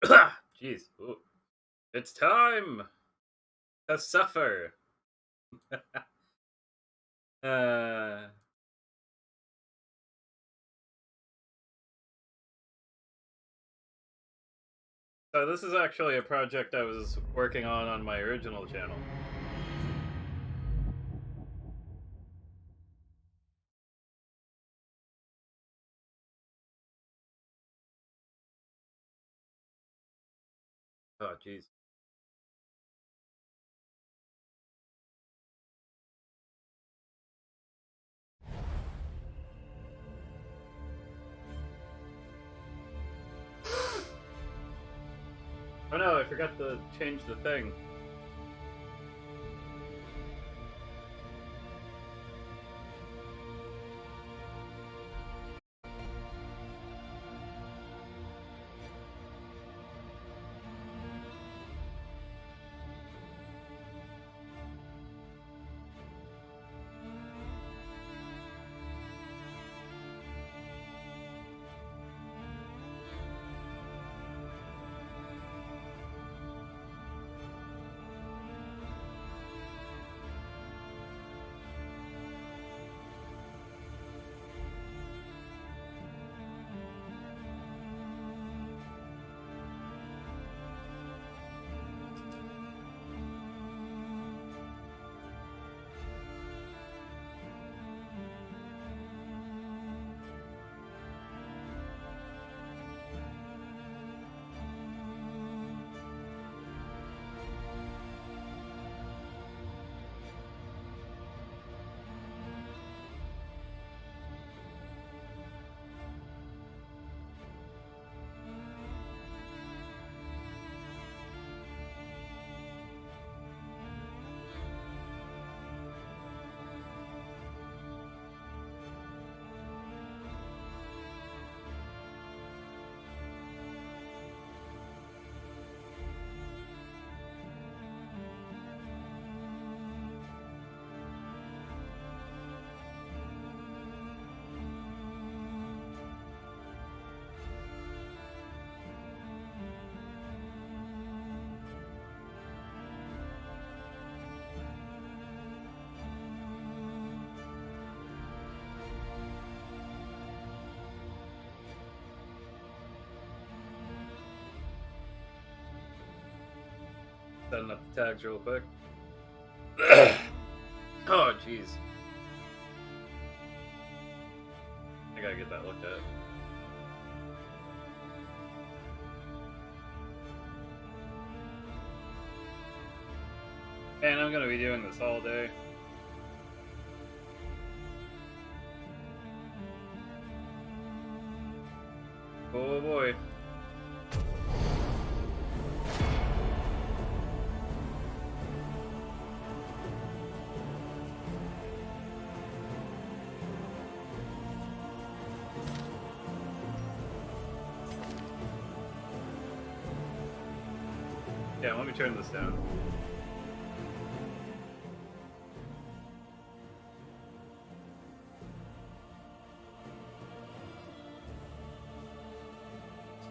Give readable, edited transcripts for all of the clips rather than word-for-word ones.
Jeez. Ooh. It's time to suffer. uh, so this is actually a project I was working on my original channel. Oh, jeez. Oh no, I forgot to change the thing. Setting up the tags real quick. Oh, jeez. I gotta get that looked at. And I'm gonna be doing this all day. Oh boy. Yeah, let me turn this down.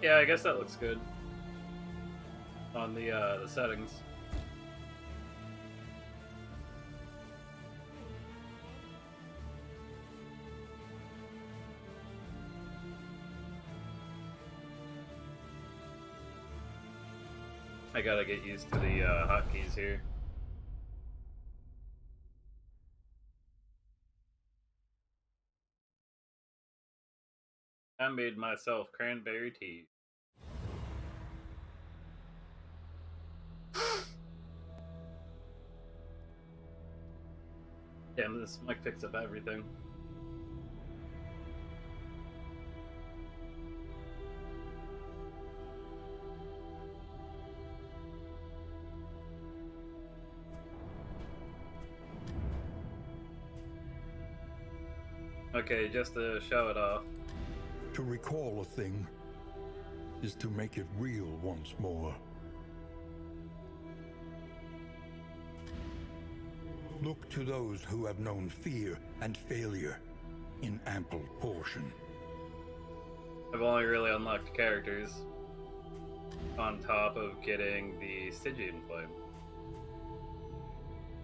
Yeah, I guess that looks good on the settings. I gotta get used to the hotkeys here. I made myself cranberry tea. Damn, this mic picks up everything. Okay, just to show it off. To recall a thing is to make it real once more. Look to those who have known fear and failure in ample portion. I've only really unlocked characters. on top of getting the Stygian flame.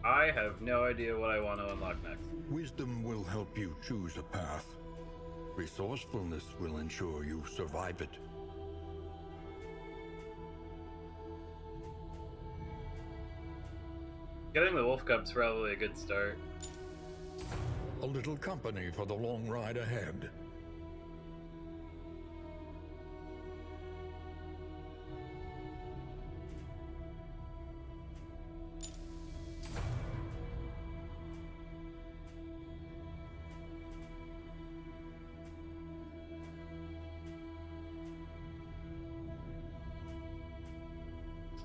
I have no idea what I want to unlock next. Wisdom will help you choose a path. Resourcefulness will ensure you survive it. Getting the Wolf Cup's probably a good start. A little company for the long ride ahead.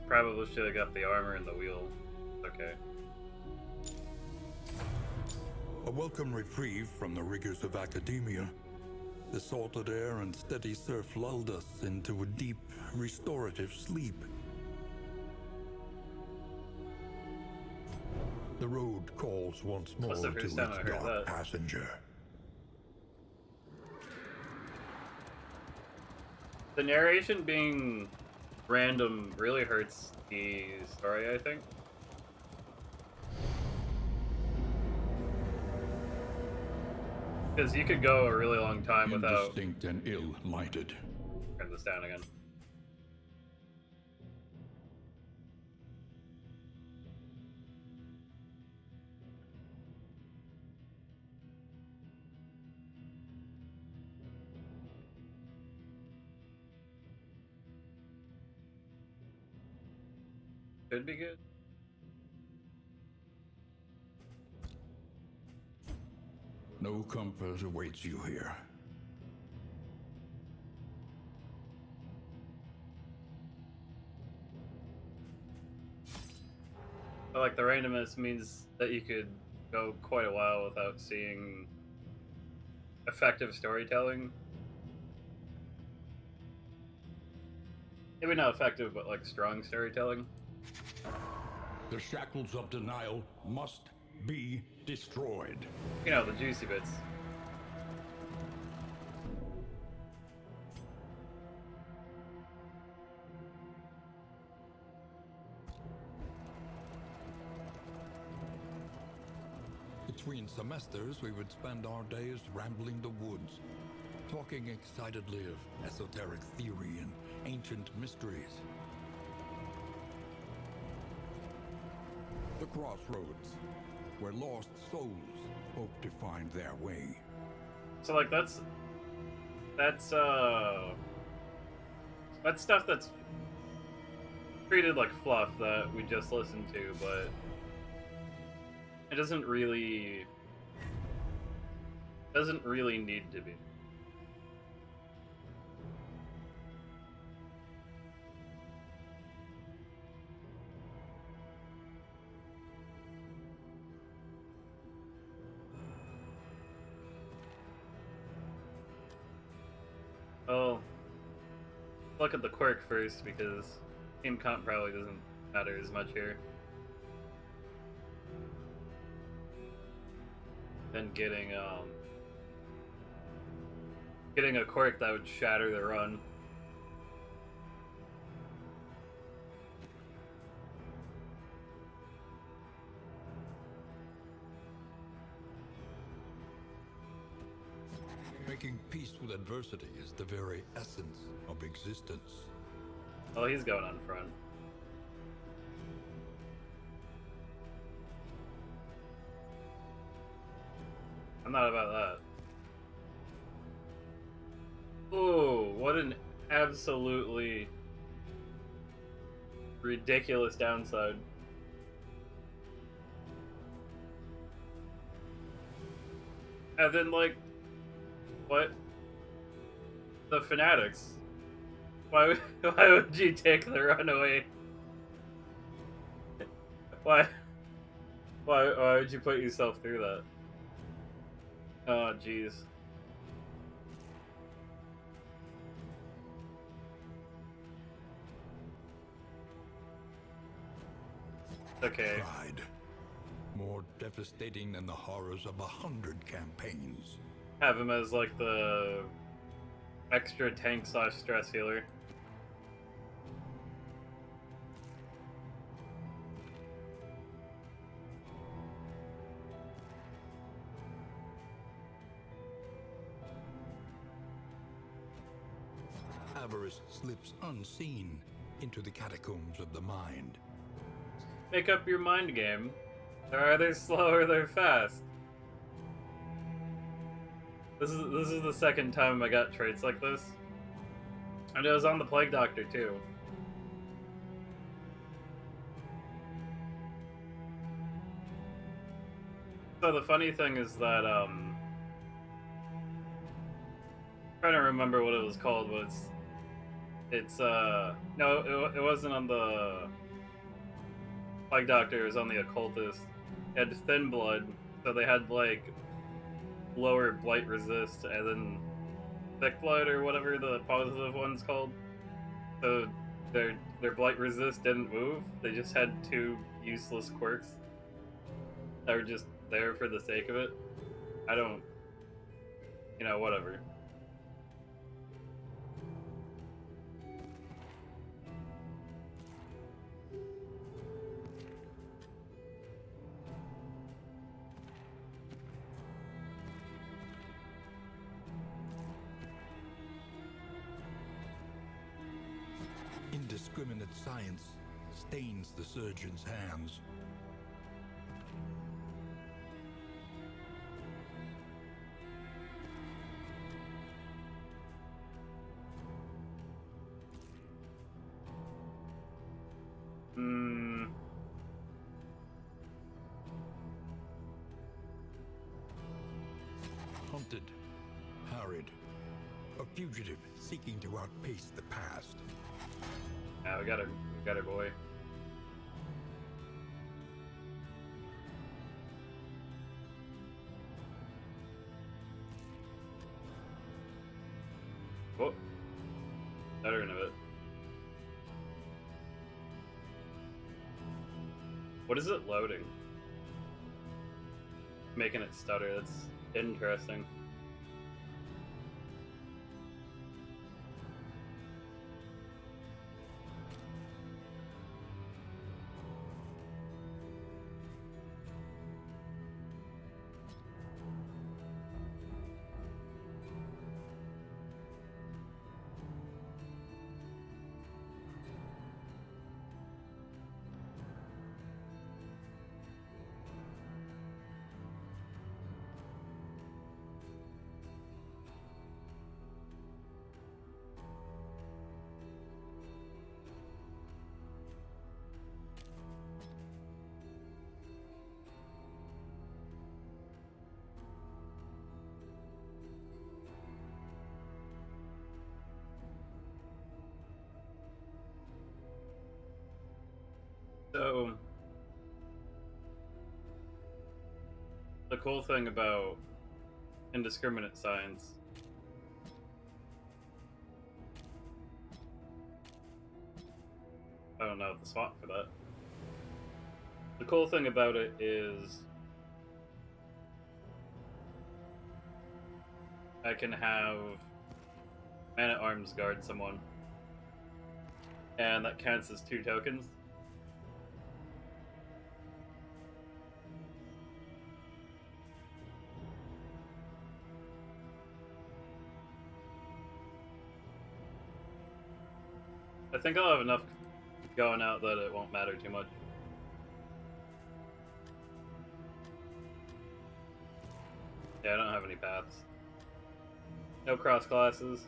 Probably should have got the armor and the wheel. Okay. A welcome reprieve from the rigors of academia. The salted air and steady surf lulled us into a deep, restorative sleep. The road calls once more That's the to its first time I heard dark that. passenger. The narration being random really hurts the story, I think. Because you could go a really long time without... Indistinct and ill-lighted. Turn this down again. Could be good. No comfort awaits you here. But like the randomness means that you could go quite a while without seeing effective storytelling. Maybe not effective, but like strong storytelling. The shackles of denial must be destroyed. You know, the juicy bits. Between semesters, we would spend our days rambling the woods, talking excitedly of esoteric theory and ancient mysteries. The crossroads, where lost souls hope to find their way. So like that's stuff that's treated like fluff that we just listened to, but it doesn't really need to be. Oh, look at the quirk first because team comp probably doesn't matter as much here. Than getting a quirk that would shatter the run. Making peace with adversity is the very essence of existence. Oh, he's going on front. I'm not about that. Ooh, what an absolutely ridiculous downside. And then, like, what? The fanatics. Why would you take the runaway? Why would you put yourself through that? Oh, jeez. Okay. Pride. More devastating than the horrors of 100 campaigns. Have him as, like, the extra tank / stress healer. avarice slips unseen into the catacombs of the mind. Make up your mind game. They're either slow or they're fast. This is the second time I got traits like this. And it was on the Plague Doctor too. So the funny thing is that trying to remember what it was called, but it's no, it wasn't on the Plague Doctor, it was on the Occultist. It had thin blood, so they had like lower blight resist, and then thick blood or whatever the positive one's called. So their blight resist didn't move. They just had two useless quirks that were just there for the sake of it. I don't, whatever. Indiscriminate science stains the surgeon's hands. Hunted, harried, a fugitive seeking to outpace the past. Yeah, we got her, boy. Oh, stuttering a bit. What is it loading? Making it stutter. That's interesting. So, the cool thing about indiscriminate science I don't know the spot for that. The cool thing about it is I can have Man-at-Arms guard someone, and that counts as 2 tokens. I think I'll have enough going out that it won't matter too much. Yeah, I don't have any paths. No cross classes.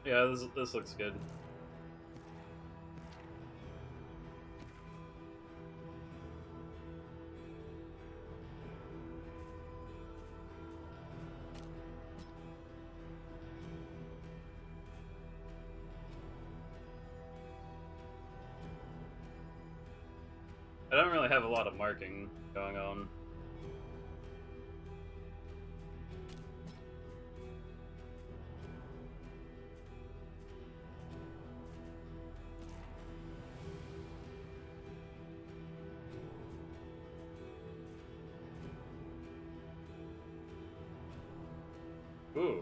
Yeah, this looks good. I don't really have a lot of marking going on. Ooh.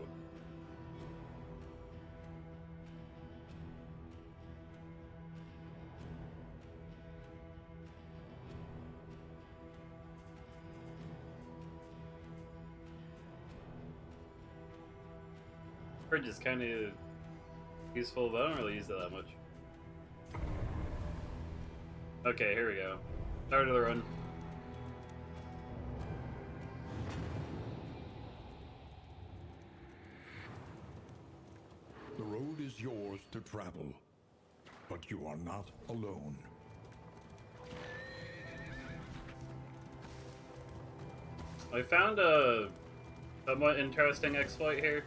Bridge is kind of useful, but I don't really use it that much. Okay, here we go. Start of the run. The road is yours to travel, but you are not alone. I found a somewhat interesting exploit here.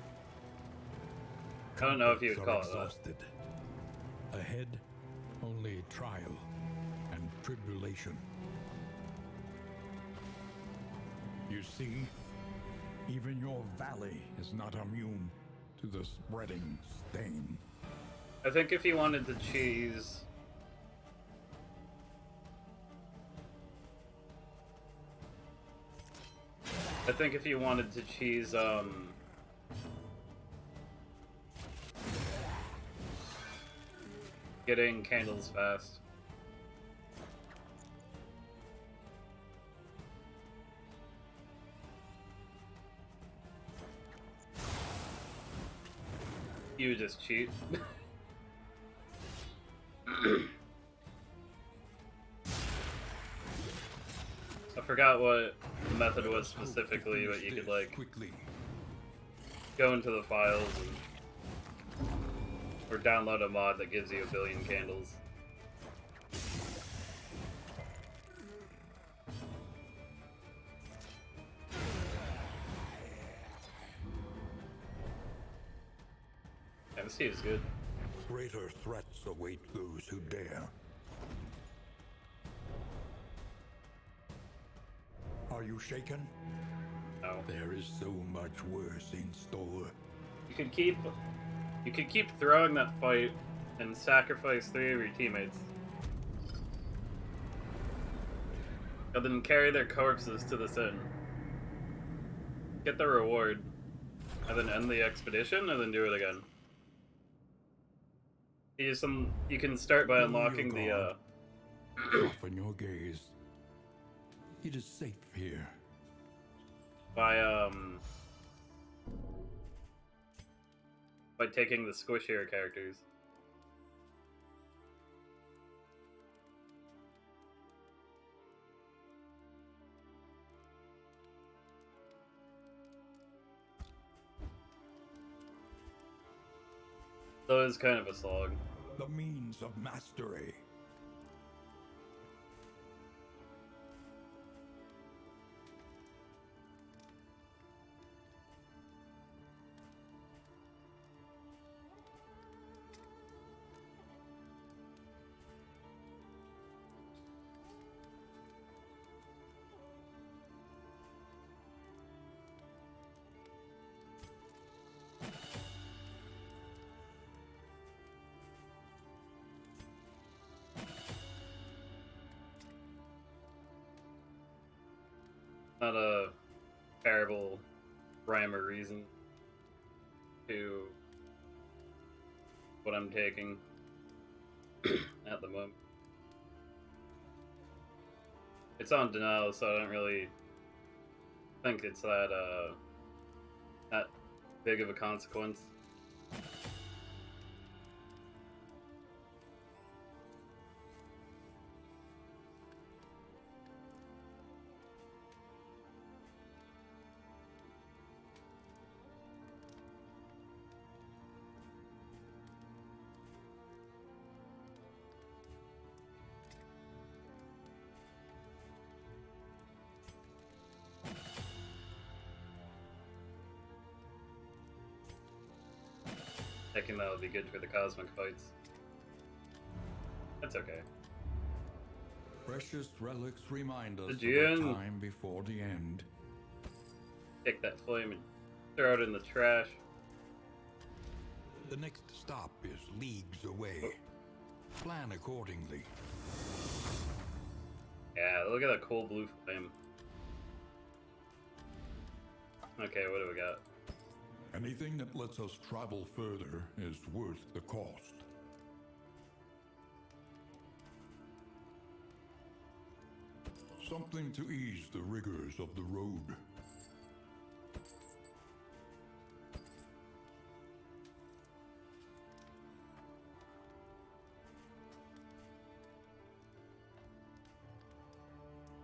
I don't know if you would call it that. Ahead, only trial and tribulation. You see, even your valley is not immune to the spreading stain. I think if you wanted to cheese... I think if you wanted to cheese, getting candles fast. You would just cheat. I forgot what the method was specifically, but you could like go into the files and, or download a mod that gives you 1 billion candles. Yeah, this seed is good. Greater threats await those who dare. Are you shaken? No. There is so much worse in store. You could keep throwing that fight and sacrifice 3 of your teammates. And then carry their corpses to the sin. Get the reward. And then end the expedition, and then do it again. You can start by unlocking the, Soften your gaze. It is safe here. by taking the squishier characters. So it's kind of a slog. The means of mastery. Not a terrible rhyme or reason to what I'm taking at the moment. It's on denial, so I don't really think it's that big of a consequence. Thinking that would be good for the cosmic fights. That's okay. Precious relics remind us of Stygian. our time before the end. Take that flame and throw it in the trash. The next stop is leagues away. Plan accordingly. Yeah, look at that cool blue flame. Okay, what do we got? Anything that lets us travel further is worth the cost. Something to ease the rigors of the road.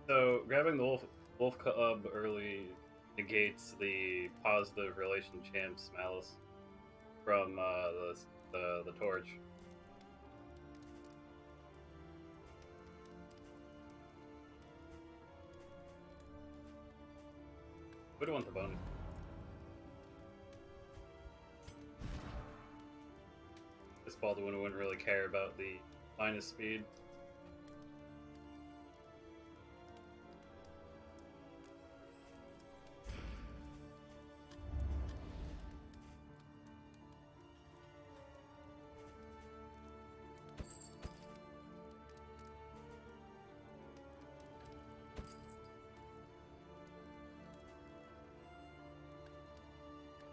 So, grabbing the wolf cub early negates the positive relation champs malice from the torch. We don't want the bonus. This Baldwin wouldn't really care about the minus speed.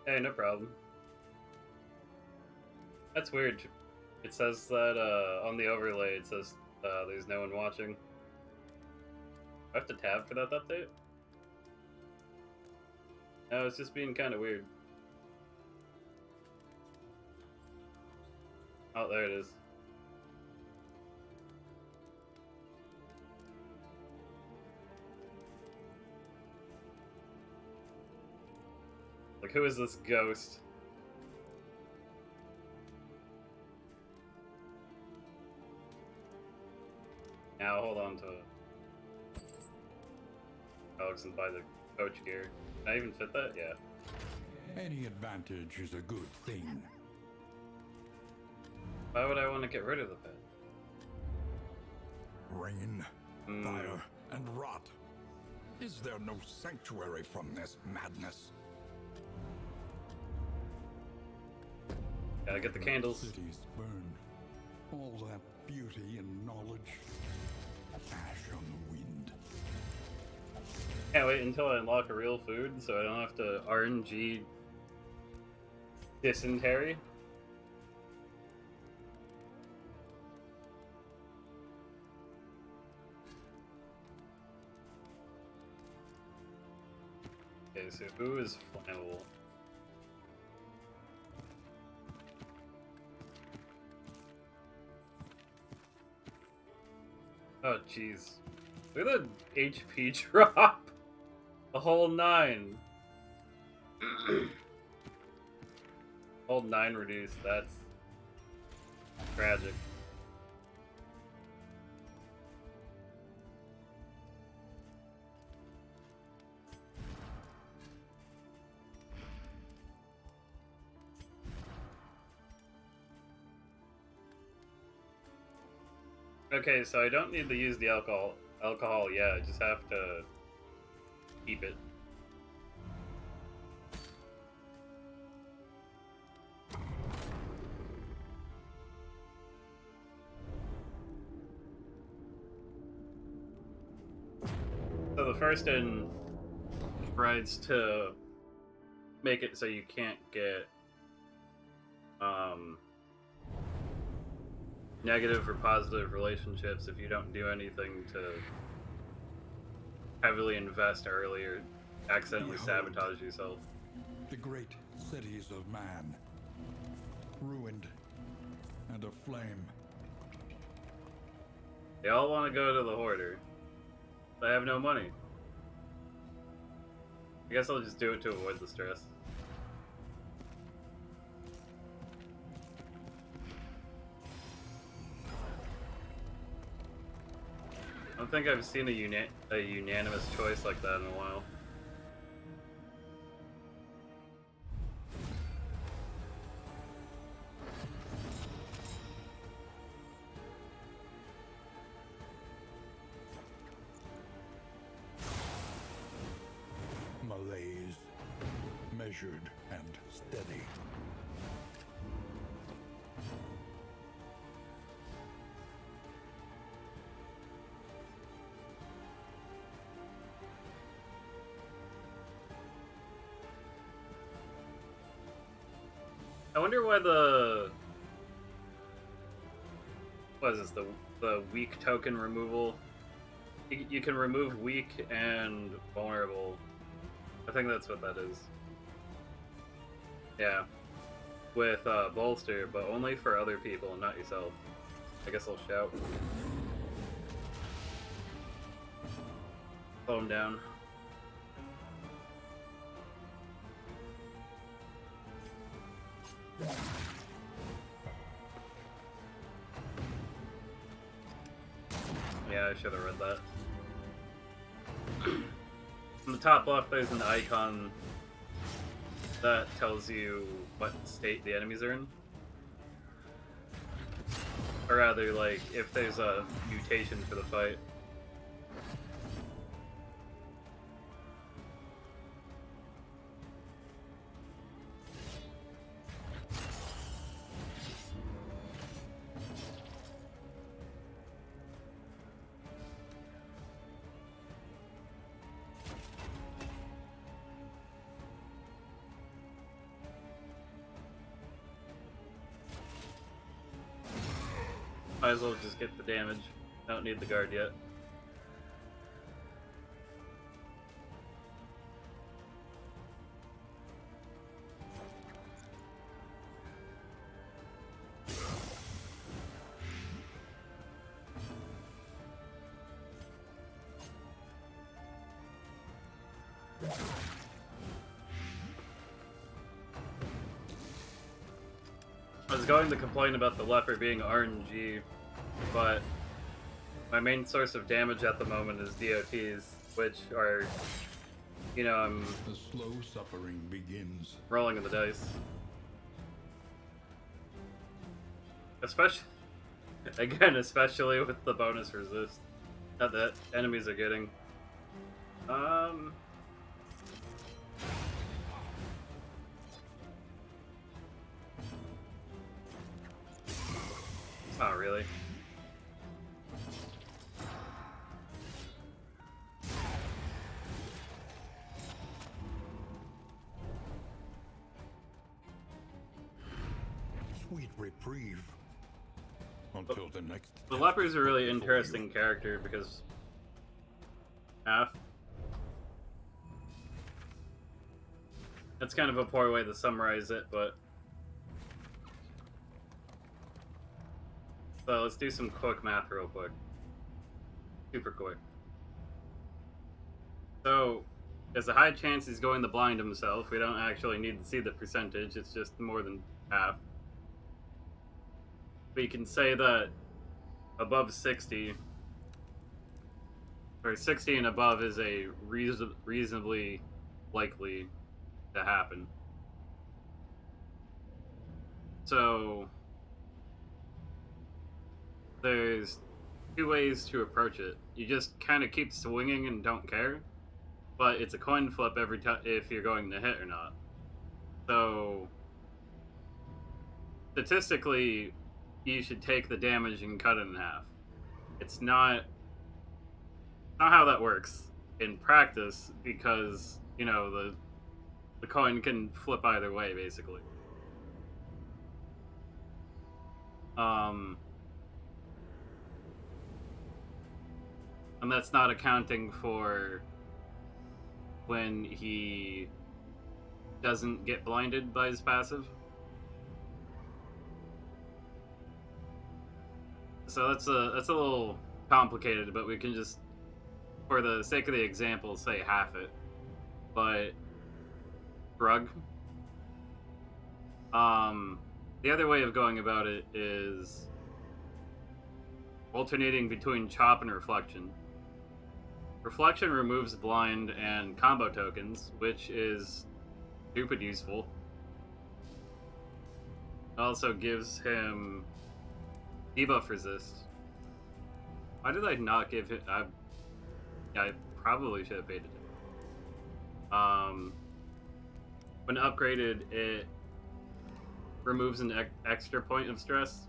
Hey, no problem. That's weird. It says that on the overlay, it says there's no one watching. Do I have to tab for that update? No, it's just being kind of weird. Oh, there it is. Like, who is this ghost? Now, hold on to it. Alex and buy the coach gear. Can I even fit that? Yeah. Any advantage is a good thing. Why would I want to get rid of the pet? Rain, fire, and rot. Is there no sanctuary from this madness? Gotta get the candles. Cities burn. All that beauty and knowledge. Ash on the wind. Can't wait until I unlock a real food so I don't have to RNG dysentery. Okay, so who is flammable? Oh, jeez. Look at the HP drop! A whole 9. Whole 9 reduced. That's tragic. Okay, so I don't need to use the alcohol yet, I just have to keep it. So the first in tries to make it so you can't get negative or positive relationships if you don't do anything to heavily invest early or accidentally sabotage yourself. The great cities of man, ruined and aflame. They all want to go to the Hoarder. But I have no money. I guess I'll just do it to avoid the stress. I don't think I've seen a unanimous choice like that in a while. measured and steady. I wonder why what is this, the weak token removal? You can remove weak and vulnerable. I think that's what that is. Yeah. With bolster, but only for other people and not yourself. I guess I'll shout. Slow him down. Yeah, I should have read that. On the top left, there's an icon that tells you what state the enemies are in. Or rather, like, if there's a mutation for the fight. Might as well just get the damage. Don't need the guard yet. I was going to complain about the leper being RNG, but my main source of damage at the moment is DOTs, which are, you know, I'm The slow suffering begins. rolling in the dice. Especially with the bonus resist that enemies are getting. Not really. Sweet reprieve. Until the next. The leper's a really interesting character because that's kind of a poor way to summarize it, but so let's do some quick math real quick. Super quick. So there's a high chance he's going to blind himself. We don't actually need to see the percentage, it's just more than half. But you can say that above 60, or 60 and above, is a reasonably likely to happen. So there's two ways to approach it. You just kind of keep swinging and don't care, but it's a coin flip every time if you're going to hit or not. So statistically, you should take the damage and cut it in half. It's not how that works in practice, because, you know, the coin can flip either way, basically. And that's not accounting for when he doesn't get blinded by his passive. So that's a little complicated, but we can just, for the sake of the example, say half it. But shrug. The other way of going about it is alternating between chop and reflection. Reflection removes blind and combo tokens, which is stupid useful. It also gives him debuff resist. Why did I not give him? I probably should have baited it. when upgraded, it removes an extra point of stress.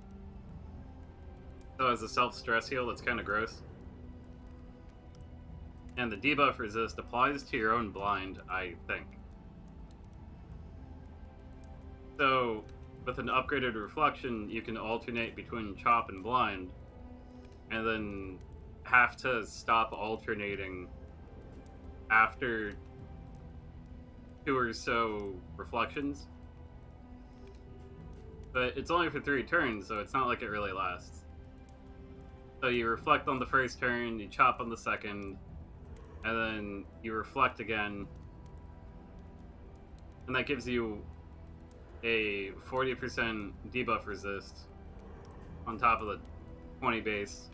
So as a self-stress heal, that's kind of gross. And the debuff resist applies to your own blind, I think. So, with an upgraded reflection, you can alternate between chop and blind, and then have to stop alternating after 2 or so reflections. But it's only for 3 turns, so it's not like it really lasts. So you reflect on the first turn, you chop on the second, and then you reflect again, and that gives you a 40% debuff resist on top of the 20 base.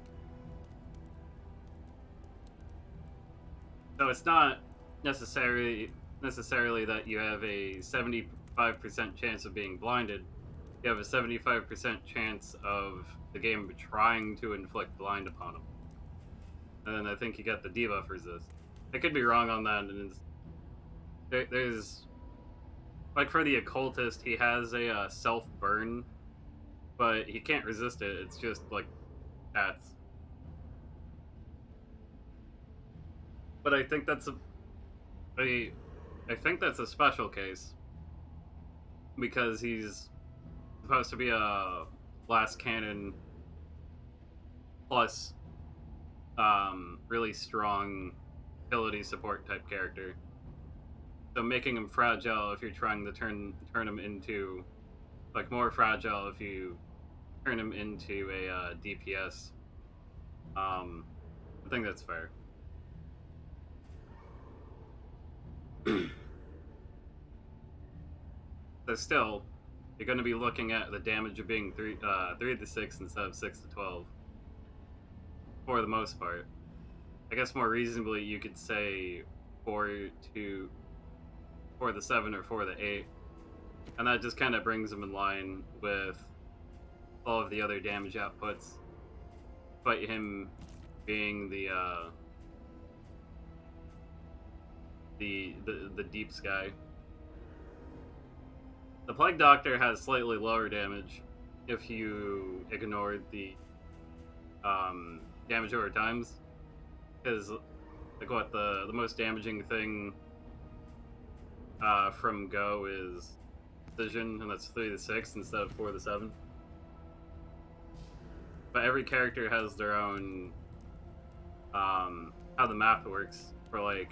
So it's not necessarily that you have a 75% chance of being blinded. You have a 75% chance of the game trying to inflict blind upon him. And then I think you got the debuff resist. I could be wrong on that. And there's like for the occultist, he has a self burn, but he can't resist it. It's just like stats. But I think that's I think that's a special case because he's supposed to be a blast cannon plus really strong ability support type character. So making him fragile if you're trying to turn him into like more fragile if you turn him into a DPS. I think that's fair. So still, you're going to be looking at the damage of being 3 to 6 instead of 6 to 12 for the most part. I guess more reasonably you could say 4 to 7 or 4 to 8, and that just kind of brings them in line with all of the other damage outputs. But him being the deep sky. The Plague Doctor has slightly lower damage if you ignore the damage over times, because like what the most damaging thing from Go is Stygian, and that's 3 to 6 instead of 4 to 7. But every character has their own how the math works for like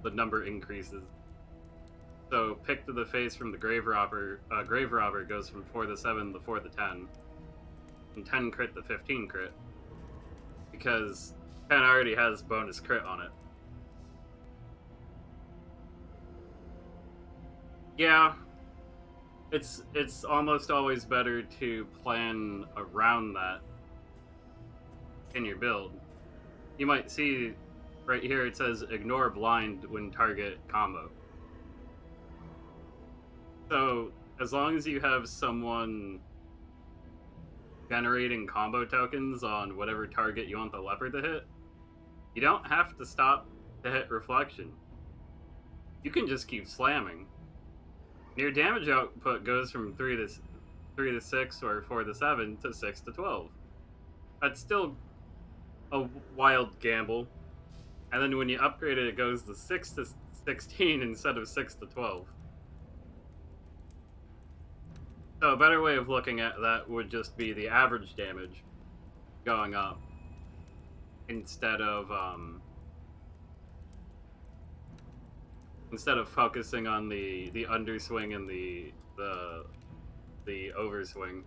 the number increases. So pick to the face from the Grave Robber goes from 4 to 7 to 4 to 10. From 10 crit to 15 crit. Because 10 already has bonus crit on it. Yeah. It's almost always better to plan around that in your build. You might see right here it says ignore blind when target combo. So as long as you have someone generating combo tokens on whatever target you want the leopard to hit, you don't have to stop to hit reflection. You can just keep slamming. Your damage output goes from 3 to 6 or 4 to 7 to 6 to 12. That's still a wild gamble. And then when you upgrade it, it goes to 6 to 16 instead of 6 to 12. So a better way of looking at that would just be the average damage going up instead of focusing on the underswing and the overswing.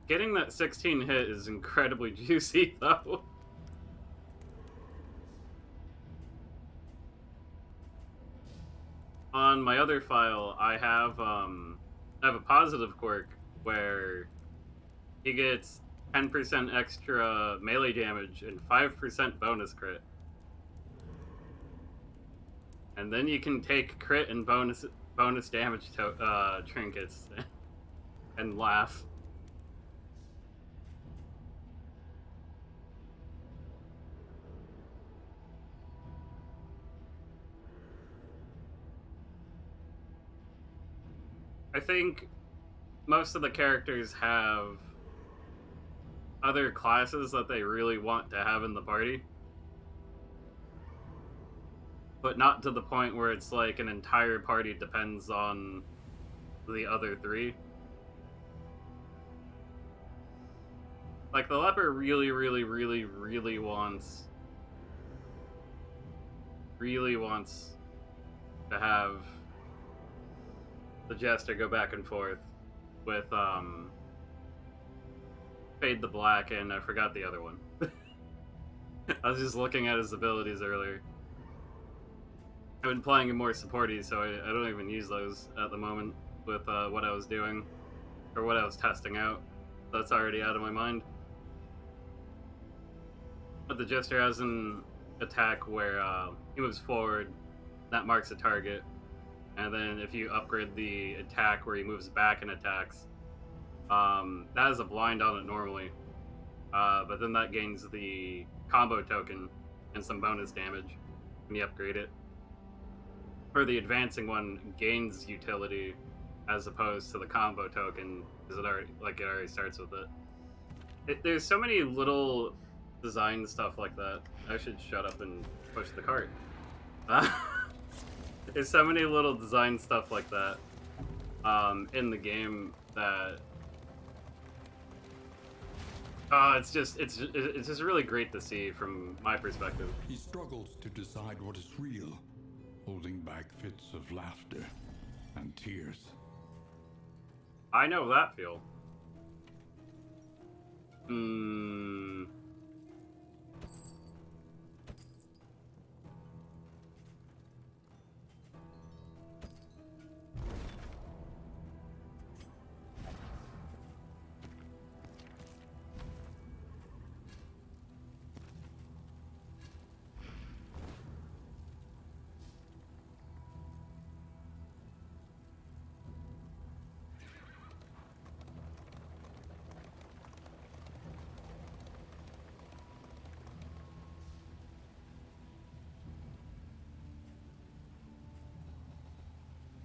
Getting that 16 hit is incredibly juicy though. On my other file, I have a positive quirk where he gets 10% extra melee damage and 5% bonus crit. And then you can take crit and bonus damage trinkets and laugh. I think most of the characters have other classes that they really want to have in the party, but not to the point where it's like an entire party depends on the other three. Like, the leper really wants to have the jester go back and forth with Fade the Black, and I forgot the other one. I was just looking at his abilities earlier. I've been playing in more supporties, so I don't even use those at the moment with what I was doing, or what I was testing out. That's already out of my mind. But the Jester has an attack where he moves forward, that marks a target, and then if you upgrade the attack where he moves back and attacks, that has a blind on it normally, but then that gains the combo token and some bonus damage when you upgrade it. Or the advancing one gains utility as opposed to the combo token, because it already starts with it. There's so many little design stuff like that. I should shut up and push the cart. There's so many little design stuff like that in the game that it's just really great to see from my perspective. He struggles to decide what is real, holding back fits of laughter and tears. I know that feel.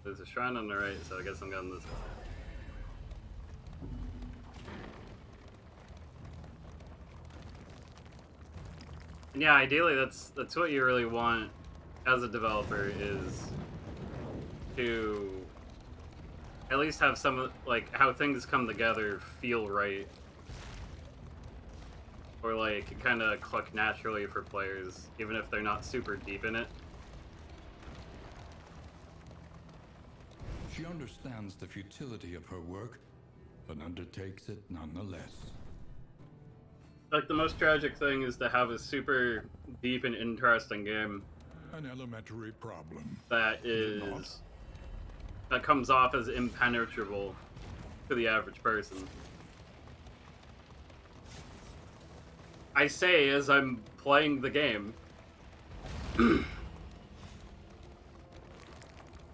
There's a shrine on the right, so I guess I'm going this way. And yeah, ideally that's what you really want as a developer, is to at least have some, like, how things come together feel right. Or like kind of click naturally for players, even if they're not super deep in it. She understands the futility of her work, but undertakes it nonetheless. Like, the most tragic thing is to have a super deep and interesting game An elementary problem. that comes off as impenetrable to the average person. I say as I'm playing the game.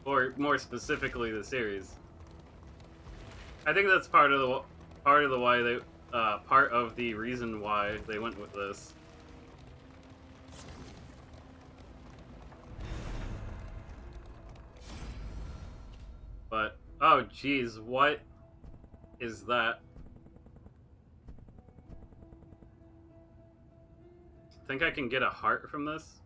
Or more specifically, the series. I think that's part of the reason why they went with this. But oh geez, what is that? Think I can get a heart from this?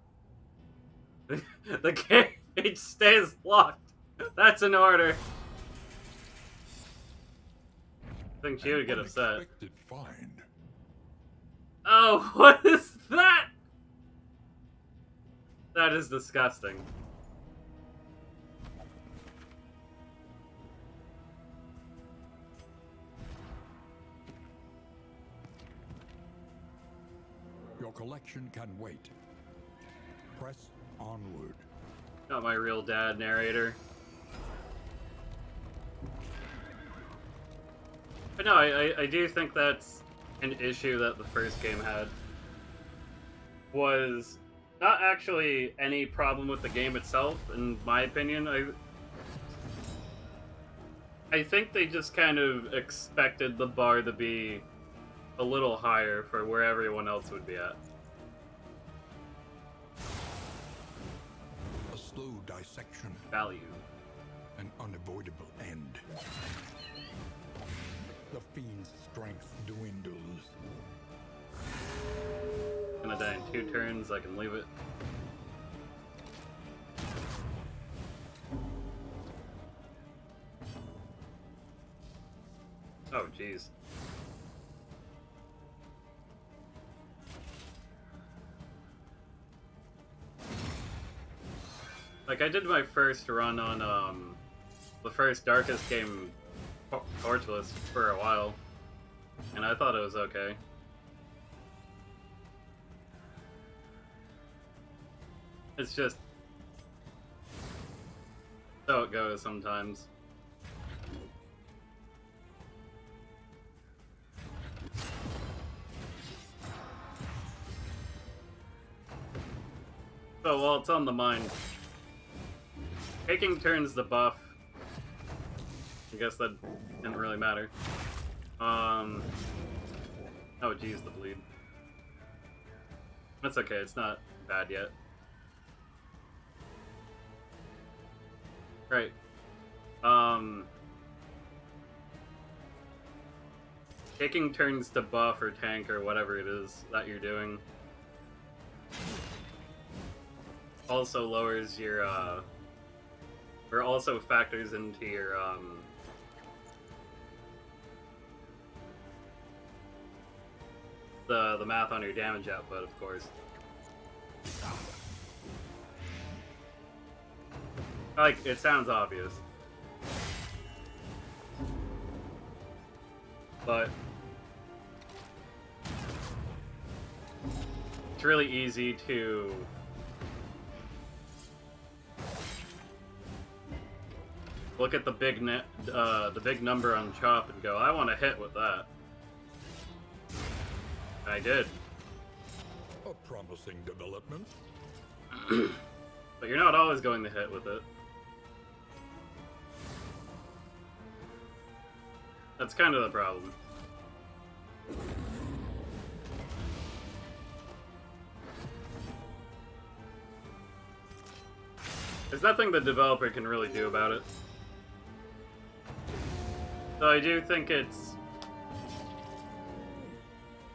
The cage stays locked. That's an order. I think she would get upset. Unexpected find. Oh, what is that? That is disgusting. Your collection can wait. Press onward. Not my real dad narrator. But no, I do think that's an issue that the first game had. Was not actually any problem with the game itself, in my opinion. I think they just kind of expected the bar to be a little higher for where everyone else would be at. A slow dissection. Value. an unavoidable end. The fiend's strength dwindles. Gonna die in 2 turns, I can leave it. Oh, jeez. Like, I did my first run on, the first Darkest game torchless for a while, and I thought it was okay. It's just so it goes sometimes. So while it's on the mind, taking turns to buff, I guess that didn't really matter. Oh geez, the bleed. That's okay, it's not bad yet. Right. Taking turns to buff or tank or whatever it is that you're doing also lowers your, or also factors into your, the math on your damage output, of course. Like, it sounds obvious. But it's really easy to look at the big number on Chop and go, I want to hit with that. I did. A promising development. But you're not always going to hit with it. That's kind of the problem. There's nothing the developer can really do about it. So I do think it's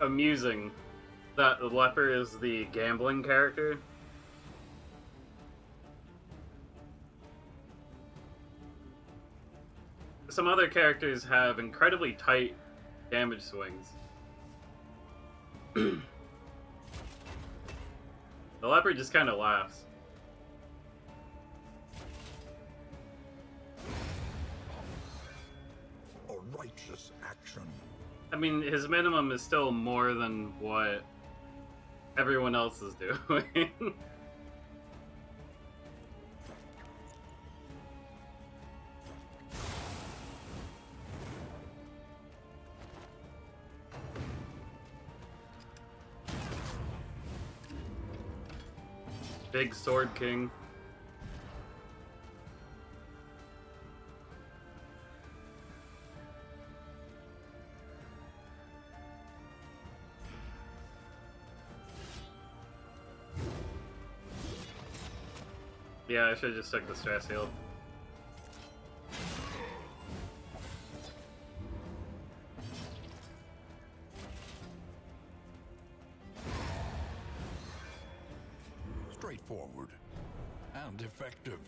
amusing that the leper is the gambling character. Some other characters have incredibly tight damage swings. The leper just kind of laughs. A righteous action. I mean, his minimum is still more than what everyone else is doing. Big Sword King. Yeah, I should have just took the stress heal. Straightforward and effective.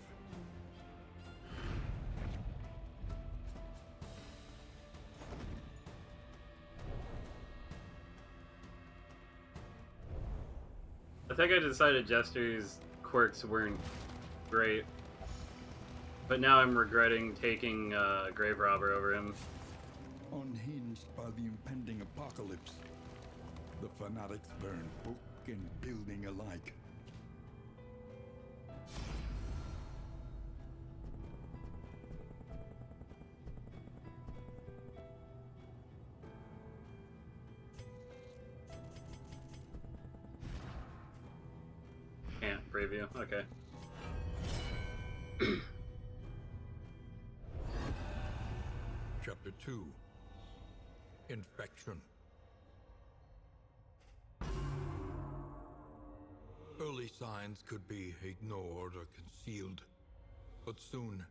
I think I decided Jester's quirks weren't great, but now I'm regretting taking Grave Robber over him. Unhinged by the impending apocalypse, the fanatics burn book and building alike. Can't preview, okay. Chapter 2. Infection. Early signs could be ignored or concealed, but soon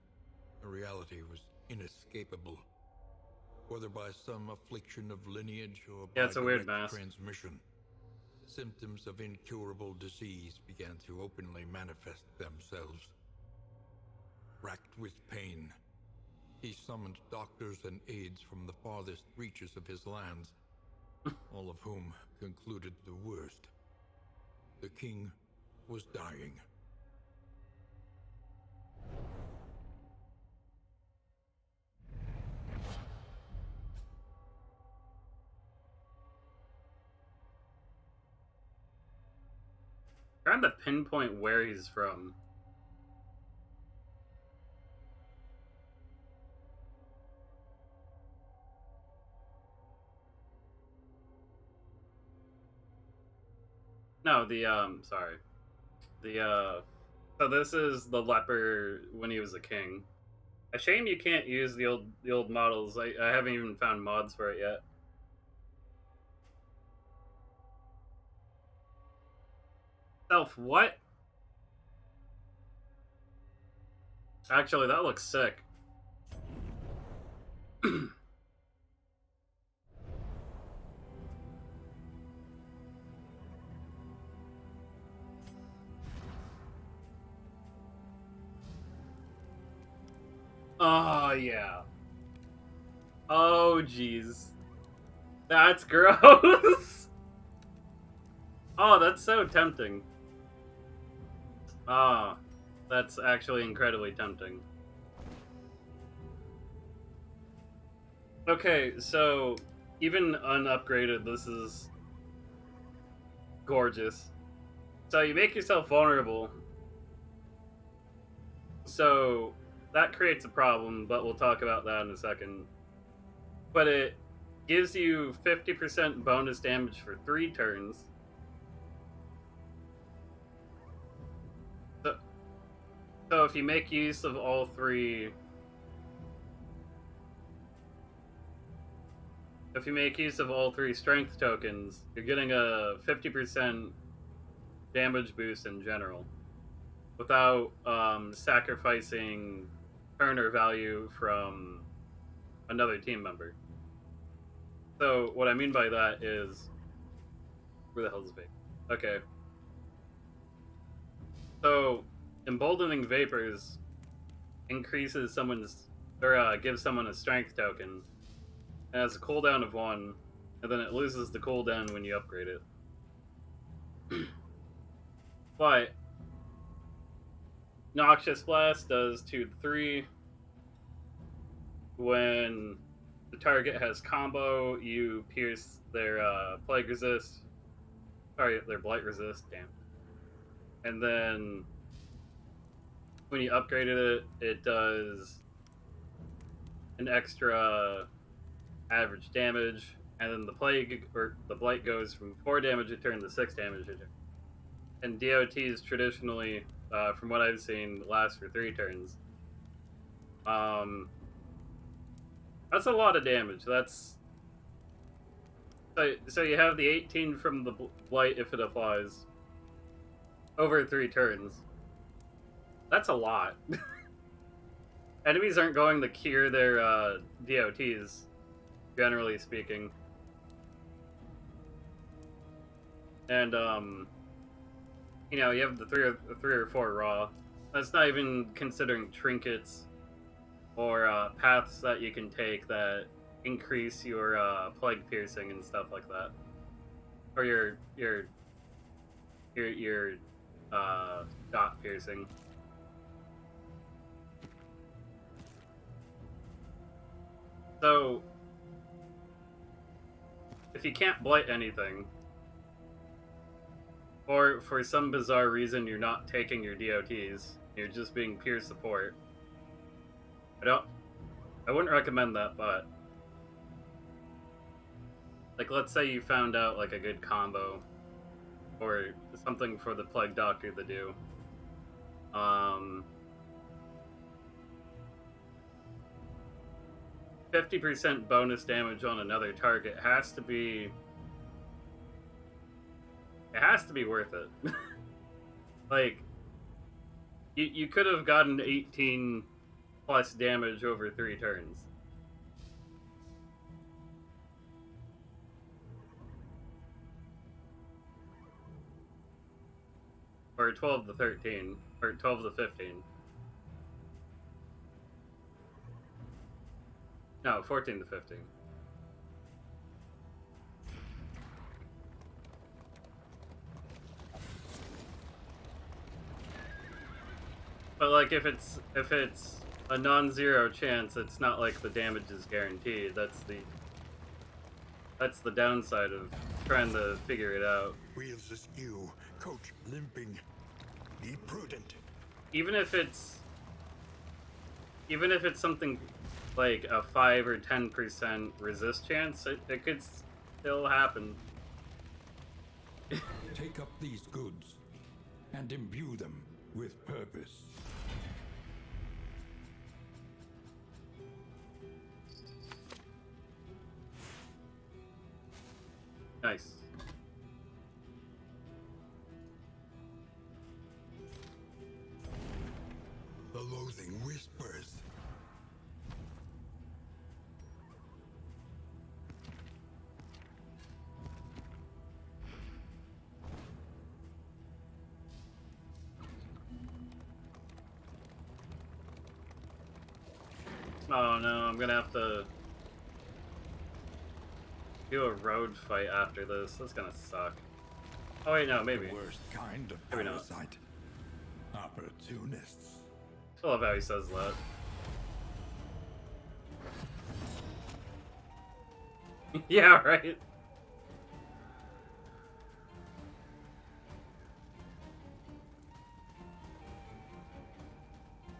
The reality was inescapable, whether by some affliction of lineage or Yeah, by it's a weird direct mask. transmission. Symptoms of incurable disease began to openly manifest themselves. Racked with pain, he summoned doctors and aides from the farthest reaches of his lands, all of whom concluded the worst. The king was dying. Trying to pinpoint where he's from. No, sorry. So this is the leper when he was a king. A shame you can't use the old models. I haven't even found mods for it yet. Self what? Actually, that looks sick. Oh yeah. Oh jeez. That's gross. Oh, that's so tempting. Ah, that's actually incredibly tempting. Okay, so even unupgraded, this is gorgeous. So you make yourself vulnerable. So that creates a problem, but we'll talk about that in a second. But it gives you 50% bonus damage for 3 turns. So, so if you make use of all 3... If you make use of all 3 strength tokens, you're getting a 50% damage boost in general, without sacrificing turn or value from another team member. So what I mean by that is, where the hell is Vape? Okay. So emboldening vapors increases someone's, or gives someone a strength token. It has a cooldown of 1, and then it loses the cooldown when you upgrade it. But Noxious Blast does 2 to 3. When the target has combo, you pierce their plague resist. Sorry, their blight resist. Damn. And then when you upgraded it, it does an extra average damage, and then the plague or the blight goes from 4 damage a turn to 6 damage a turn. And DOTs traditionally, from what I've seen, last for 3 turns. That's a lot of damage. That's so you have the 18 from the blight if it applies over 3 turns. That's a lot. Enemies aren't going to cure their DOTs, generally speaking. And you know, you have the 3 or 4 raw. That's not even considering trinkets or paths that you can take that increase your plague piercing and stuff like that, or your dot piercing. So if you can't blight anything, or for some bizarre reason you're not taking your DOTs, you're just being pure support, I wouldn't recommend that, but like, let's say you found out like a good combo or something for the Plague Doctor to do. 50% bonus damage on another target has to be... It has to be worth it. Like, you could have gotten 18 plus damage over 3 turns. Or 12 to 13. Or 12 to 15. No, 14 to 15. But like if it's a non-zero chance, it's not like the damage is guaranteed. That's the downside of trying to figure it out. Wheels askew, coach limping. Be prudent. Even if it's something like a 5 or 10% resist chance, it could still happen. Take up these goods and imbue them with purpose. Nice. The loathing whispers. Oh no, I'm gonna have to do a road fight after this. That's gonna suck. Oh wait, no, maybe. The worst kind of Maybe not. parasite. Opportunists. I love how he says that. Yeah, right.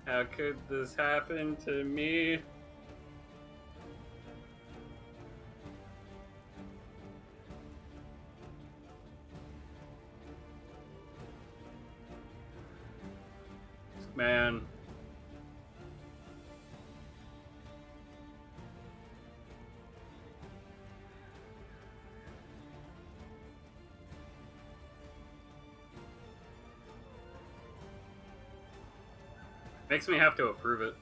How could this happen to me? Man. Makes me have to approve it.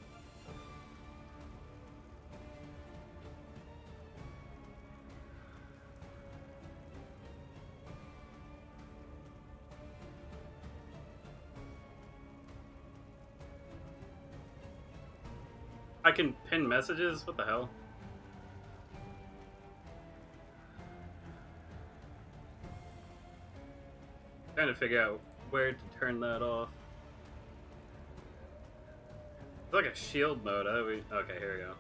I can pin messages? What the hell? Trying to figure out where to turn that off. It's like a shield mode. Okay, here we go.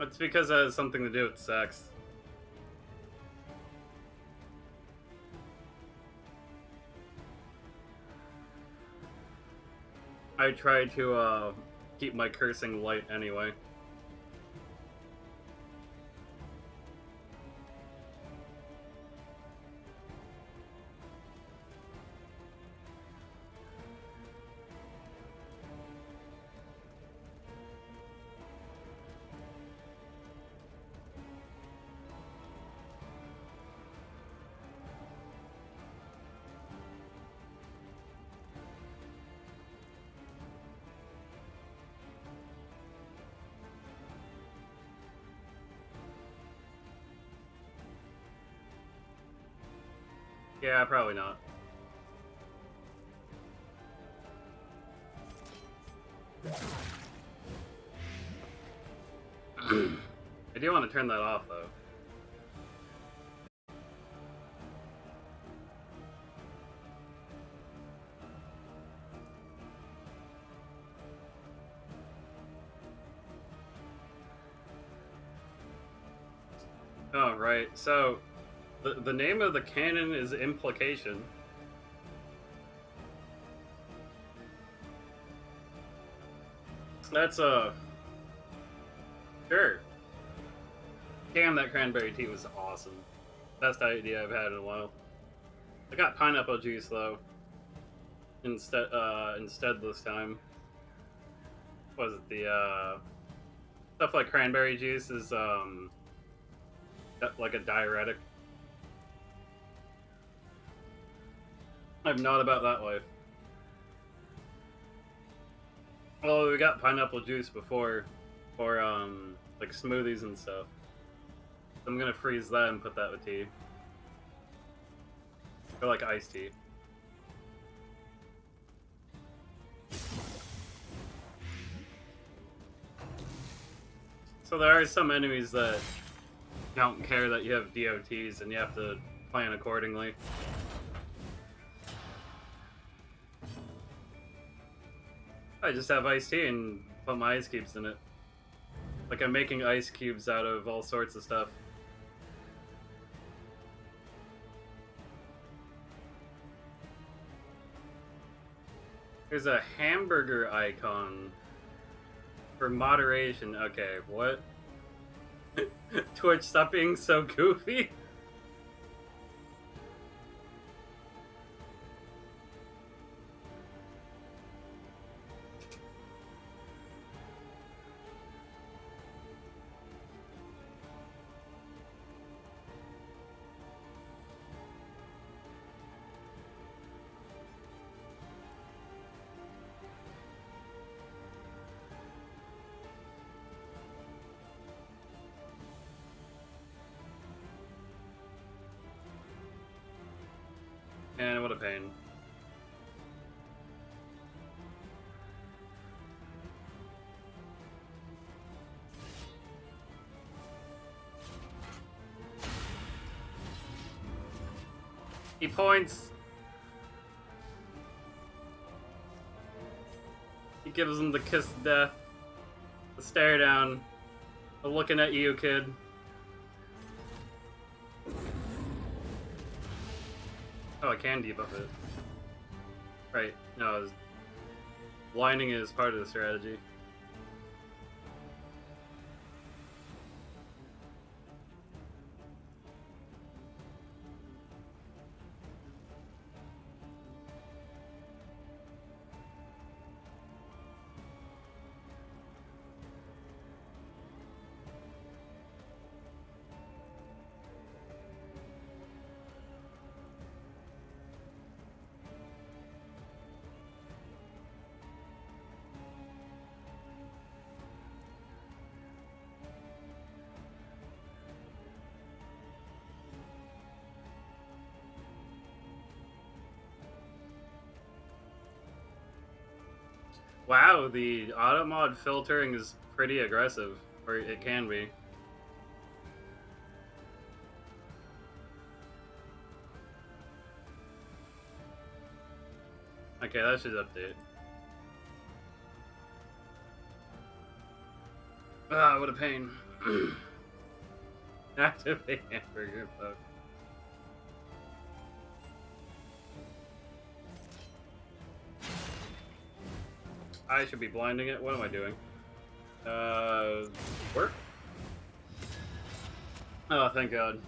It's because it has something to do with sex. I try to keep my cursing light anyway. Yeah, probably not. I do want to turn that off, though. Oh, right. So, the name of the cannon is Implication. That's sure. Damn, that cranberry tea was awesome. best idea I've had in a while. I got pineapple juice though. Instead this time. Was it the stuff like cranberry juice is like a diuretic. I'm not about that life. Oh, we got pineapple juice before for like smoothies and stuff. I'm gonna freeze that and put that with tea. Or like iced tea. So there are some enemies that don't care that you have DOTs and you have to plan accordingly. I just have iced tea and put my ice cubes in it. Like I'm making ice cubes out of all sorts of stuff. There's a hamburger icon for moderation. Okay, what? Twitch, stop being so goofy. Man, what a pain. He points. He gives him the kiss of death. The stare down. The looking at you, kid. Oh, I can debuff it. Right. No, blinding is part of the strategy. Wow, the auto mod filtering is pretty aggressive, or it can be. Okay, that should update. Ah, what a pain. Activate hamburger poke. I should be blinding it. What am I doing? Work? Oh, thank God.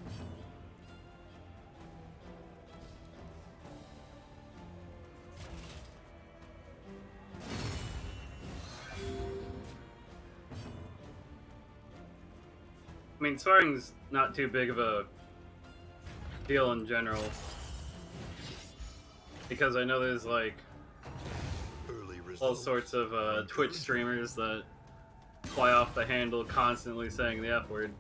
I mean, swearing's not too big of a deal in general. Because I know there's, like, all sorts of Twitch streamers that fly off the handle constantly saying the F word.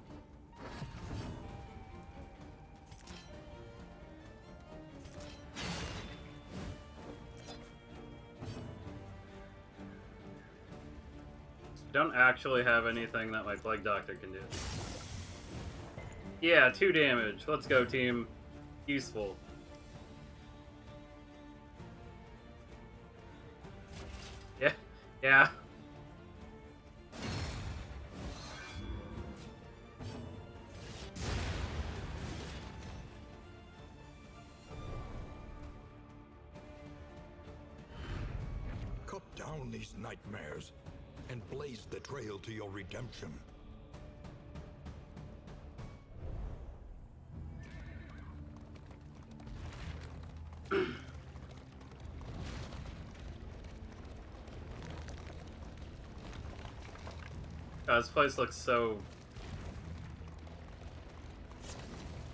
I don't actually have anything that my Plague Doctor can do. Yeah, 2 damage. Let's go, team. Useful. Yeah, yeah. Cut down these nightmares and blaze the trail to your redemption. This place looks so...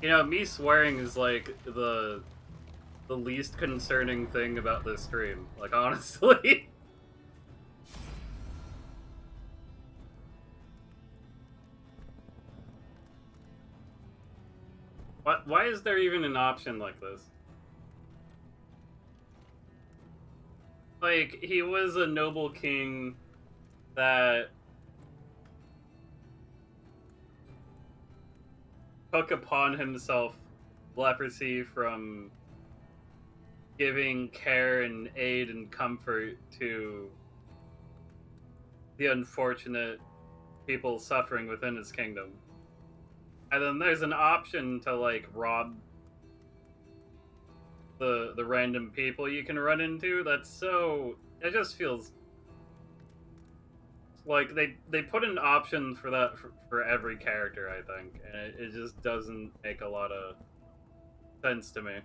You know, me swearing is like the least concerning thing about this stream. Like, honestly. Why is there even an option like this? Like, he was a noble king that took upon himself leprosy from giving care and aid and comfort to the unfortunate people suffering within his kingdom. And then there's an option to, like, rob the random people you can run into. That's so... It just feels... Like, they put an option for that for every character, I think. And it just doesn't make a lot of sense to me.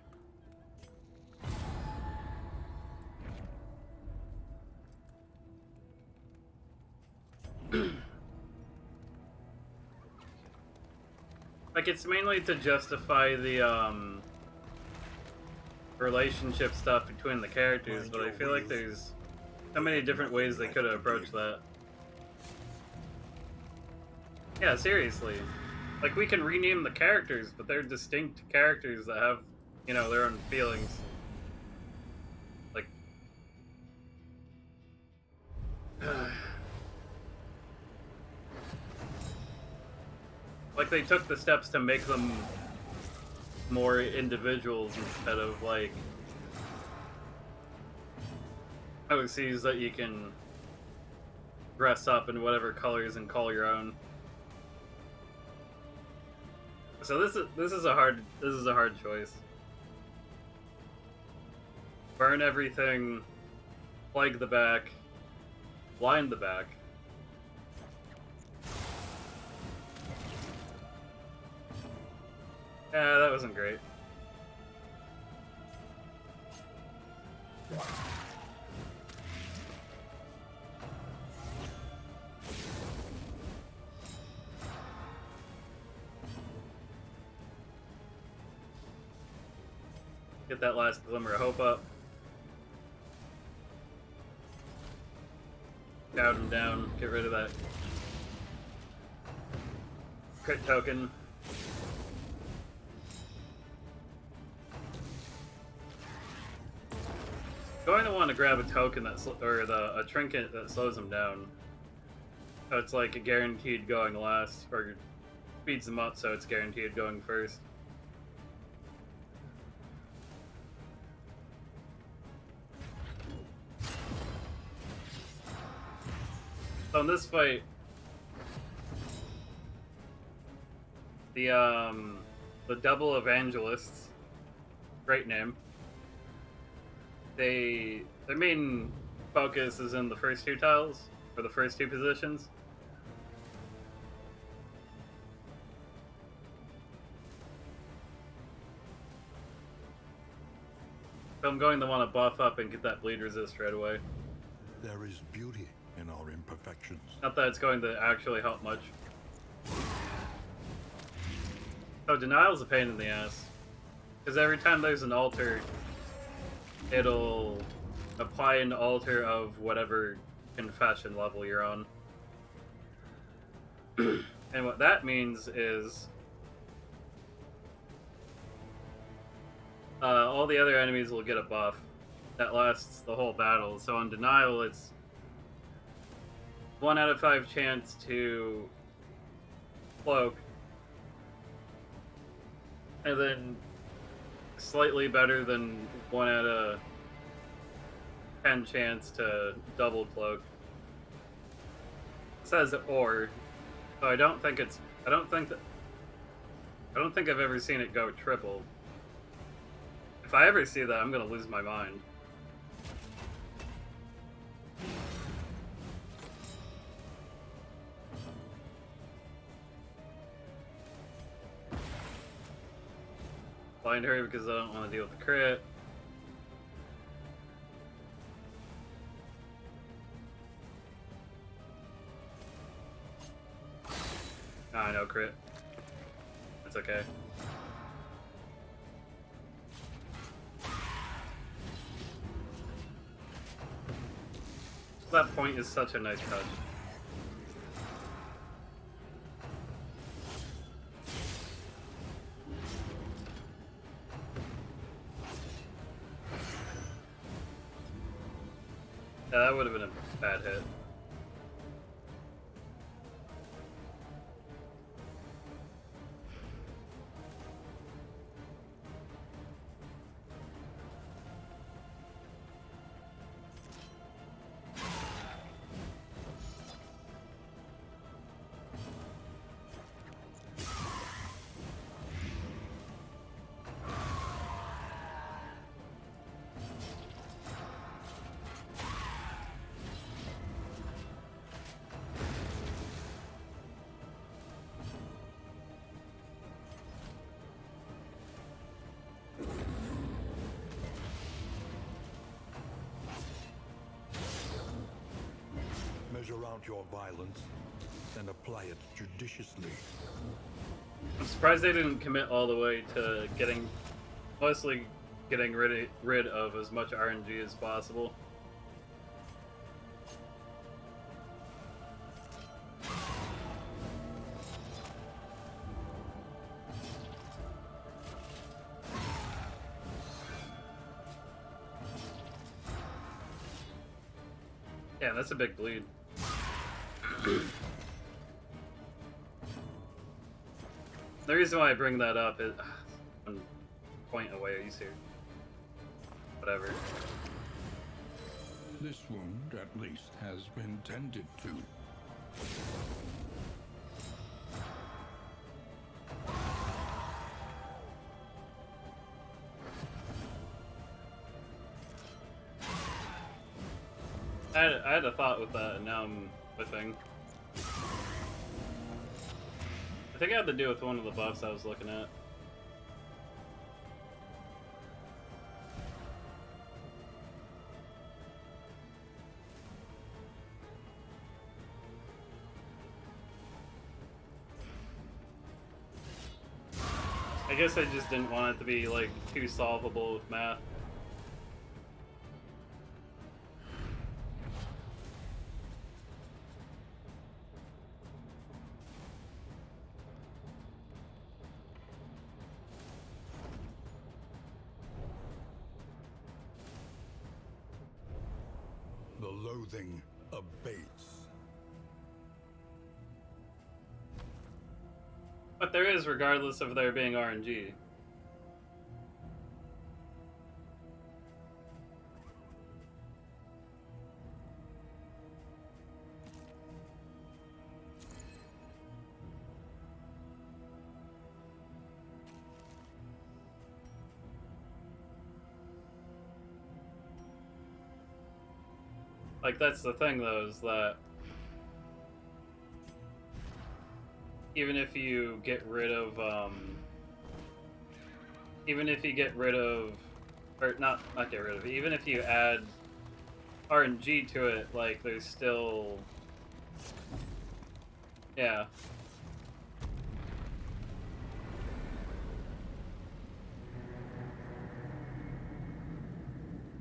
Like, it's mainly to justify the, relationship stuff between the characters, but I feel like there's so many different ways they could have approached that. Yeah, seriously. Like, we can rename the characters, but they're distinct characters that have, you know, their own feelings. Like... Like, they took the steps to make them more individuals instead of, like, OCs that you can dress up in whatever colors and call your own. So this is a hard choice. Burn everything, plague the back, blind the back. Yeah, that wasn't great. Get that last glimmer of hope up. Down him down. Get rid of that crit token. Going to want to grab a token or a trinket that slows him down. So it's like a guaranteed going last, or speeds him up so it's guaranteed going first. So in this fight, the double evangelists, great name. Their main focus is in the first two tiles, or the first two positions. So I'm going to want to buff up and get that bleed resist right away. There is beauty in our imperfections. Not that it's going to actually help much. So denial's a pain in the ass. Because every time there's an altar, it'll apply an altar of whatever confession level you're on. And what that means is all the other enemies will get a buff that lasts the whole battle. So on denial, it's 1 out of 5 chance to cloak, and then slightly better than 1 out of 10 chance to double cloak. It says or, so I don't think I've ever seen it go triple. If I ever see that, I'm gonna lose my mind. Blind her because I don't want to deal with the crit. I know, crit. It's okay. That point is such a nice touch. Yeah, that would have been a bad hit. Measure out your violence and apply it judiciously. I'm surprised they didn't commit all the way to mostly getting rid of as much RNG as possible. Yeah, that's a big bleed. The reason why I bring that up is one point away. Are you serious? Whatever. This wound, at least, has been tended to. I had a thought with that, and now I'm whiffing. I think it had to do with one of the buffs I was looking at. I guess I just didn't want it to be, like, too solvable with math. The loathing abates. But there is, regardless of there being RNG. Like, that's the thing, though, is that even if you get rid of, or not get rid of, even if you add RNG to it, like, there's still, yeah.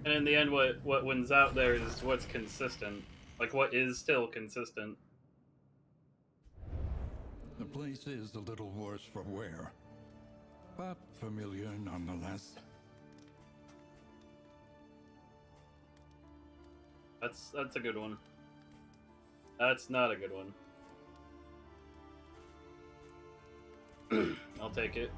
And in the end, what wins out there is what's consistent. Like, what is still consistent. The place is a little worse for wear, but familiar nonetheless. That's a good one. That's not a good one. I'll take it.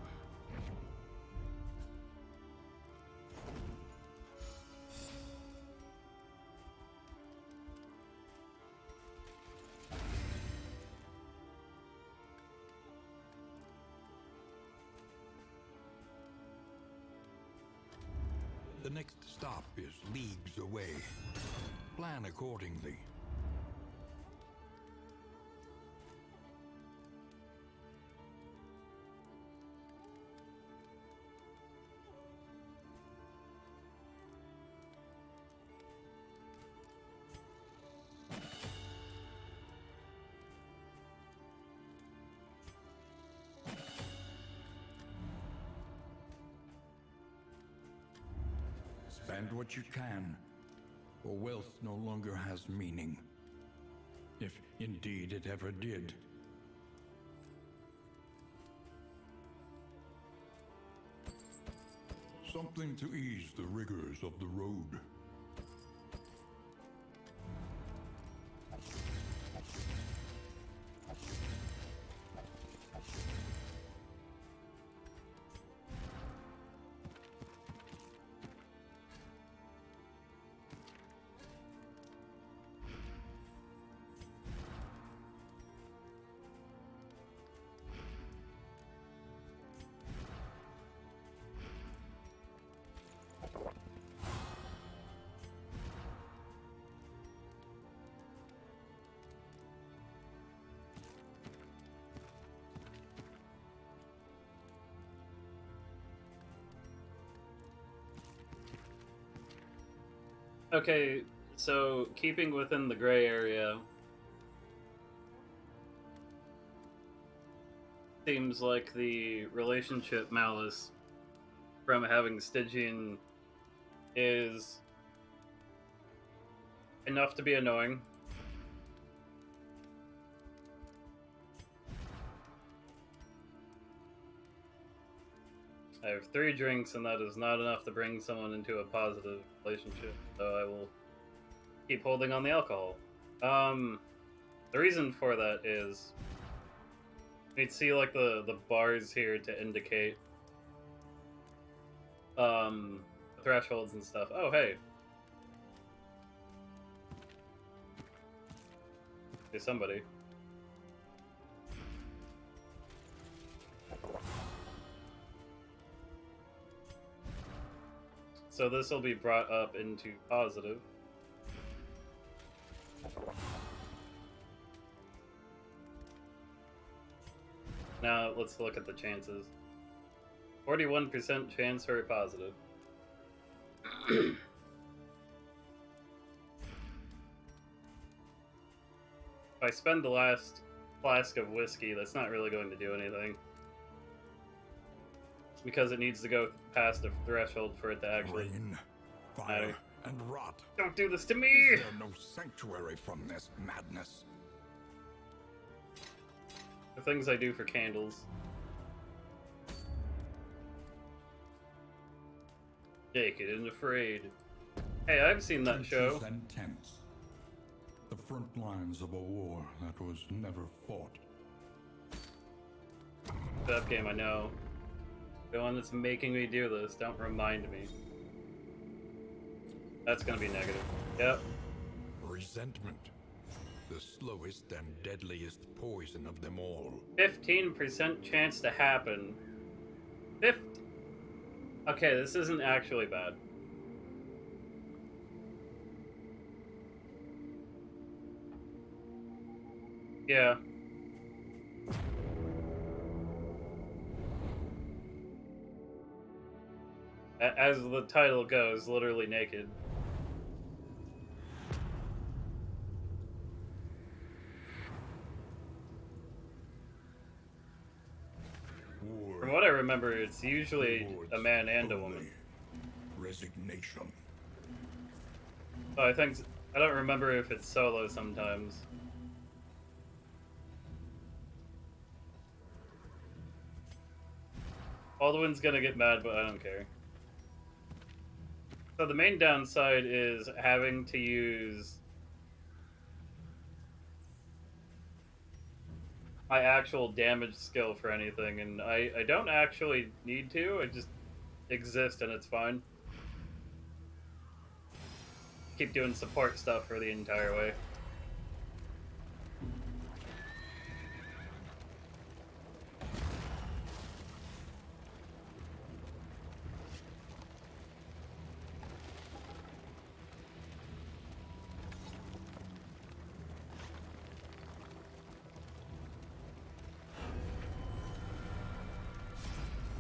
The next stop is leagues away. Plan accordingly. Spend what you can, for wealth no longer has meaning. If indeed it ever did. Something to ease the rigors of the road. Okay, so keeping within the gray area, seems like the relationship malice from having Stygian is enough to be annoying. I have 3 drinks, and that is not enough to bring someone into a positive relationship, so I will keep holding on the alcohol. The reason for that is you'd see like the bars here to indicate thresholds and stuff. Oh, hey. There's somebody. So this will be brought up into positive. Now let's look at the chances. 41% chance for a positive. If I spend the last flask of whiskey, that's not really going to do anything. Because it needs to go past a threshold for it to actually Rain, matter. fire, and rot. Don't do this to me! Is there no sanctuary from this madness? The things I do for candles. Naked and afraid. Hey, I've seen that show. Trenches and tents. The front lines of a war that was never fought. That game I know. The one that's making me do this, don't remind me. That's gonna be negative. Yep. Resentment. The slowest and deadliest poison of them all. 15% chance to happen. 50. Okay, this isn't actually bad. Yeah. As the title goes, literally naked. War. From what I remember, it's usually Rewards a man and a only woman. Resignation. So I don't remember if it's solo sometimes. Baldwin's gonna get mad, but I don't care. So the main downside is having to use my actual damage skill for anything, and I don't actually need to, I just exist and it's fine. Keep doing support stuff for the entire way.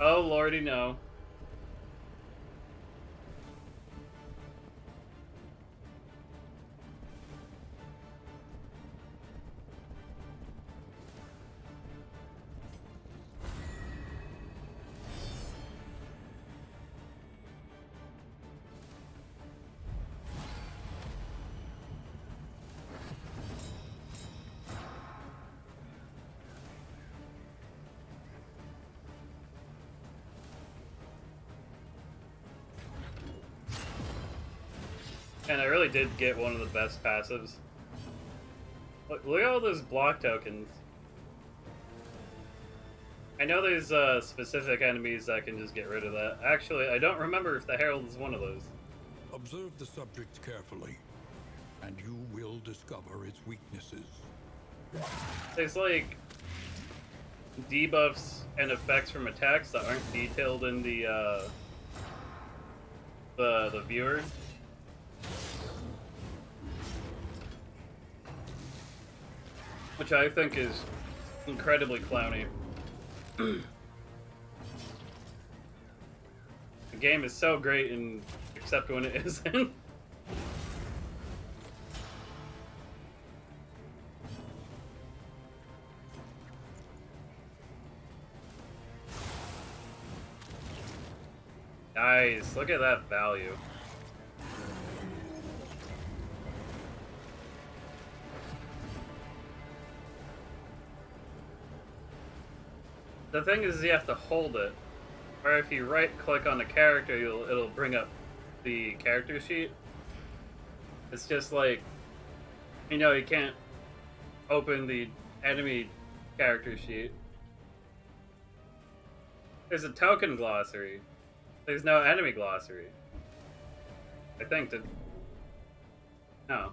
Oh lordy, no. And I really did get one of the best passives. Look at all those block tokens. I know there's specific enemies that can just get rid of that. Actually, I don't remember if the Herald is one of those. Observe the subject carefully, and you will discover its weaknesses. There's like debuffs and effects from attacks that aren't detailed in the viewer. Which I think is incredibly clowny. The game is so great, except when it isn't. Nice, look at that value. The thing is, you have to hold it, or if you right-click on the character, it'll bring up the character sheet. It's just like, you know, you can't open the enemy character sheet. There's a token glossary. There's no enemy glossary. I think that... No.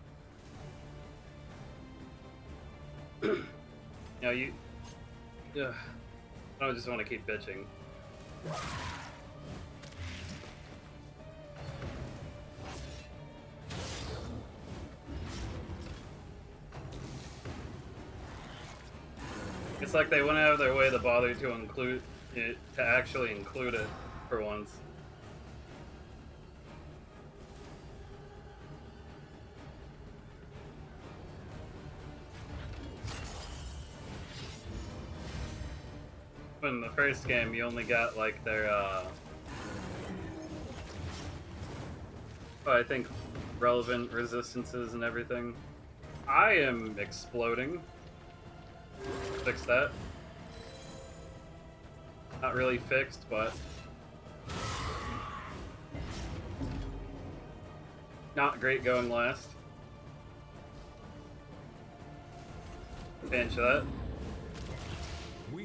You know, you... Ugh. I don't just want to keep bitching. It's like they went out of their way to bother to include it, to actually include it for once. In the first game, you only got like their, I think, relevant resistances and everything. I am exploding. Fix that. Not really fixed, but not great going last. Pinch that.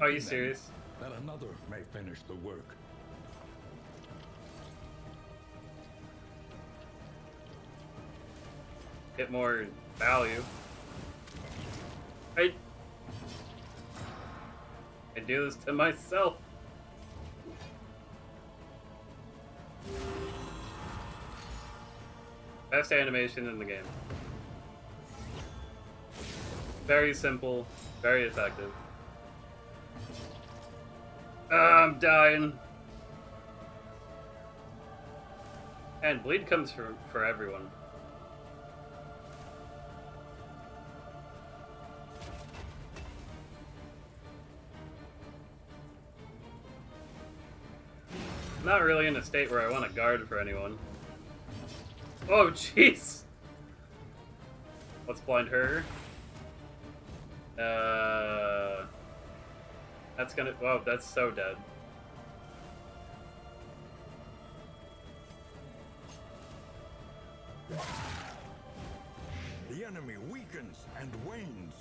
Are you serious? That another may finish the work. Get more value. I do this to myself. Best animation in the game. Very simple, very effective. I'm dying. And bleed comes for everyone. I'm not really in a state where I want to guard for anyone. Oh, jeez! Let's blind her. That's gonna... Whoa, that's so dead. The enemy weakens and wanes.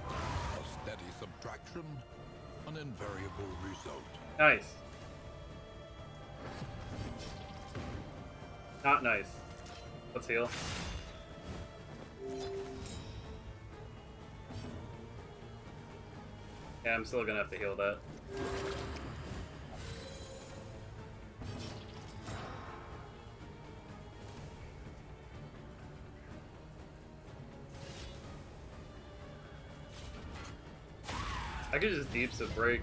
A steady subtraction, an invariable result. Nice. Not nice. Let's heal. Yeah, I'm still gonna have to heal that. I could just deeps a break.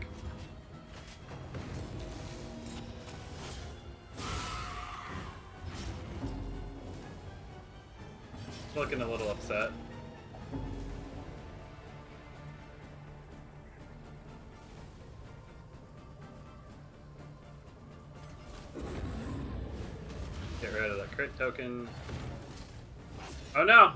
Looking a little upset. Get rid of that crit token. Oh no!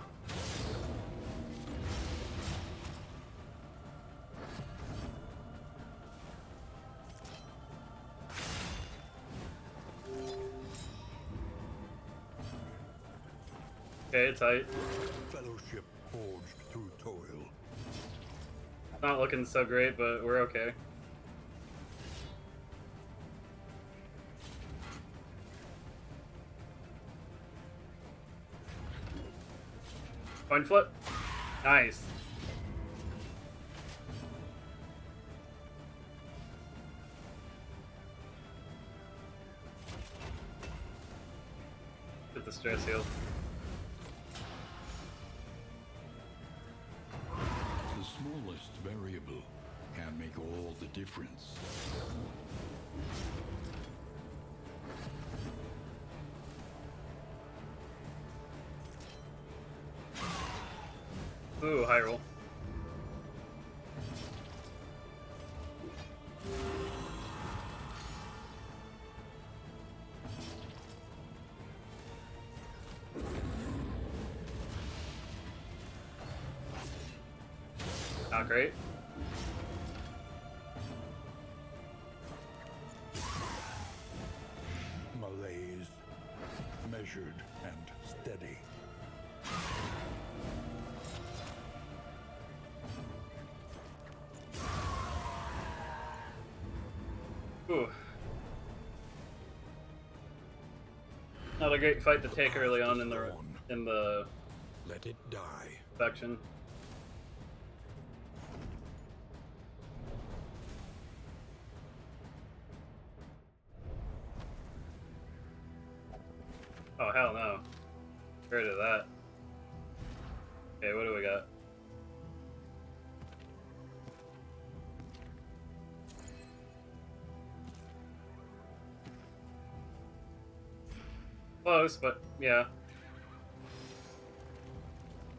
Okay, tight. Fellowship forged through toil. Not looking so great, but we're okay. Coin flip. Nice. Get the stress heal. The smallest variable can make all the difference. Ooh, high roll. Not great. Malaise, measured and steady. Ooh. Not a great fight to take early on in the Let it die. section. Oh hell no. Get rid of that. Okay, what do we got? Close, but yeah.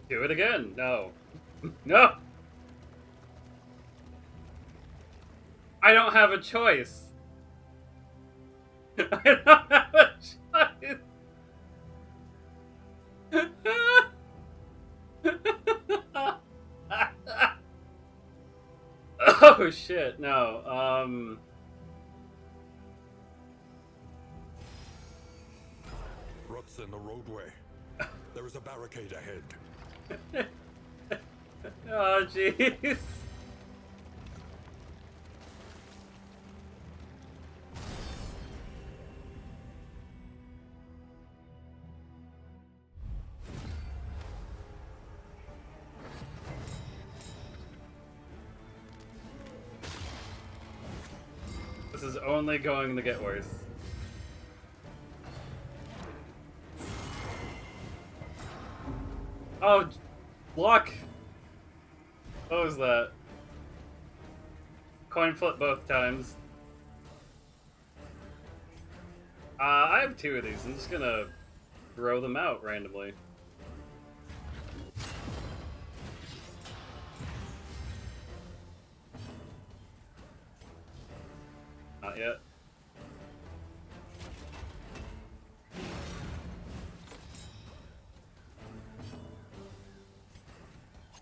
Do it again. No. No! I don't have a choice. I don't have a choice. Oh shit, no. Ruts in the roadway. There is a barricade ahead. Oh jeez. This is only going to get worse. Oh, block! What was that? Coin flip both times. I have two of these. I'm just gonna throw them out randomly. Not yet.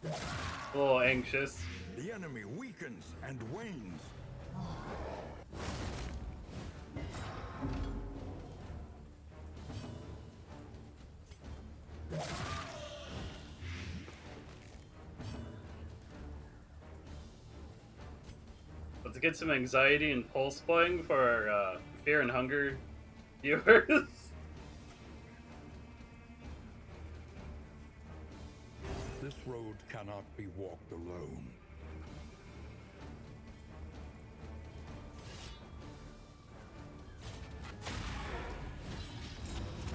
A little anxious. The enemy weakens and wanes. Let's get some anxiety and pulse playing for our Fear and Hunger viewers. This road cannot be walked alone.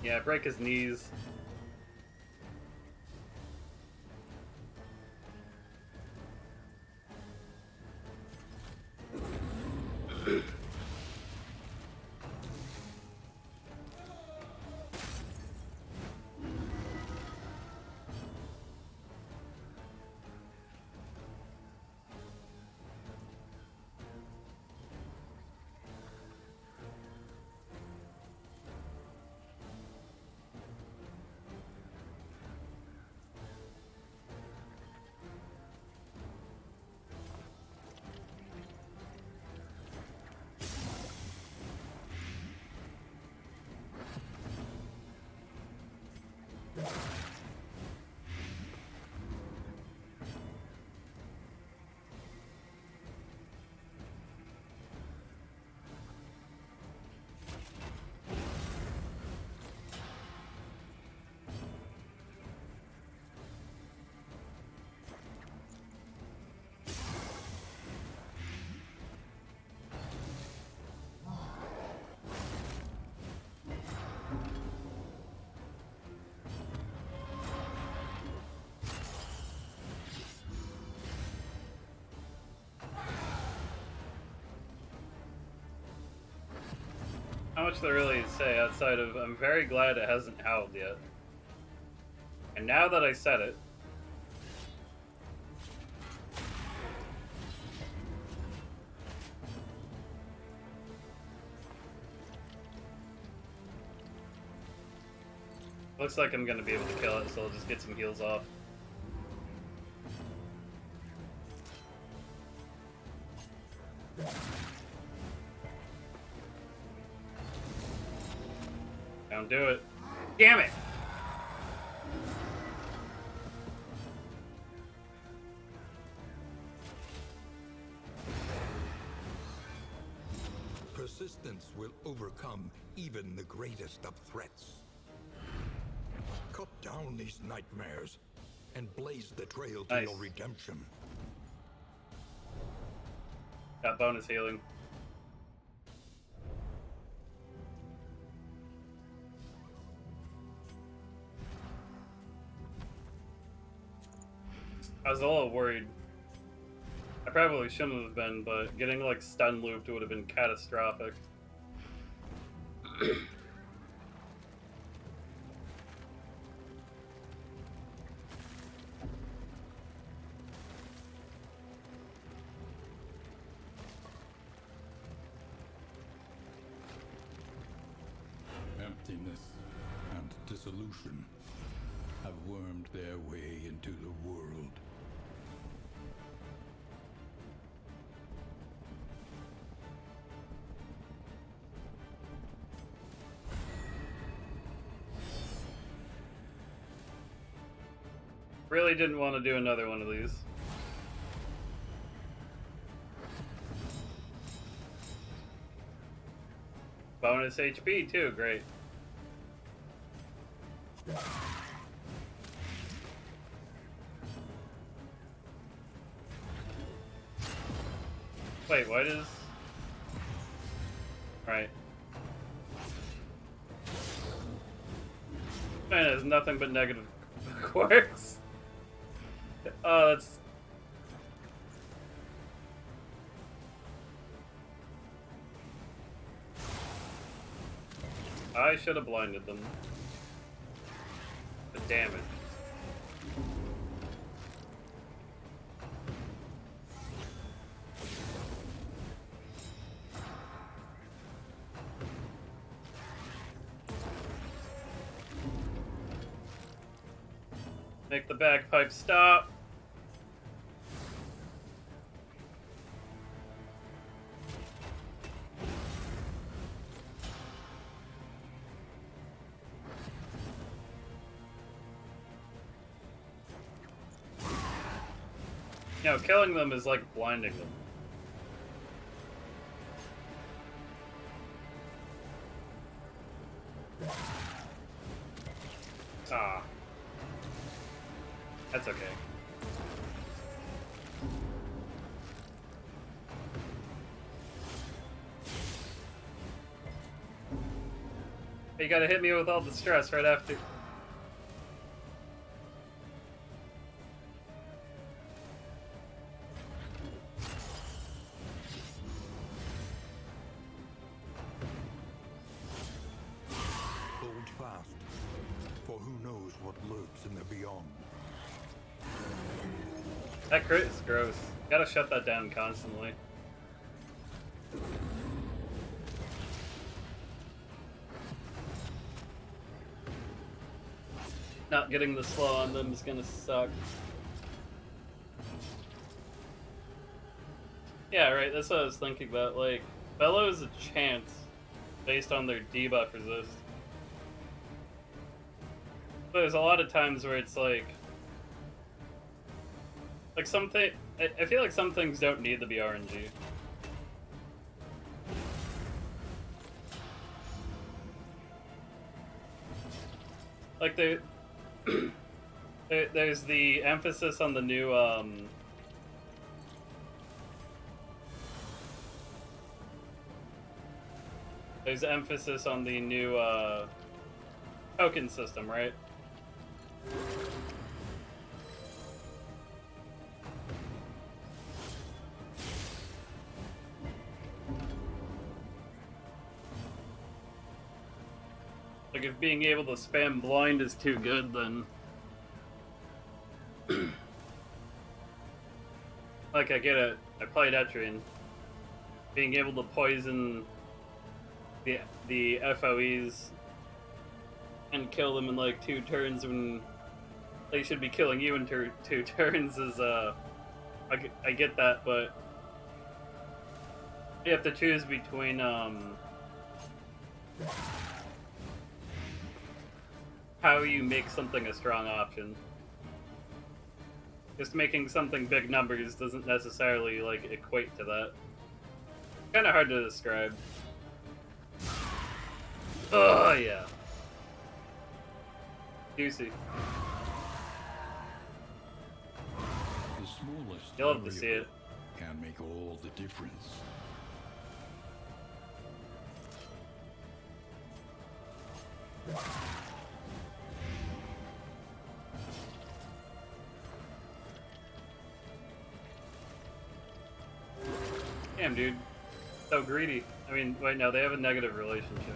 Yeah, break his knees. much to really say outside of I'm very glad it hasn't howled yet. And now that I said it, looks like I'm gonna be able to kill it, so I'll just get some heals off. Don't do it. Damn it! Persistence will overcome even the greatest of threats. Cut down these nightmares and blaze the trail to your redemption. Got bonus healing. I was a little worried. I probably shouldn't have been, but getting like stun looped would have been catastrophic. Emptiness and dissolution have wormed their way into the world. Really didn't want to do another one of these. Bonus HP too, great. Wait, what is... Right. Man, it has nothing but negative quirks. Oh, that's... I should have blinded them. But damn it. Make the bagpipe stop. No, killing them is like blinding them. Ah. That's okay. You gotta hit me with all the stress right after. Hold fast, for who knows what lurks in the beyond. That crit is gross. Gotta shut that down constantly. Not getting the slow on them is gonna suck. Yeah, right, that's what I was thinking about. Like, Bellow is a chance based on their debuff resist. But there's a lot of times where it's like something. I feel like some things don't need to be RNG. Like there's the emphasis on the new there's emphasis on the new token system, right? Like, if being able to spam blind is too good, then... Like, I get it. I played Etrian. Being able to poison the FOEs and kill them in, like, 2 turns when they should be killing you in 2 turns is, I get that, but you have to choose between, how you make something a strong option. Just making something big numbers doesn't necessarily, like, equate to that. Kinda hard to describe. Oh, yeah. Juicy. The smallest You'll have to see it. can make all the difference. Damn, dude. So greedy. I mean, wait, no, they have a negative relationship.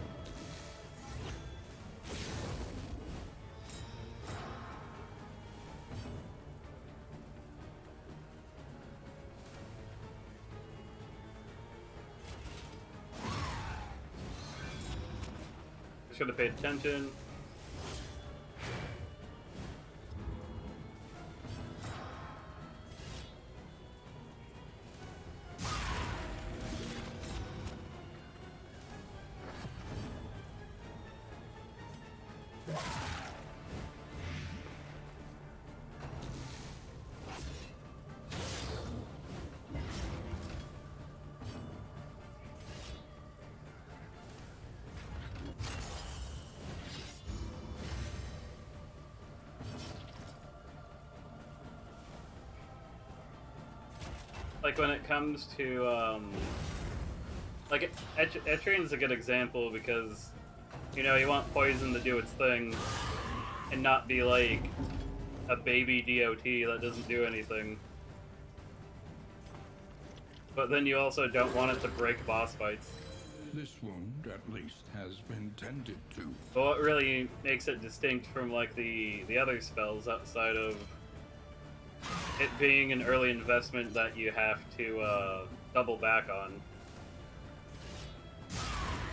I should have paid attention. Like, when it comes to, like, Etrian's a good example because, you know, you want poison to do its thing and not be, like, a baby DOT that doesn't do anything. But then you also don't want it to break boss fights. This wound, at least, has been tended to. But what really makes it distinct from, like, the other spells outside of it being an early investment that you have to double back on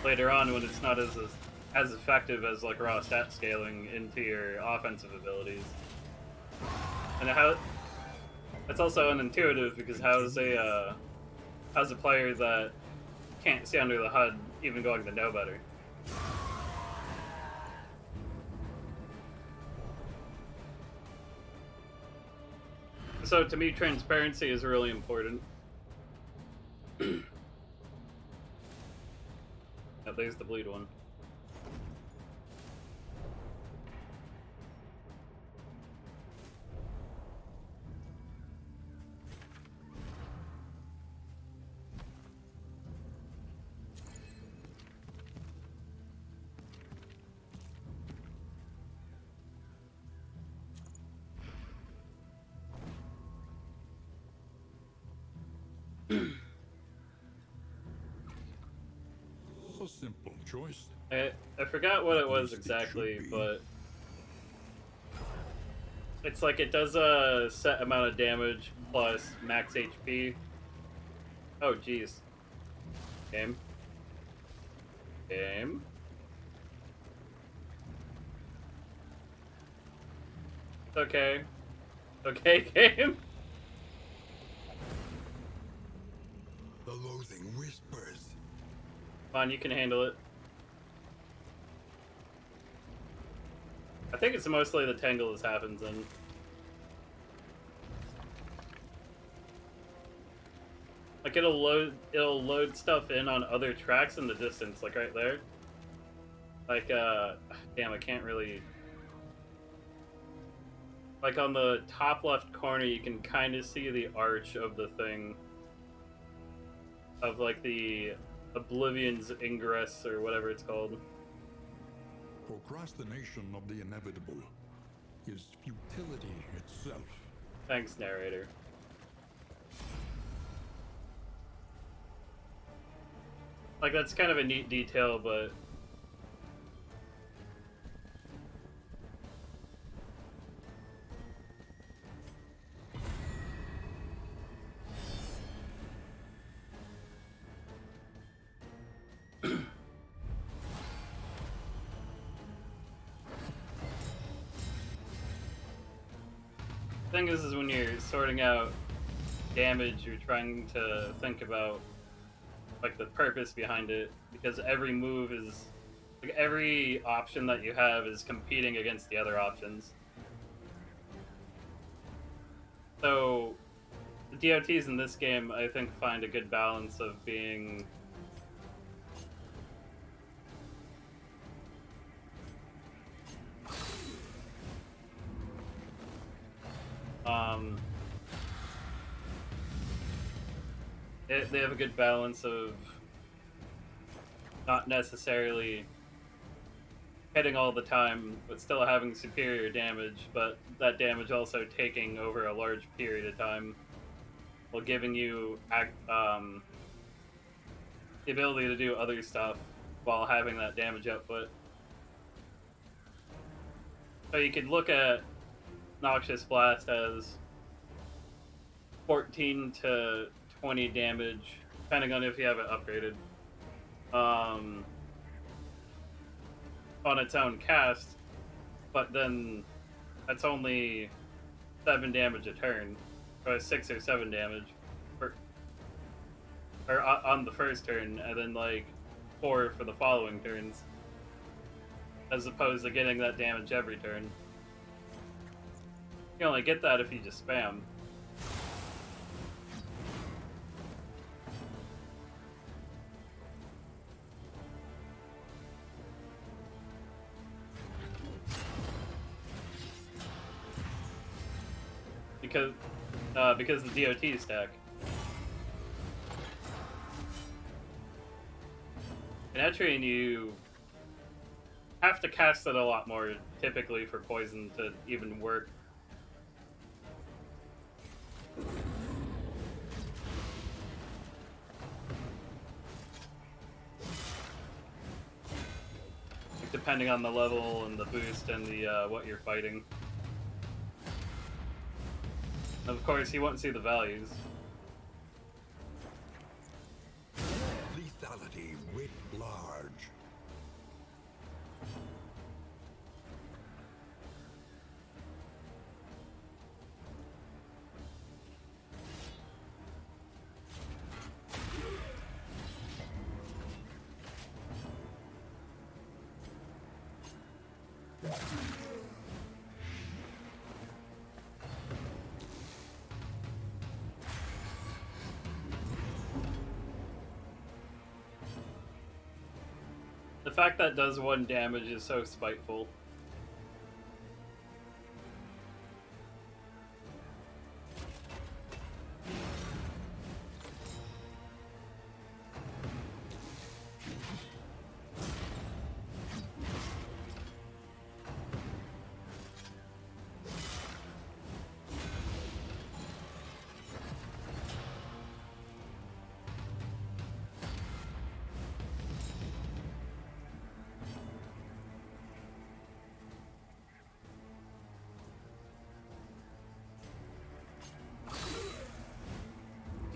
later on when it's not as effective as, like, raw stat scaling into your offensive abilities. And it's also unintuitive because how's a player that can't see under the HUD even going to know better? So to me, transparency is really important. Oh, there's the bleed one. A simple choice. I forgot what it was exactly, but it's like it does a set amount of damage plus max HP. Oh, jeez. Game. Game. It's okay. Okay, game. The loathing whispers. Come on, you can handle it. I think it's mostly the tangle this happens in. Like, it'll load stuff in on other tracks in the distance, like right there. Like, damn, I can't really... Like, on the top left corner, you can kind of see the arch of the thing. Of, like, the Oblivion's Ingress, or whatever it's called. Procrastination of the inevitable is futility itself. Thanks, narrator. Like, that's kind of a neat detail, but thing is when you're sorting out damage, you're trying to think about like the purpose behind it, because every move is like every option that you have is competing against the other options. So the DOTs in this game, I think, find a good balance of being they have a good balance of not necessarily hitting all the time, but still having superior damage, but that damage also taking over a large period of time while giving you the ability to do other stuff while having that damage output. So you could look at Noxious Blast as 14 to 20 damage, depending on if you have it upgraded, on its own cast, but then that's only 7 damage a turn, or 6 or 7 damage, or on the first turn, and then like 4 for the following turns, as opposed to getting that damage every turn. You only get that if you just spam. Because the DOT stack. In Etrian, you have to cast it a lot more, typically, for poison to even work. Depending on the level and the boost and the what you're fighting. Of course, you won't see the values. Lethality writ large. The fact that does 1 damage is so spiteful.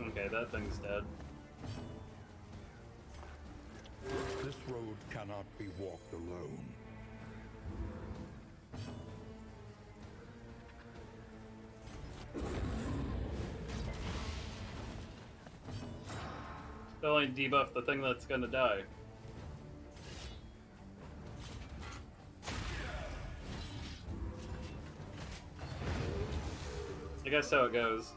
Okay, that thing's dead. This road cannot be walked alone. They'll only debuff the thing that's gonna die. I guess so it goes.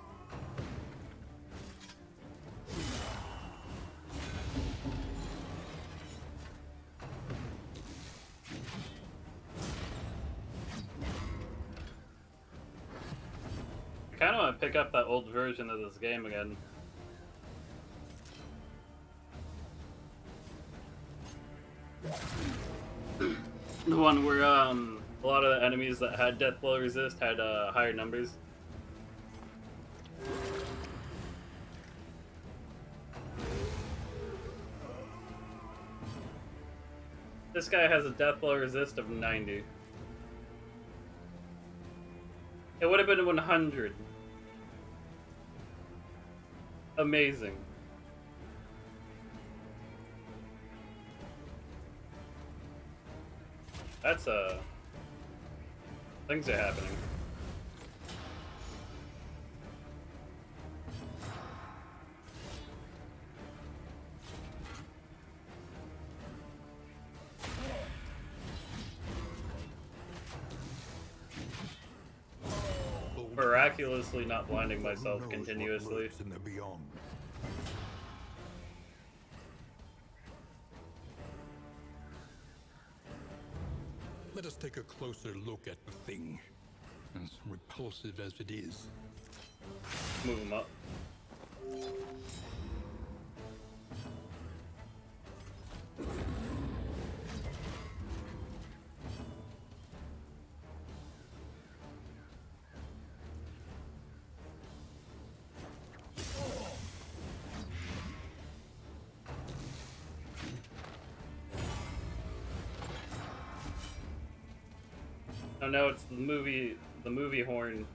I kinda wanna pick up that old version of this game again. The one where a lot of the enemies that had death blow resist had higher numbers. This guy has a death blow resist of 90. It would have been 100. Amazing. That's things are happening. miraculously not blinding For who myself knows continuously. what lurks in the beyond. Let us take a closer look at the thing, as repulsive as it is. Move him up. Oh no, it's the movie horn.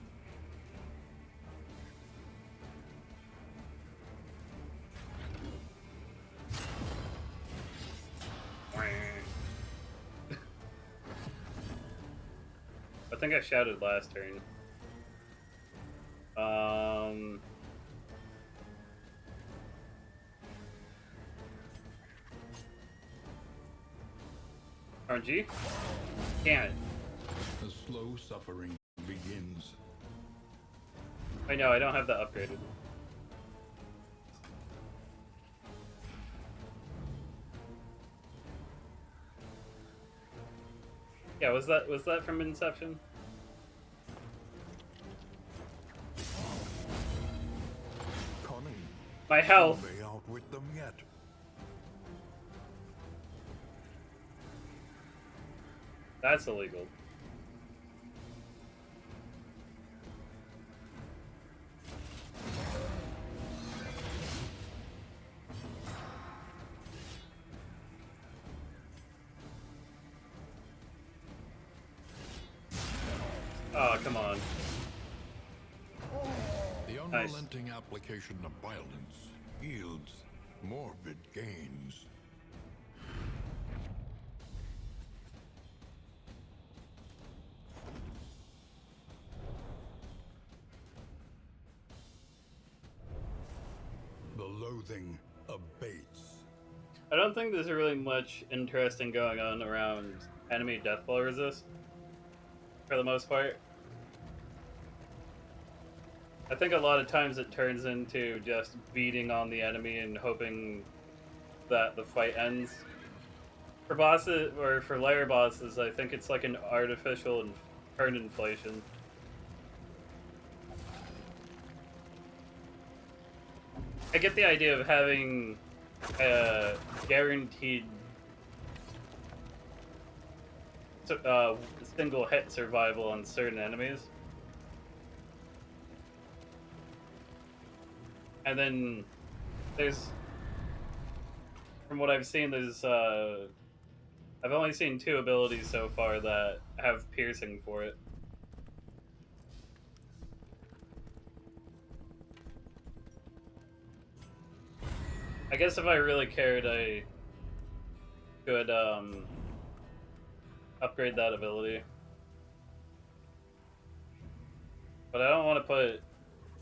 I think I shouted last turn. RNG? Damn it. The slow suffering begins. I know, I don't have that upgraded. Yeah, was that from Inception? Cunning. My health. You may outwit them yet. That's illegal. Oh, come on. The unrelenting application of violence yields morbid gains. The loathing abates. I don't think there's really much interesting going on around enemy deathblow resist, for the most part. I think a lot of times it turns into just beating on the enemy and hoping that the fight ends. For bosses, or for layer bosses, I think it's like an artificial turn inflation. I get the idea of having a guaranteed single hit survival on certain enemies. And then there's, from what I've seen, there's I've only seen 2 abilities so far that have piercing for it. I guess if I really cared, I could upgrade that ability. But I don't want to put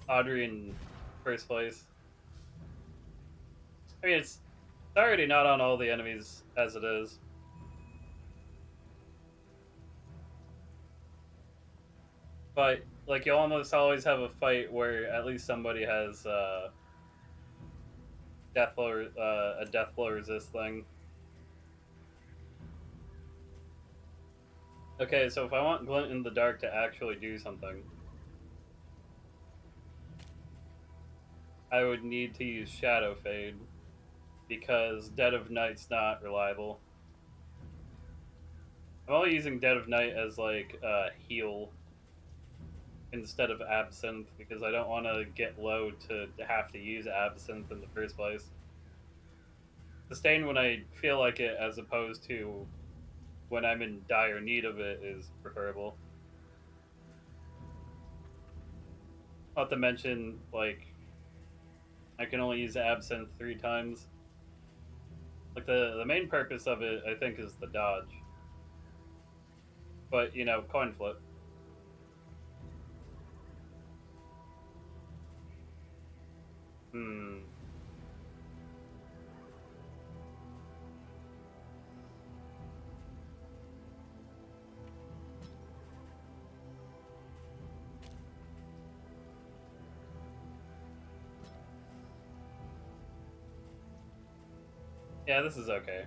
Audrey in first place. I mean, it's already not on all the enemies as it is. But, like, you almost always have a fight where at least somebody has a death blow resist thing. Okay, so if I want Glint in the Dark to actually do something, I would need to use Shadow Fade, because Dead of Night's not reliable. I'm only using Dead of Night as, like, heal instead of Absinthe, because I don't want to get low to have to use Absinthe in the first place. Sustain when I feel like it, as opposed to when I'm in dire need of it, is preferable. Not to mention, like, I can only use Absinthe 3 times. Like, the main purpose of it, I think, is the dodge. But, you know, coin flip. Yeah, this is okay.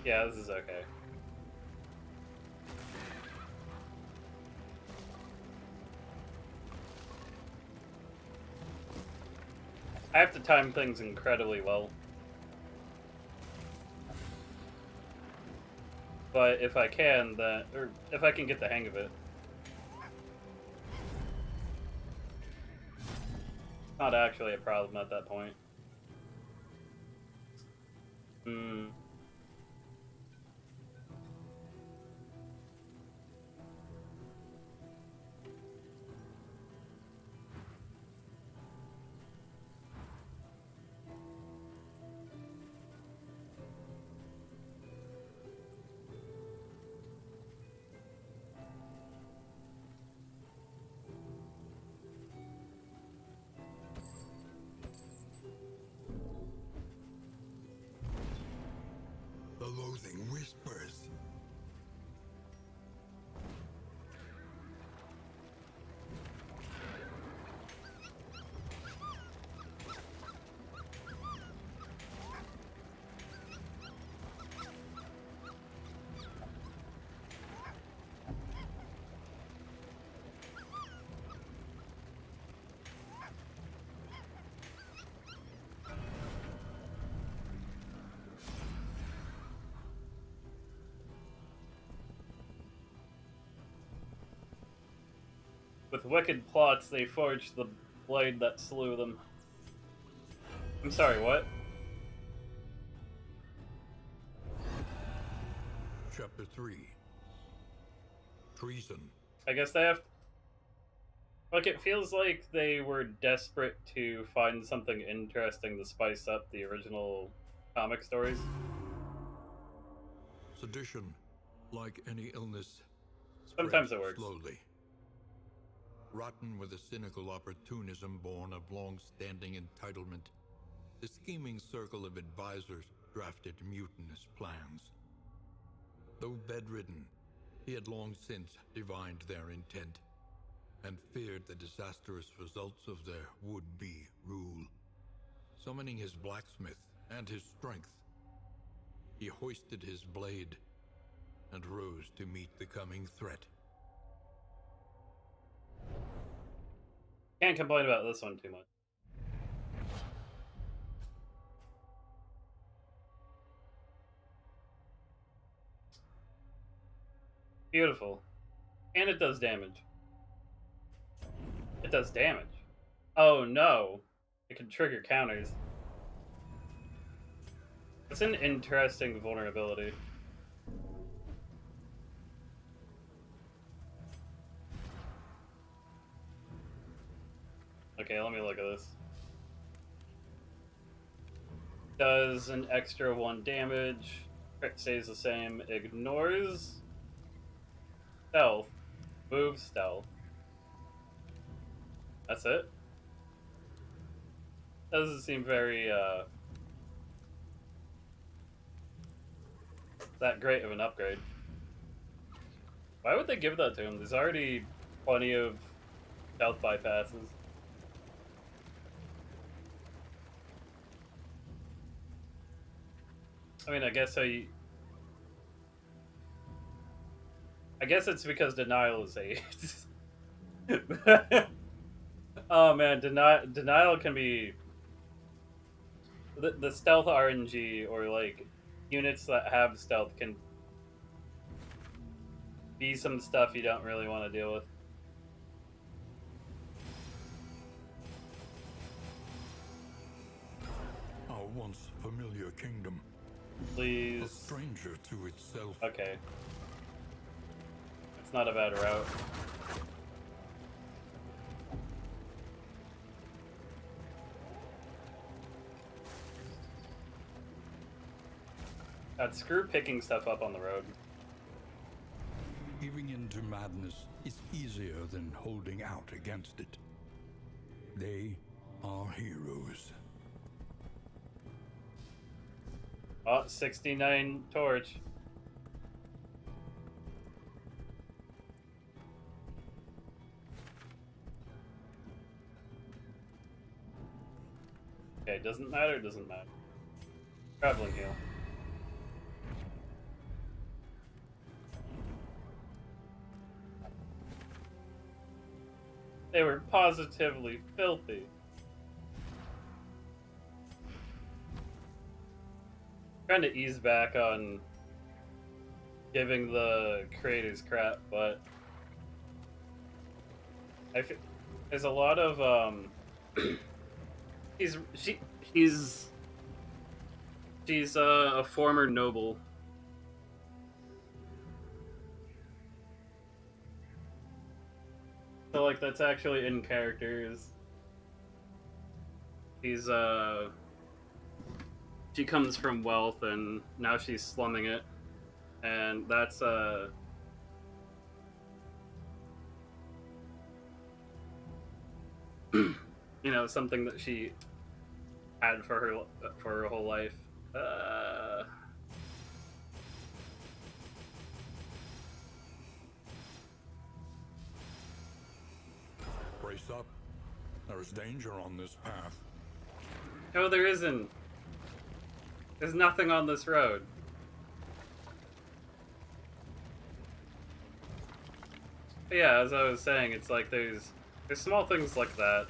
Yeah, this is okay. I have to time things incredibly well. But if I can, then, or if I can get the hang of it. Not actually a problem at that point. Hmm. The loathing whispers. With wicked plots, they forged the blade that slew them. I'm sorry, what? Chapter 3. Treason. I guess they have. Like, it feels like they were desperate to find something interesting to spice up the original comic stories. Sedition, like any illness, Sometimes spreads it works. slowly. Rotten with a cynical opportunism born of long-standing entitlement, the scheming circle of advisors drafted mutinous plans. Though bedridden, he had long since divined their intent and feared the disastrous results of their would-be rule. Summoning his blacksmith and his strength, he hoisted his blade and rose to meet the coming threat. Can't complain about this one too much. Beautiful. And it does damage. It does damage. Oh no. It can trigger counters. It's an interesting vulnerability. Okay, let me look at this. Does an extra 1 damage. Crit stays the same. Ignores stealth. Moves stealth. That's it? Doesn't seem very, that great of an upgrade. Why would they give that to him? There's already plenty of stealth bypasses. I mean, I guess I guess it's because denial is 8. Oh man, denial can be the stealth RNG, or like units that have stealth can be some stuff you don't really want to deal with. Our once familiar kingdom, a Please. stranger to itself. Okay. It's not a bad route. God, screw picking stuff up on the road. Giving in to madness is easier than holding out against it. They are heroes. Oh, 69 torch. Okay, doesn't matter, doesn't matter. Traveling heal. They were positively filthy. Trying to ease back on giving the creators crap, but there's a lot of he's she's a former noble. So like that's actually in characters. She's she comes from wealth and now she's slumming it. And that's you know, something that she had for her whole life. Brace up. There is danger on this path. No, there isn't. There's nothing on this road. But yeah, as I was saying, it's like there's small things like that,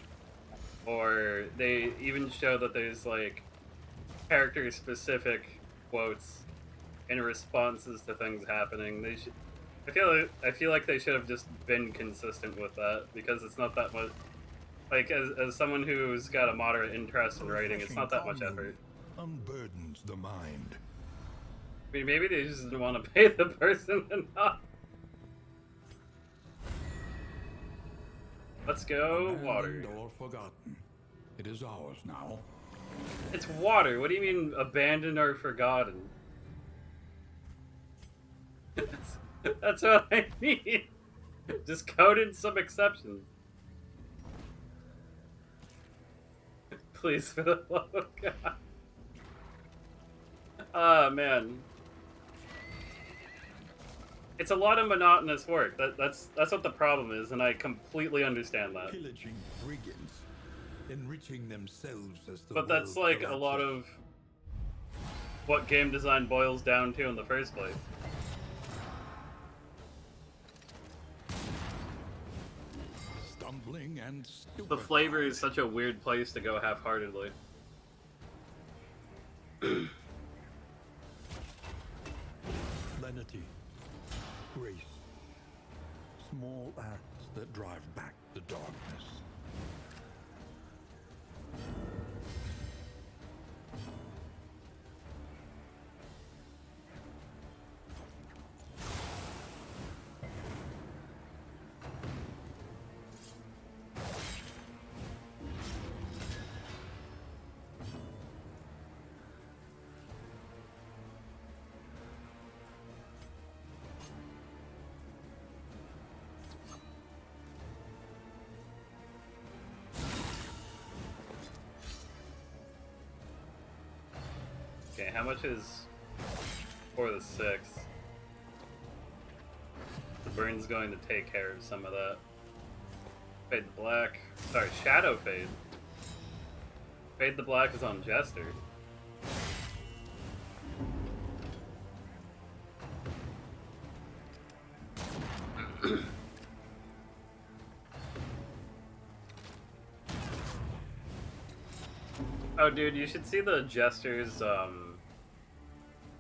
or they even show that there's like character-specific quotes in responses to things happening. They should. I feel like they should have just been consistent with that because it's not that much. Like as someone who's got a moderate interest in writing, it's not that much effort. Unburdens the mind. I mean, maybe they just didn't want to pay the person enough. Let's go, water. Abandoned or forgotten. It is ours now. It's water. What do you mean abandoned or forgotten? That's what I mean. Just code in some exceptions. Please, for the love of God. Ah, man. It's a lot of monotonous work. That's what the problem is, and I completely understand that. Pillaging brigands, enriching themselves as the But that's like a lot of what game design boils down to in the first place. Stumbling and The flavor is such a weird place to go half-heartedly. lenity, grace, small acts that drive back the darkness. Okay, how much is for the 6? The burn's going to take care of some of that. Fade the black. Sorry, shadow fade. Fade the black is on Jester. Oh, dude, you should see the Jester's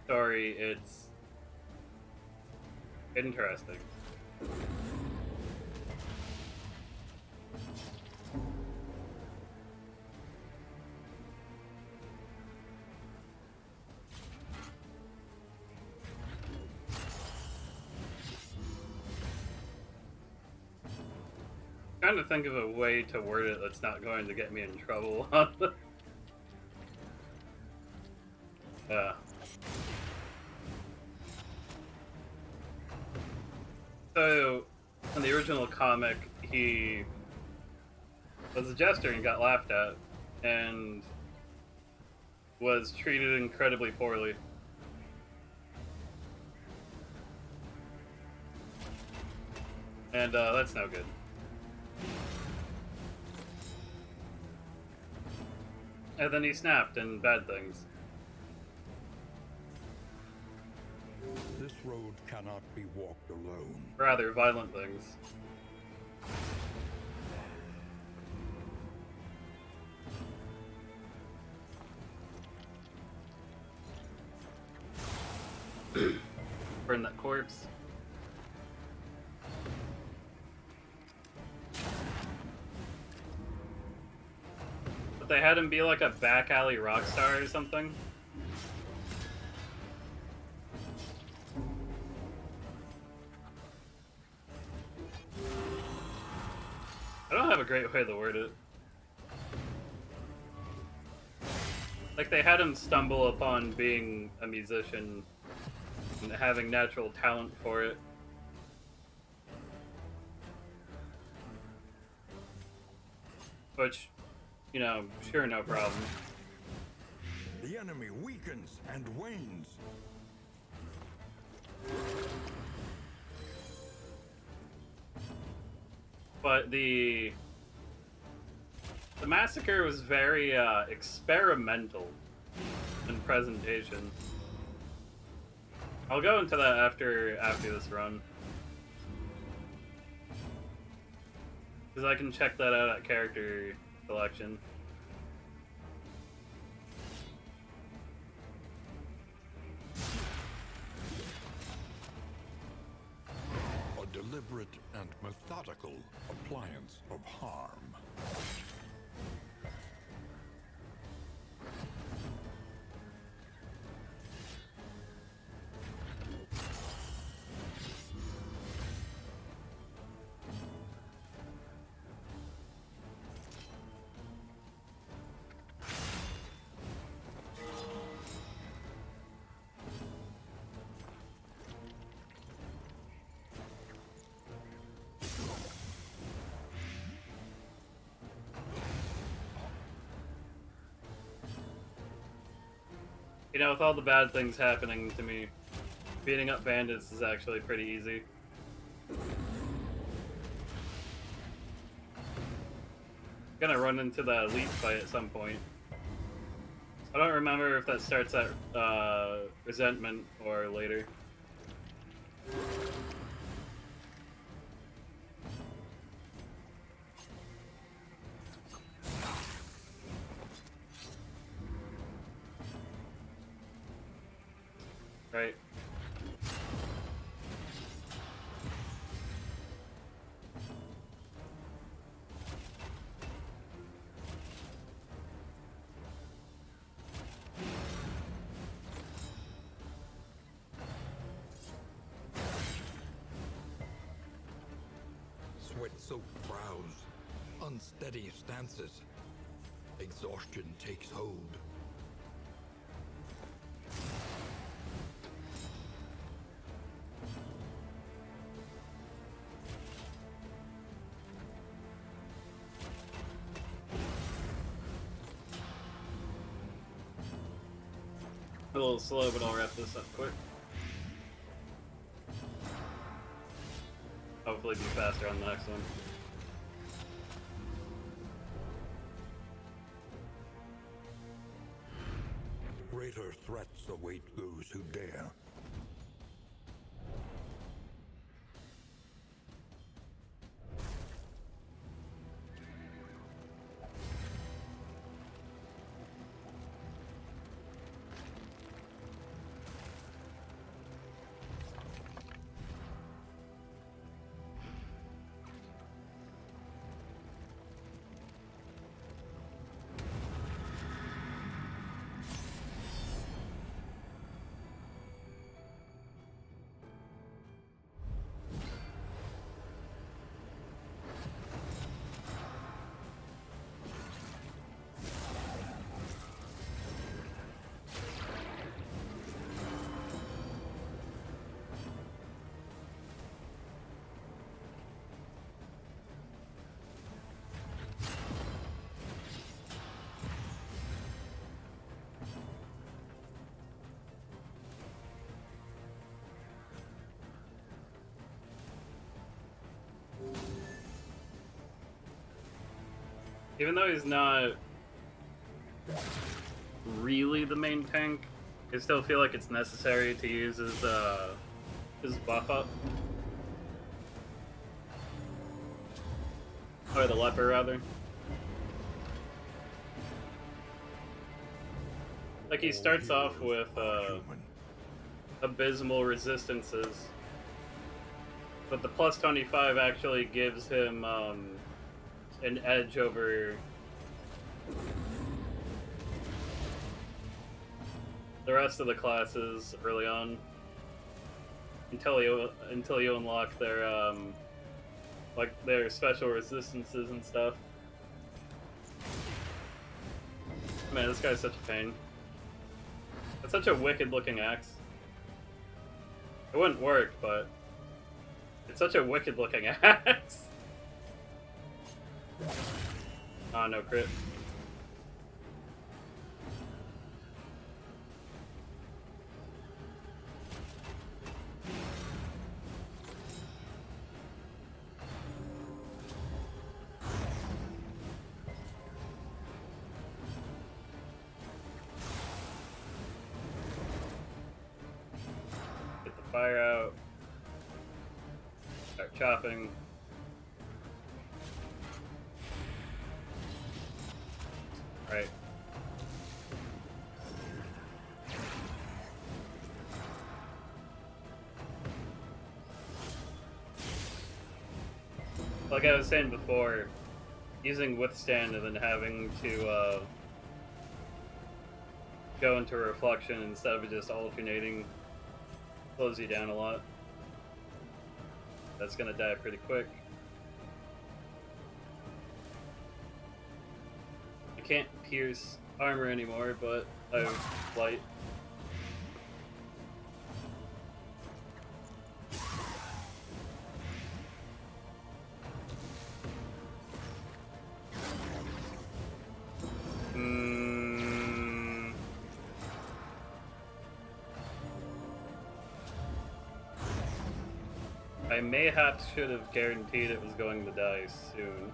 story. It's interesting. Trying to think of a way to word it that's not going to get me in trouble on the... So, in the original comic, he was a jester and got laughed at, and was treated incredibly poorly. And that's no good. And then he snapped and bad things. This road cannot be walked alone. Rather violent things. Burn that corpse. But they had him be like a back alley rock star or something. I don't have a great way to word it. Like, they had him stumble upon being a musician and having natural talent for it. Which, you know, sure, no problem. The enemy weakens and wanes. But the massacre was very experimental in presentation. I'll go into that after this run, because I can check that out at character selection. A deliberate and methodical appliance of harm. You know, with all the bad things happening to me, beating up bandits is actually pretty easy. Gonna run into the elite fight at some point. I don't remember if that starts at resentment or later. Right. Sweat-soaked brows, unsteady stances. Exhaustion takes hold. A little slow, but I'll wrap this up quick. Hopefully be faster on the next one. Greater threats await those who dare. Even though he's not really the main tank. I still feel like it's necessary to use his buff up. Or the leper, rather. Like, he starts off with abysmal resistances, but the plus 25 actually gives him an edge over the rest of the classes early on, until you unlock their like their special resistances and stuff. Man, this guy's such a pain. It's such a wicked looking axe. It wouldn't work, but it's such a wicked looking axe. Oh, no crit. Fire out. Start chopping. Right. Like I was saying before, using withstand and then having to go into reflection instead of just alternating slows you down a lot. That's gonna die pretty quick. I can't pierce armor anymore, but I have light. I mayhaps should have guaranteed it was going to die soon.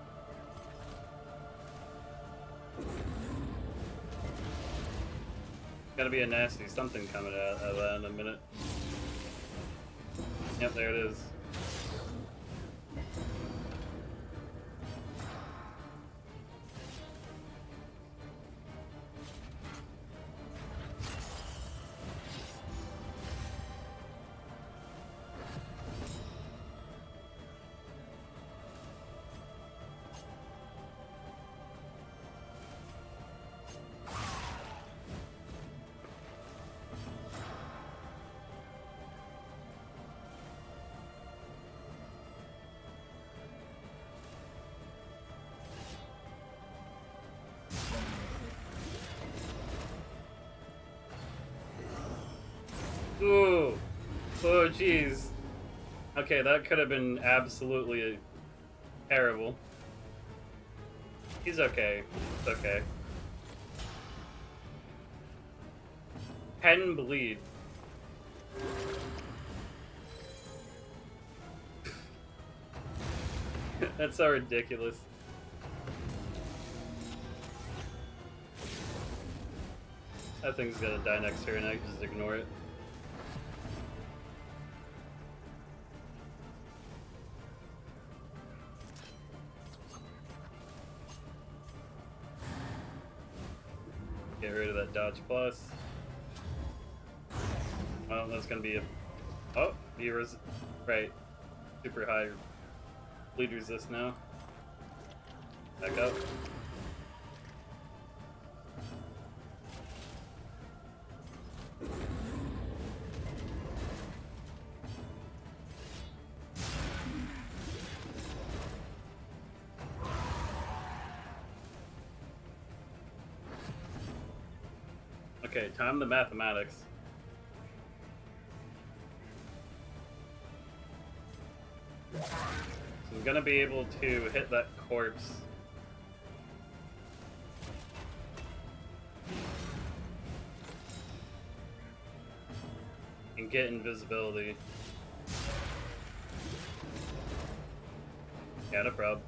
Gotta be a nasty something coming out of that in a minute. Yep, there it is. Ooh. Oh, jeez. Okay, that could have been absolutely terrible. He's okay. It's okay. 10 bleed. That's so ridiculous. That thing's gonna die next turn, I can just ignore it. Get rid of that dodge plus. Oh, that's gonna be a... Oh, right. Super high bleed resist now. Back up. Okay, time the mathematics. So I'm gonna be able to hit that corpse. And get invisibility. Yeah, no problem.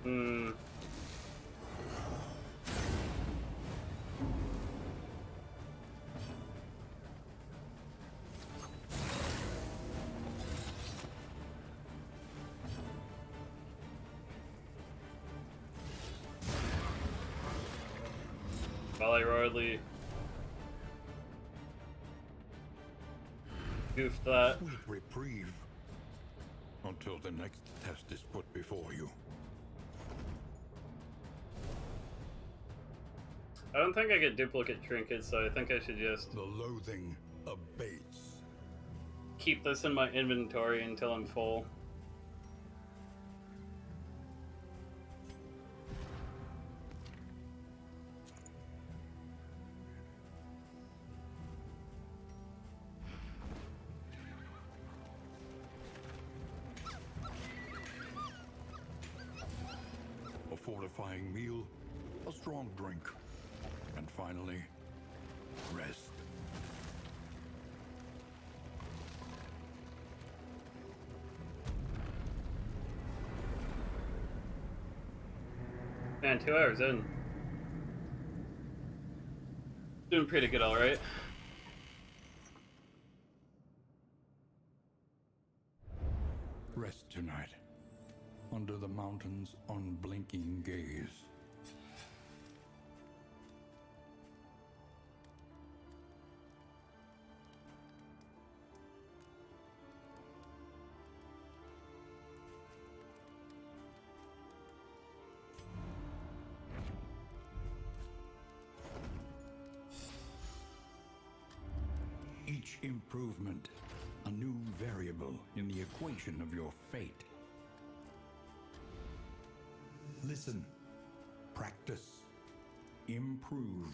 Hmm. Well, I royally goofed that. Sweet reprieve. Until the next test is put before you. I don't think I get duplicate trinkets, so I think I should just The loathing abates. keep this in my inventory until I'm full. A fortifying meal, a strong drink, and finally, rest. Man, 2 hours in. Doing pretty good, alright. Rest tonight, under the mountain's unblinking gaze. Each improvement, a new variable in the equation of your fate. Listen, practice, improve.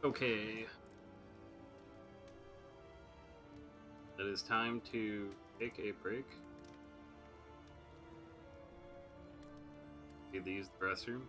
Okay. It is time to take a break. Either use the restroom.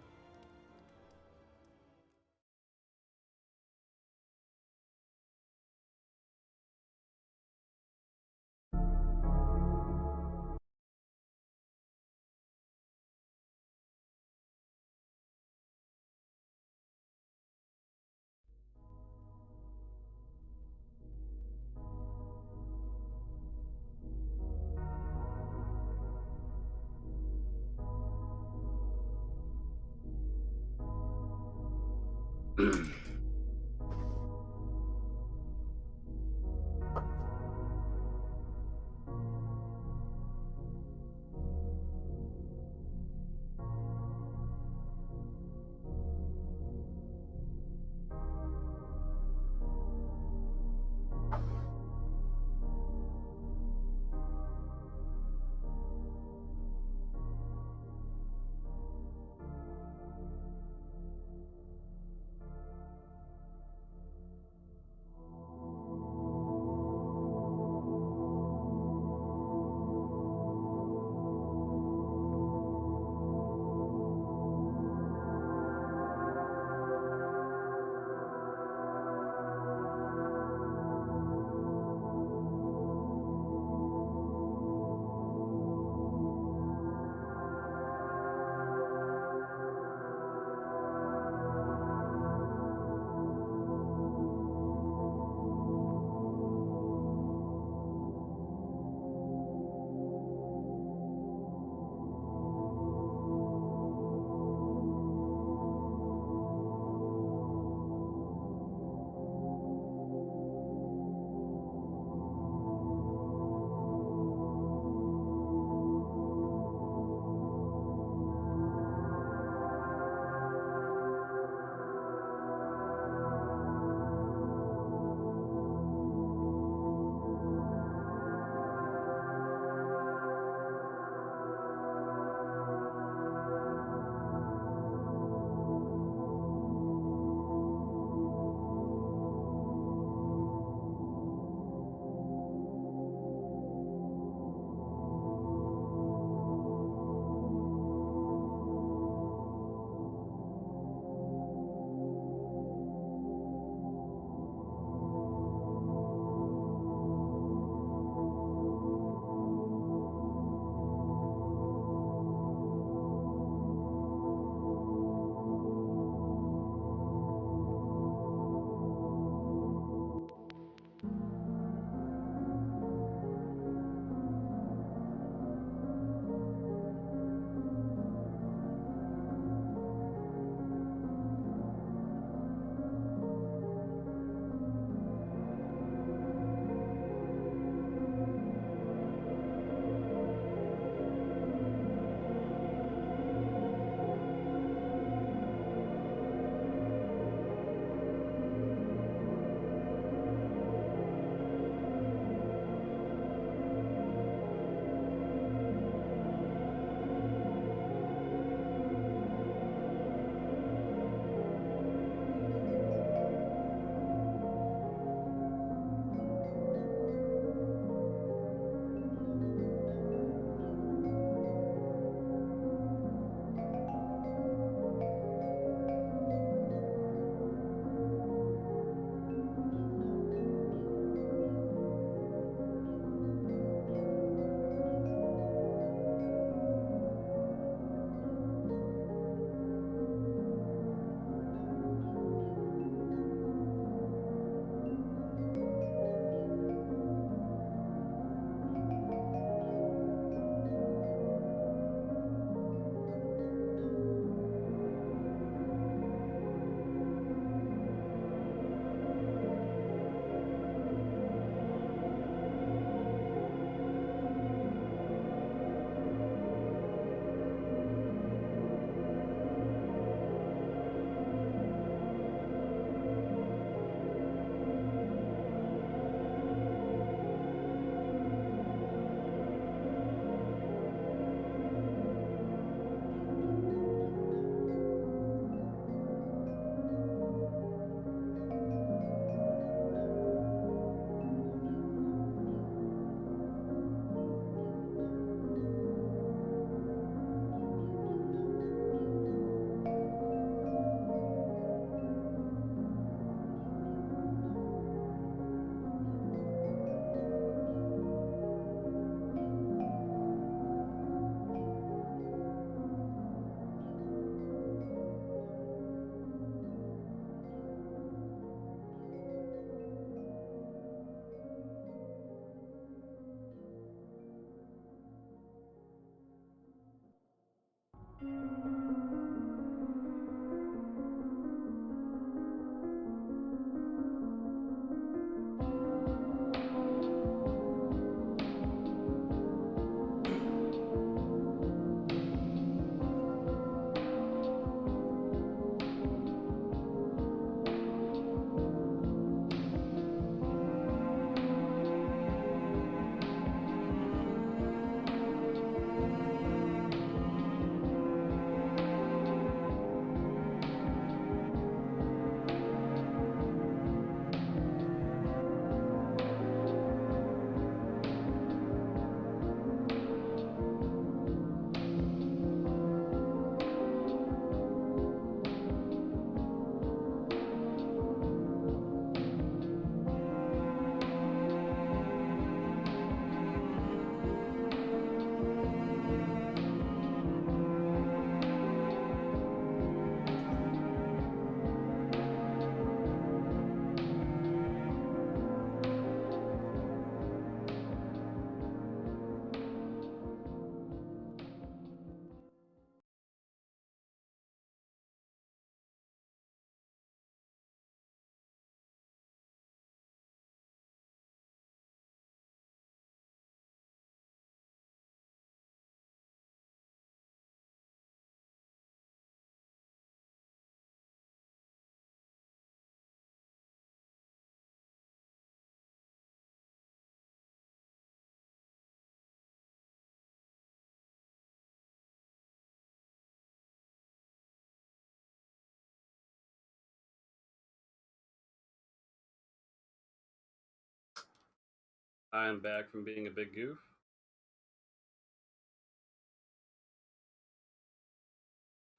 I'm back from being a big goof.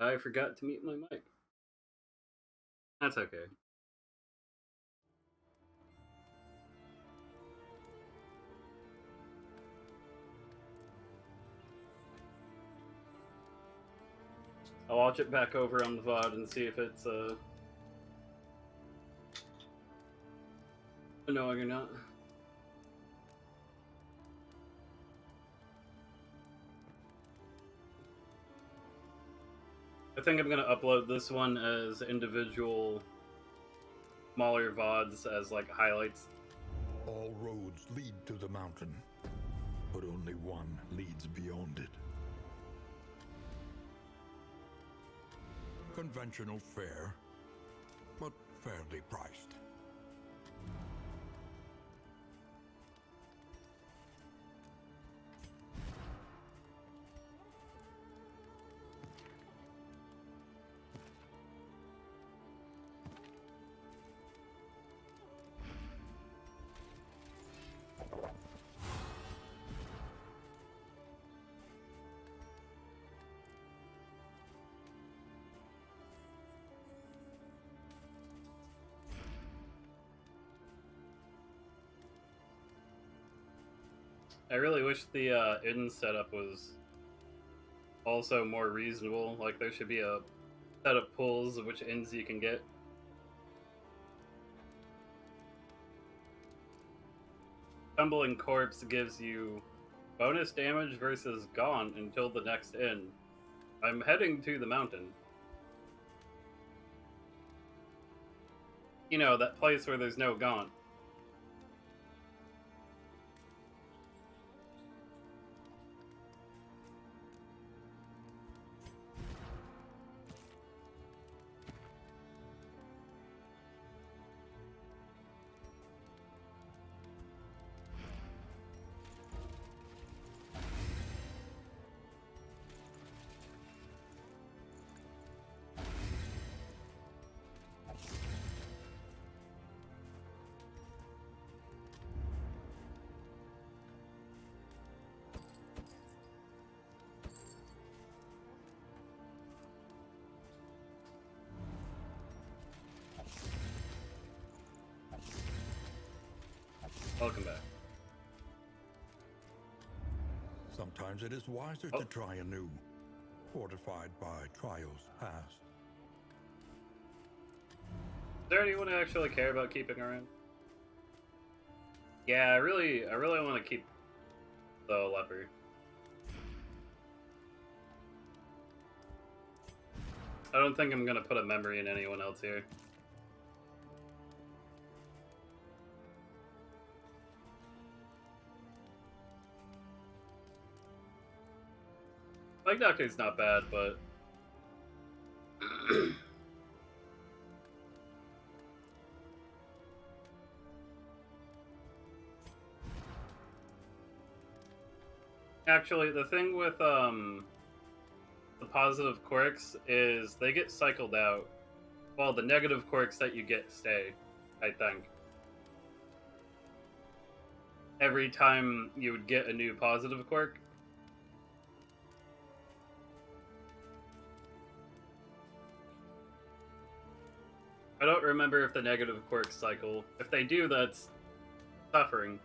I forgot to mute my mic. That's okay. I'll watch it back over on the VOD and see if it's annoying or not. I think I'm gonna upload this one as individual smaller VODs as like highlights. All roads lead to the mountain, but only one leads beyond it. Conventional fare, but fairly priced. I really wish the inn setup was also more reasonable. Like there should be a set of pulls of which inns you can get. Tumbling Corpse gives you bonus damage versus gaunt until the next inn. I'm heading to the mountain. You know, that place where there's no gaunt. Welcome back. Sometimes it is wiser to try anew, fortified by trials past. Is there anyone who actually care about keeping her in? Yeah, I really want to keep the leper. I don't think I'm gonna put a memory in anyone else here. Plague Doctor's not bad, but actually, the thing with the positive quirks is they get cycled out, while the negative quirks that you get stay, I think. Every time you would get a new positive quirk. I don't remember if the negative quirks cycle. If they do, that's suffering.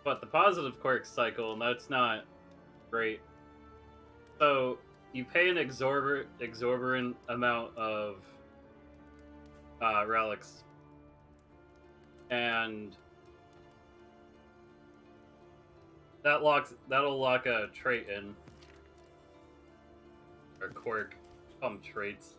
But the positive quirks cycle, and that's not great. So you pay an exorbitant amount of relics, and that'll lock a trait in, or quirk. Call them traits.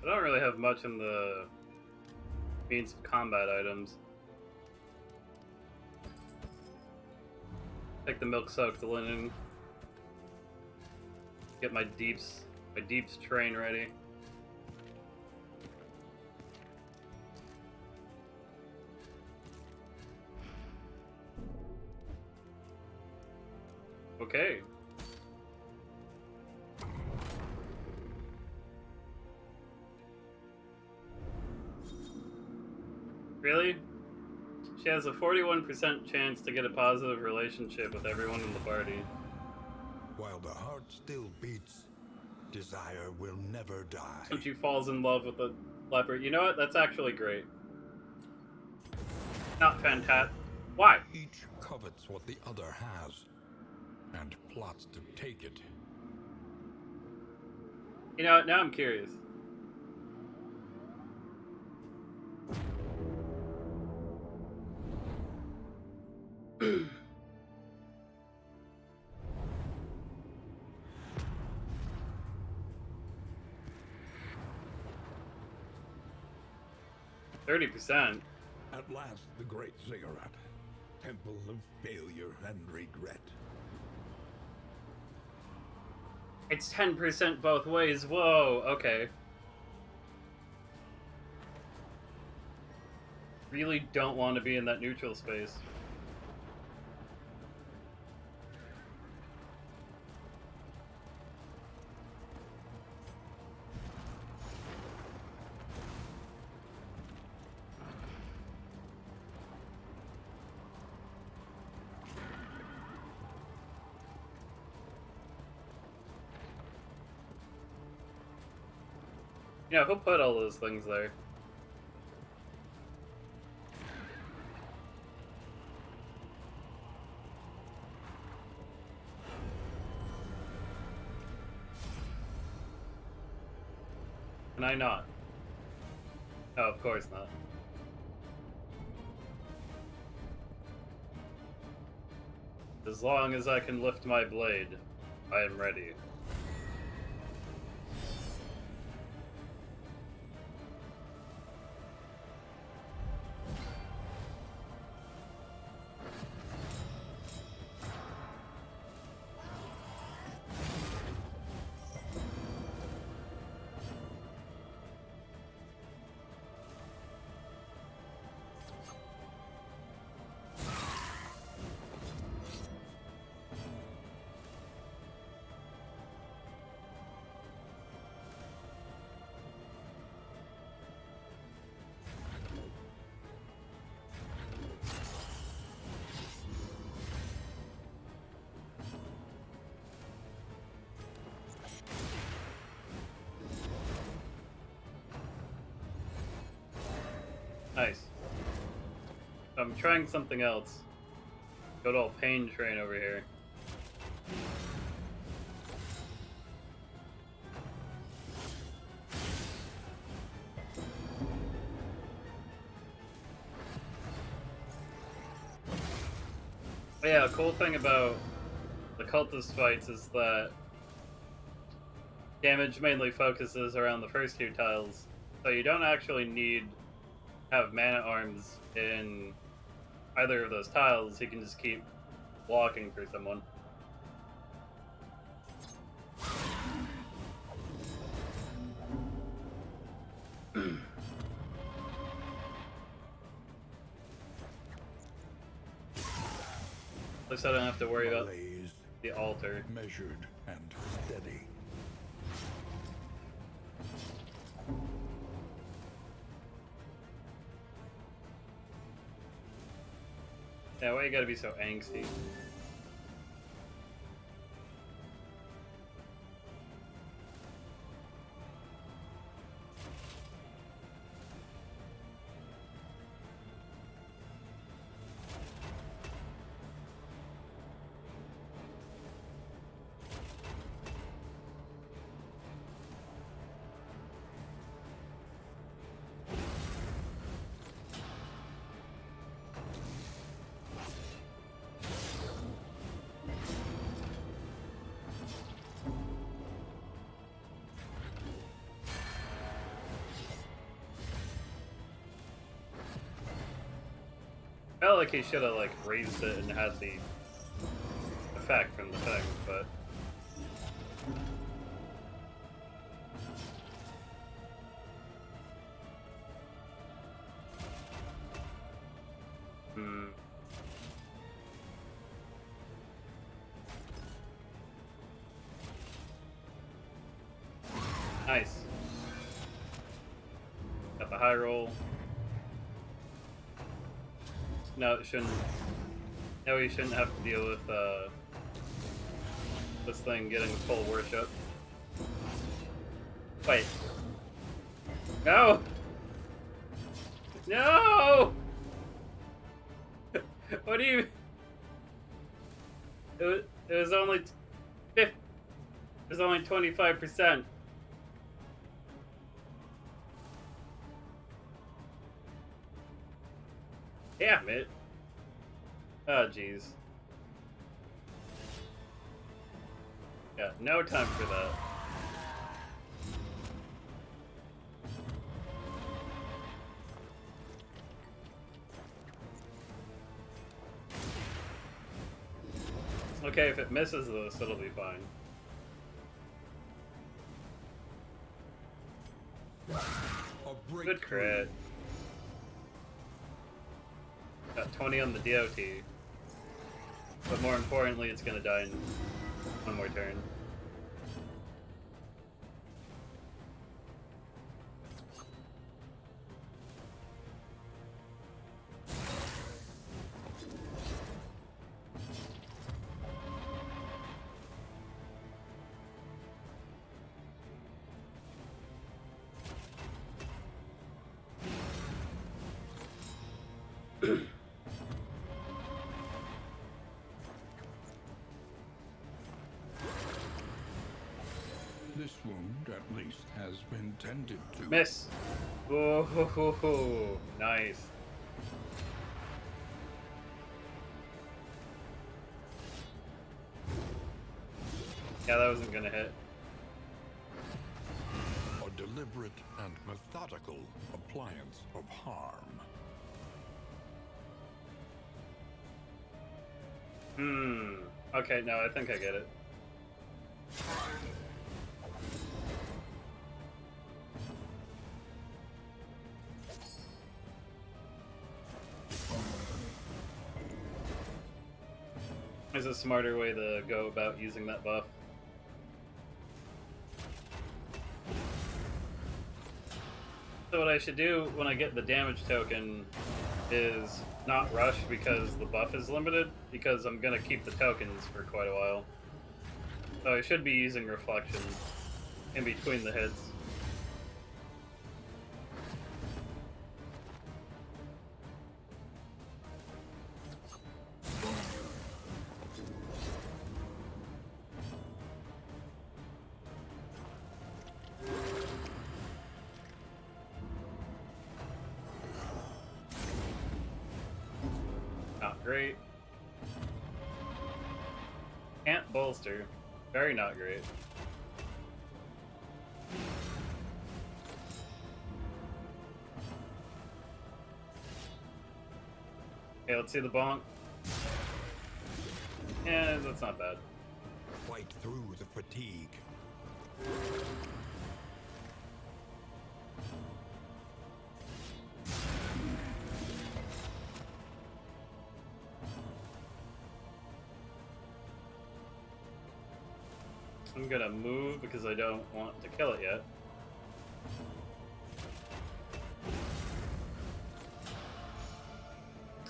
I don't really have much in the means of combat items. Take the milk-soaked linen. Get my deeps train ready. Okay. Really? She has a 41% chance to get a positive relationship with everyone in the party. While the heart still beats, desire will never die. And she falls in love with the leopard. You know what? That's actually great. Not fantastic. Why? Each covets what the other has, and plots to take it. You know what? Now I'm curious. %30. At last, the great cigarette. Temple of failure and regret. It's 10% both ways. Whoa, okay. Really don't want to be in that neutral space. Yeah, who put all those things there? Can I not? Oh, of course not. As long as I can lift my blade, I am ready. Nice. I'm trying something else. Good old pain train over here. But yeah, a cool thing about the cultist fights is that damage mainly focuses around the first two tiles, so you don't actually need have mana arms in either of those tiles. You can just keep walking for someone. At least I don't have to worry about the altar. Measured and steady. Yeah, why you gotta be so angsty? Felt like he should have like raised it and had the effect from the thing, but high roll. No, it shouldn't. No, you shouldn't have to deal with this thing getting full worship. Wait. No! No! What do you... It was only... It was only 25%. Damn it. Oh, jeez. Got no time for that. Okay, if it misses this, it'll be fine. Good crit. Got 20 on the DOT. But more importantly, it's gonna die in one more turn. This wound, at least, has been tended to. Miss! Oh, ho, ho, ho. Nice. Yeah, that wasn't gonna hit. A deliberate and methodical appliance of harm. Okay, no, I think I get it. There's a smarter way to go about using that buff. So what I should do when I get the damage token is not rush because the buff is limited, because I'm gonna keep the tokens for quite a while. So I should be using reflection in between the hits. Not great. Can't bolster. Very not great. Okay, let's see the bonk. Yeah, that's not bad. Fight through the fatigue. I'm gonna move because I don't want to kill it yet.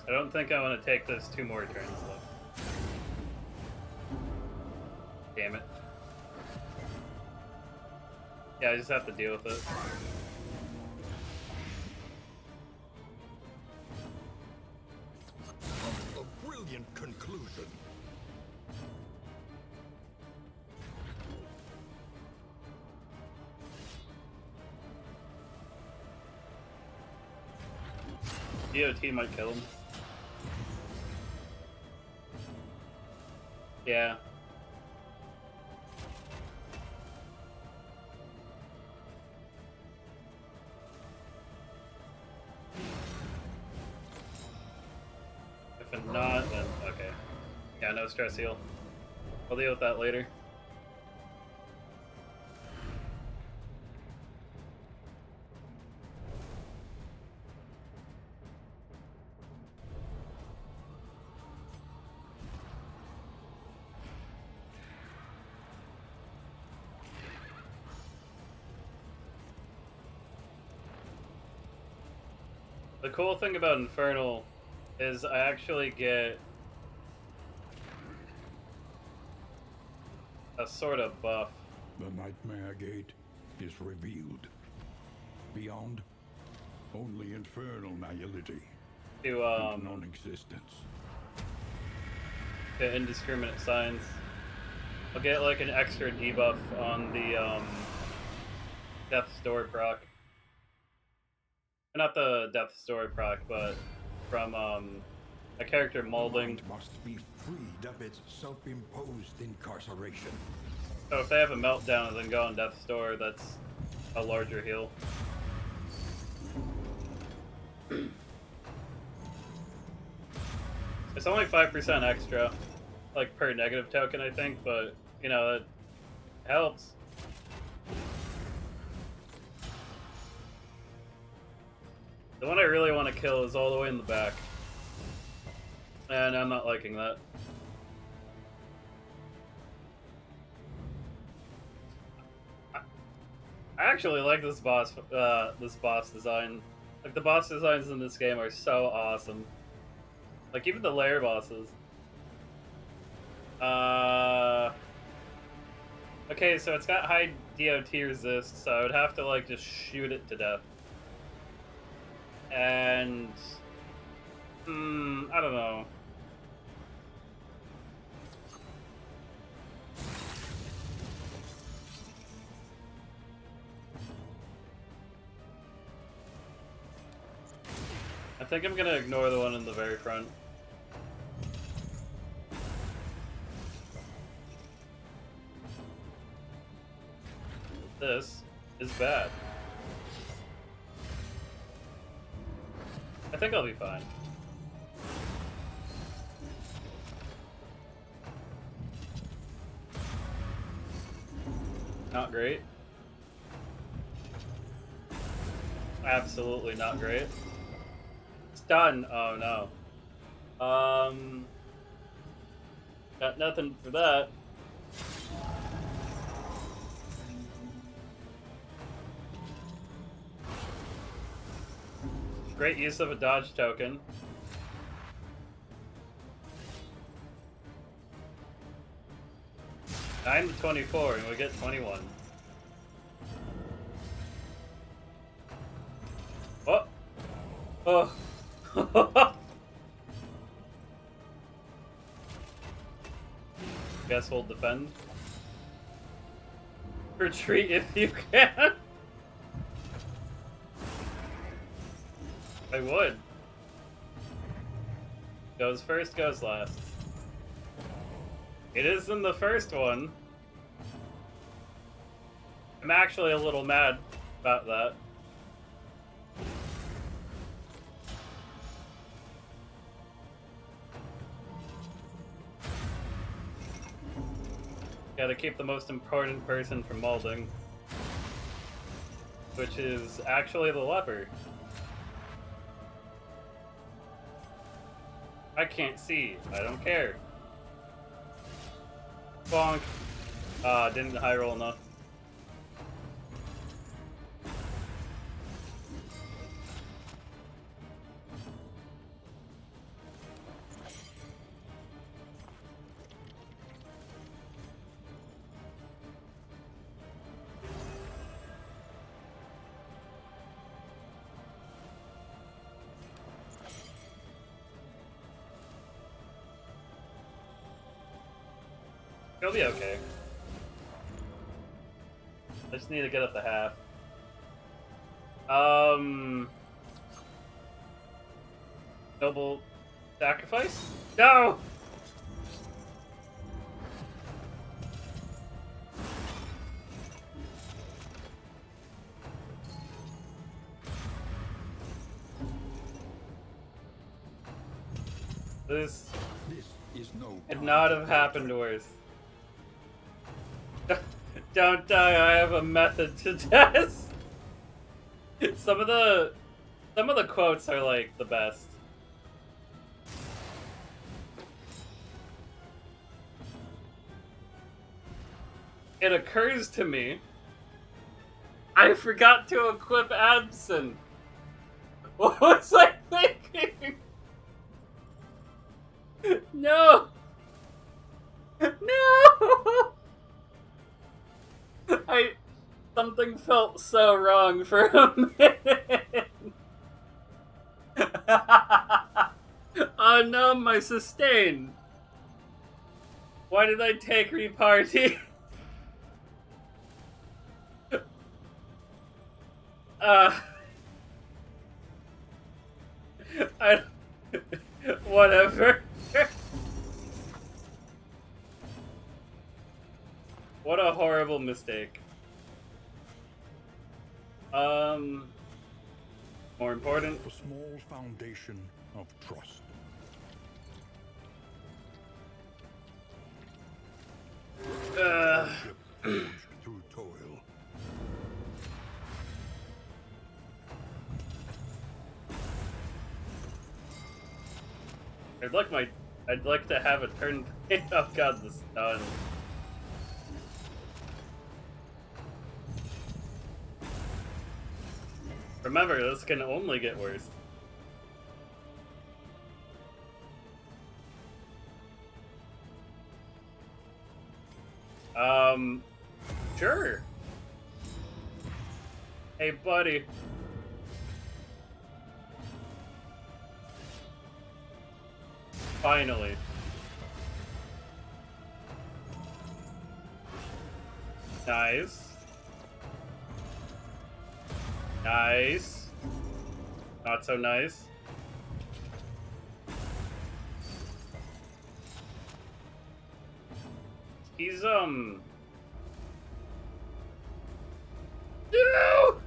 I don't think I want to take this 2 more turns though. Damn it. Yeah, I just have to deal with it. A brilliant conclusion. DOT might kill him. Yeah. If I'm not, then okay. Yeah, no stress heal. I'll deal with that later. The cool thing about Infernal is I actually get a sort of buff. The Nightmare Gate is revealed. Beyond, only infernal nihility To and non-existence. get indiscriminate signs. I'll get like an extra debuff on the Death's Door proc. Not the Death's Door proc, but from a character Molding. The mind must be freed of its self-imposed incarceration. So if they have a meltdown and then go on Death's Door, that's a larger heal. It's only 5% extra, like per negative token, I think, but you know, it helps. The one I really want to kill is all the way in the back, and I'm not liking that. I actually like this boss design. Like, the boss designs in this game are so awesome. Like, even the lair bosses. Okay, so it's got high DOT resist, so I would have to, like, just shoot it to death. And... I don't know. I think I'm gonna ignore the one in the very front. This is bad. I think I'll be fine. Not great. Absolutely not great. Done. Oh no. Got nothing for that. Great use of a dodge token. I'm 24 and we get 21. Oh! Oh! Guess we'll defend. Retreat if you can. I would. Goes first, goes last. It is in the first one. I'm actually a little mad about that. Gotta keep the most important person from molding, which is actually the leper. I can't see. I don't care. Bonk. Didn't high roll enough. It'll be okay. I just need to get up the half. Noble sacrifice? No! This is no could not have happened worse. Don't die, I have a method to death. Some of the quotes are like the best. It occurs to me, I forgot to equip Absinthe. What was I thinking? No! No! Something felt so wrong for a minute. Oh no, my sustain. Why did I take reparty? uh, I, whatever. What a horrible mistake. More important. A small foundation of trust. Friendship forged through toil. I'd like to have a turn. Oh god, the stun. Remember, this can only get worse. Sure. Hey, buddy. Finally. Nice. Nice. Not so nice. He's, No!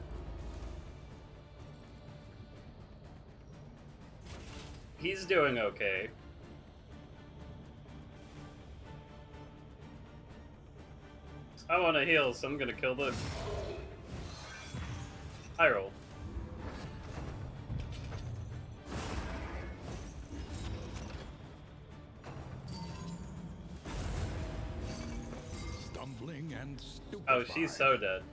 He's doing okay. I want to heal, so I'm gonna kill this. High roll. Stumbling and stupefied. Oh, she's so dead.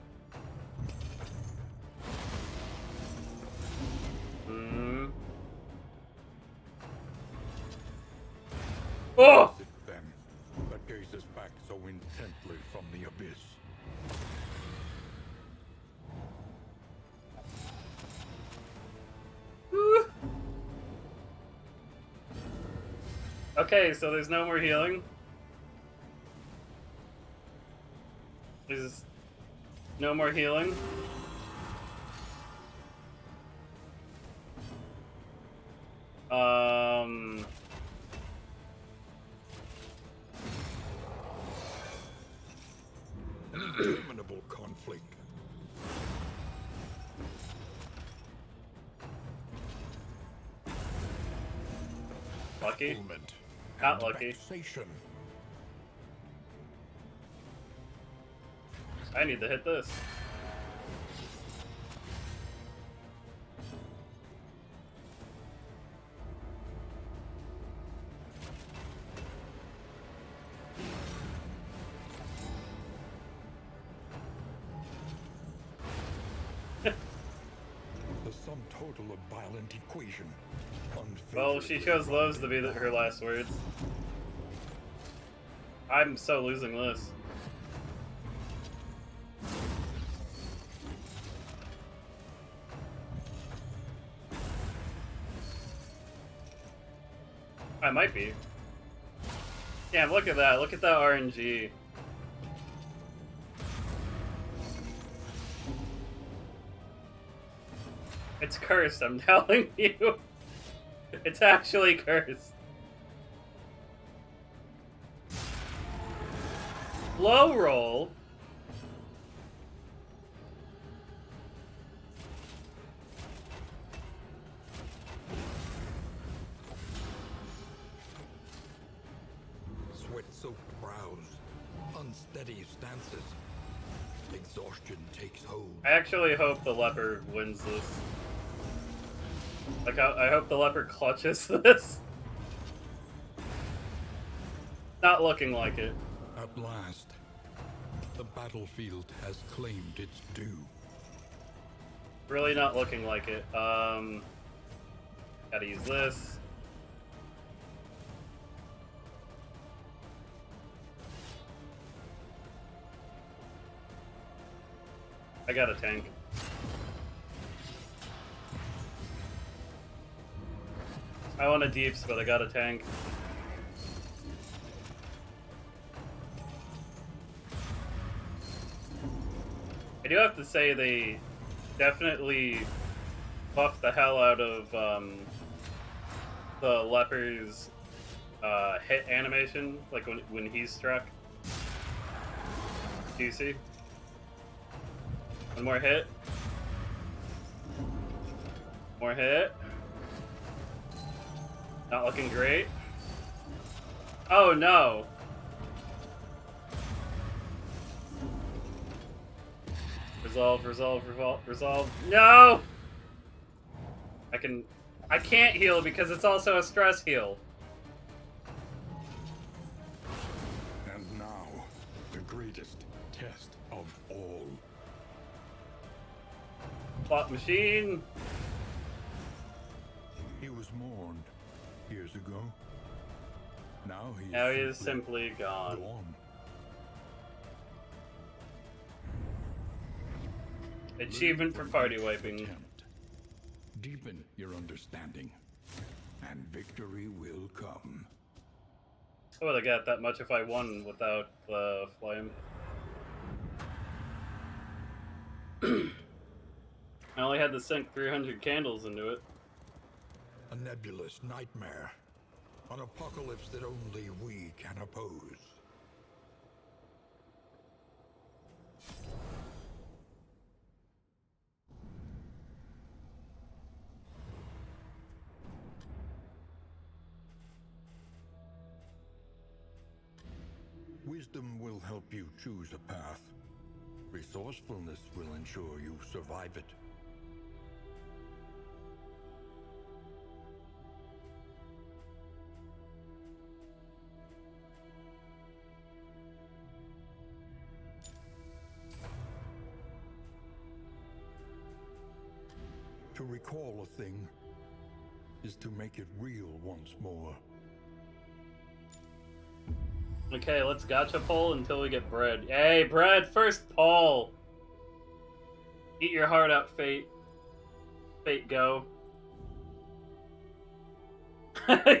Oh! Is it them that gazes back so intently from the abyss? Okay, so there's no more healing. There's no more healing. An interminable conflict. Lucky. Fulfillment Not and lucky. vexation. I need to hit this. The sum total of violent equation. Well, she chose those to be her last words. I'm so losing this. I might be. Damn, look at that. Look at that RNG. It's cursed, I'm telling you. It's actually cursed. Low roll? Sweat-soaked brows, unsteady stances. Exhaustion takes hold. I actually hope the leper wins this. Like, I hope the leper clutches this. Not looking like it. At last, the battlefield has claimed its due. Really not looking like it. Gotta use this. I got a tank. I want a deeps, but I got a tank. I do have to say they definitely buffed the hell out of the leper's hit animation, like when he's struck. Do you see? One more hit. More hit. Not looking great. Oh no! Resolve, resolve, resolve, resolve. No! I can't heal because it's also a stress heal. And now, the greatest test of all. Plot machine. He was mourned years ago. Now He is simply gone. Achievement for party wiping. Deepen your understanding, and victory will come. I would have got that much if I won without the flame. I only had to sink 300 candles into it. A nebulous nightmare. An apocalypse that only we can oppose. Wisdom will help you choose a path. Resourcefulness will ensure you survive it. To recall a thing is to make it real once more. Okay, let's gacha pull until we get bread. Hey, bread first pull! Eat your heart out, Fate. Fate, go.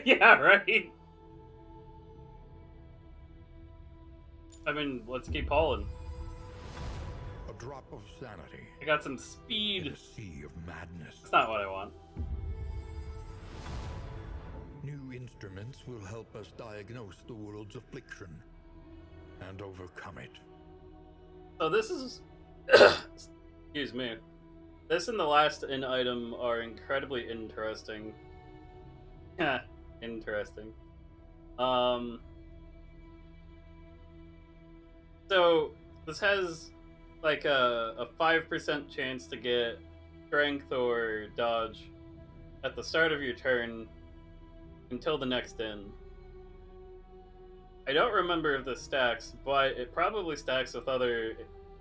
Yeah, right? I mean, let's keep pulling. A drop of sanity. I got some In speed. a sea of madness. That's not what I want. New instruments will help us diagnose the world's affliction and overcome it. So this is... Excuse me. This and the last in item are incredibly interesting. Yeah, interesting. So this has like a 5% chance to get strength or dodge at the start of your turn until the next in. I don't remember if this stacks, but it probably stacks with other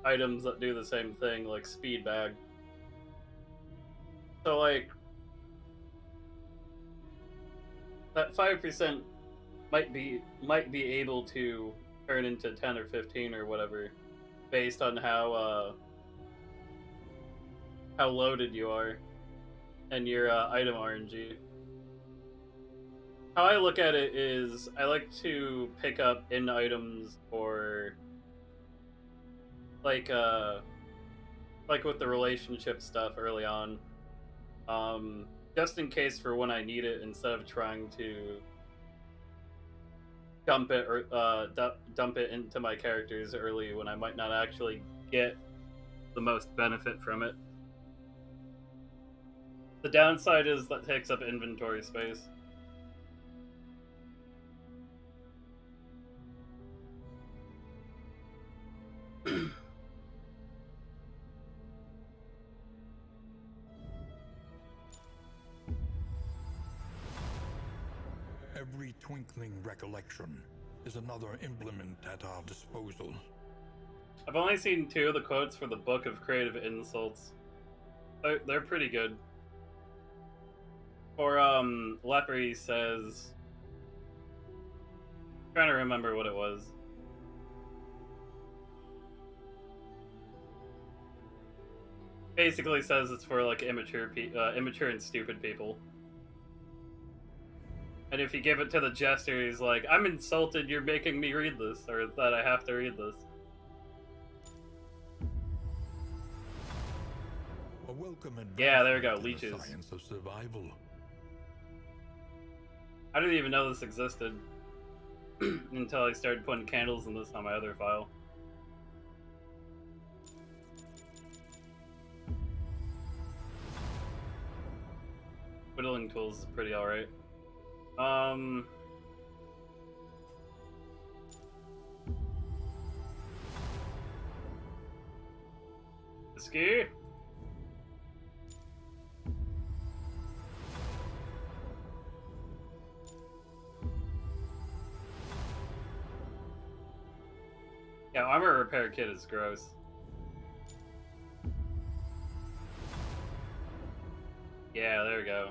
items that do the same thing, like speed bag. So like that 5% might be able to turn into 10 or 15 or whatever, based on how loaded you are and your item RNG. How I look at it is I like to pick up in items or like with the relationship stuff early on, just in case for when I need it, instead of trying to dump it or dump it into my characters early when I might not actually get the most benefit from it. The downside is that takes up inventory space. Every twinkling recollection is another implement at our disposal. I've only seen 2 of the quotes for the Book of Creative Insults. They're pretty good. For Leper, he says, trying to remember what it was. Basically says it's for like immature and stupid people. And if you give it to the jester, he's like, I'm insulted you're making me read this, or that I have to read this. A welcome Yeah, there we go, advancement in the leeches. science of survival. I didn't even know this existed until I started putting candles in this on my other file. Whittling tools is pretty alright. Whiskey? Yeah, armor repair kit is gross. Yeah, there we go.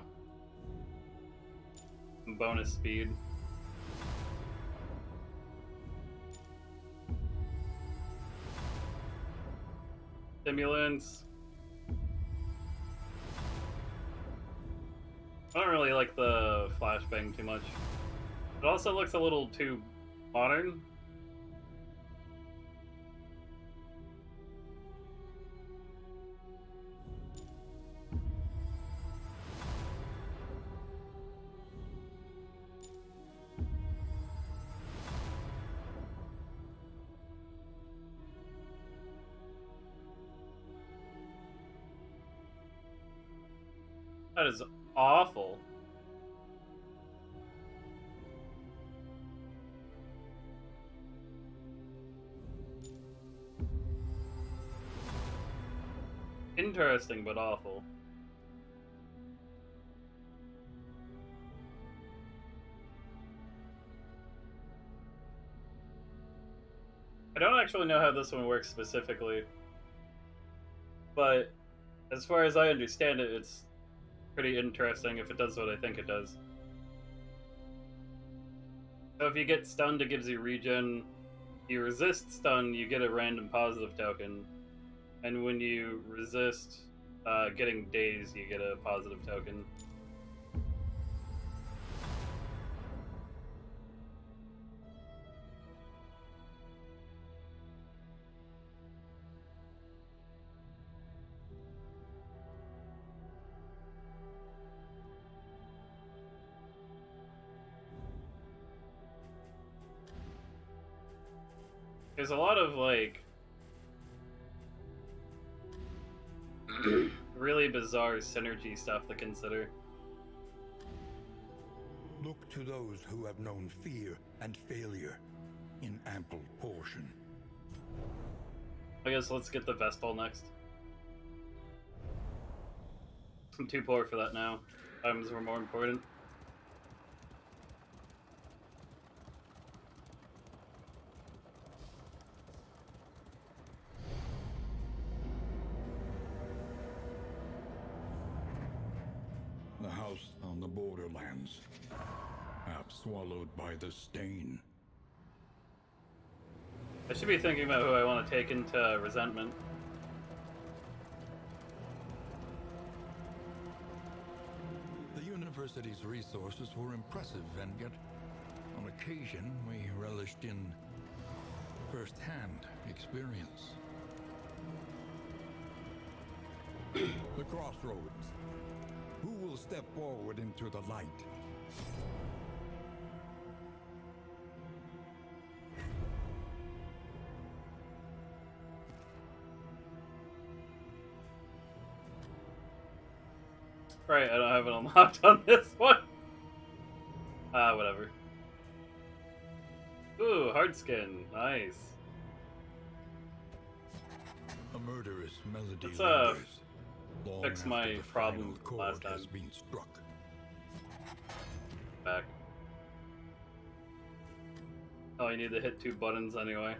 Bonus speed. Stimulants. I don't really like the flashbang too much. It also looks a little too modern. That is awful. Interesting, but awful. I don't actually know how this one works specifically, but as far as I understand it, it's pretty interesting if it does what I think it does. So if you get stunned, it gives you regen. You resist stun, you get a random positive token. And when you resist getting dazed, you get a positive token. There's a lot of, like, really bizarre synergy stuff to consider. Look to those who have known fear and failure in ample portion. I guess let's get the Vestal next. I'm too poor for that now. Items were more important. The house on the borderlands, half swallowed by the stain. I should be thinking about who I want to take into Resentment. The university's resources were impressive, and yet, on occasion, we relished in first-hand experience. The crossroads. Who will step forward into the light? Right, I don't have it unlocked on this one. Whatever. Ooh, hard skin. Nice. A murderous melody Let's, lingers, long fix after my the problem final chord last time. has been struck. Back. Oh, you need to hit 2 buttons anyway.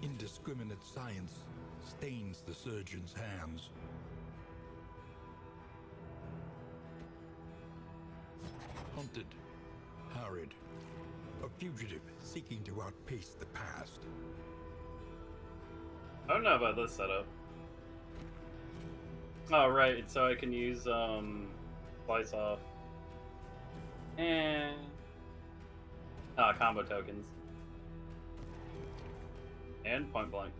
Indiscriminate science stains the surgeon's hands. Hunted, harried, a fugitive seeking to outpace the past. I don't know about this setup. Oh, right, so I can use, slice off. And... combo tokens. And point blank.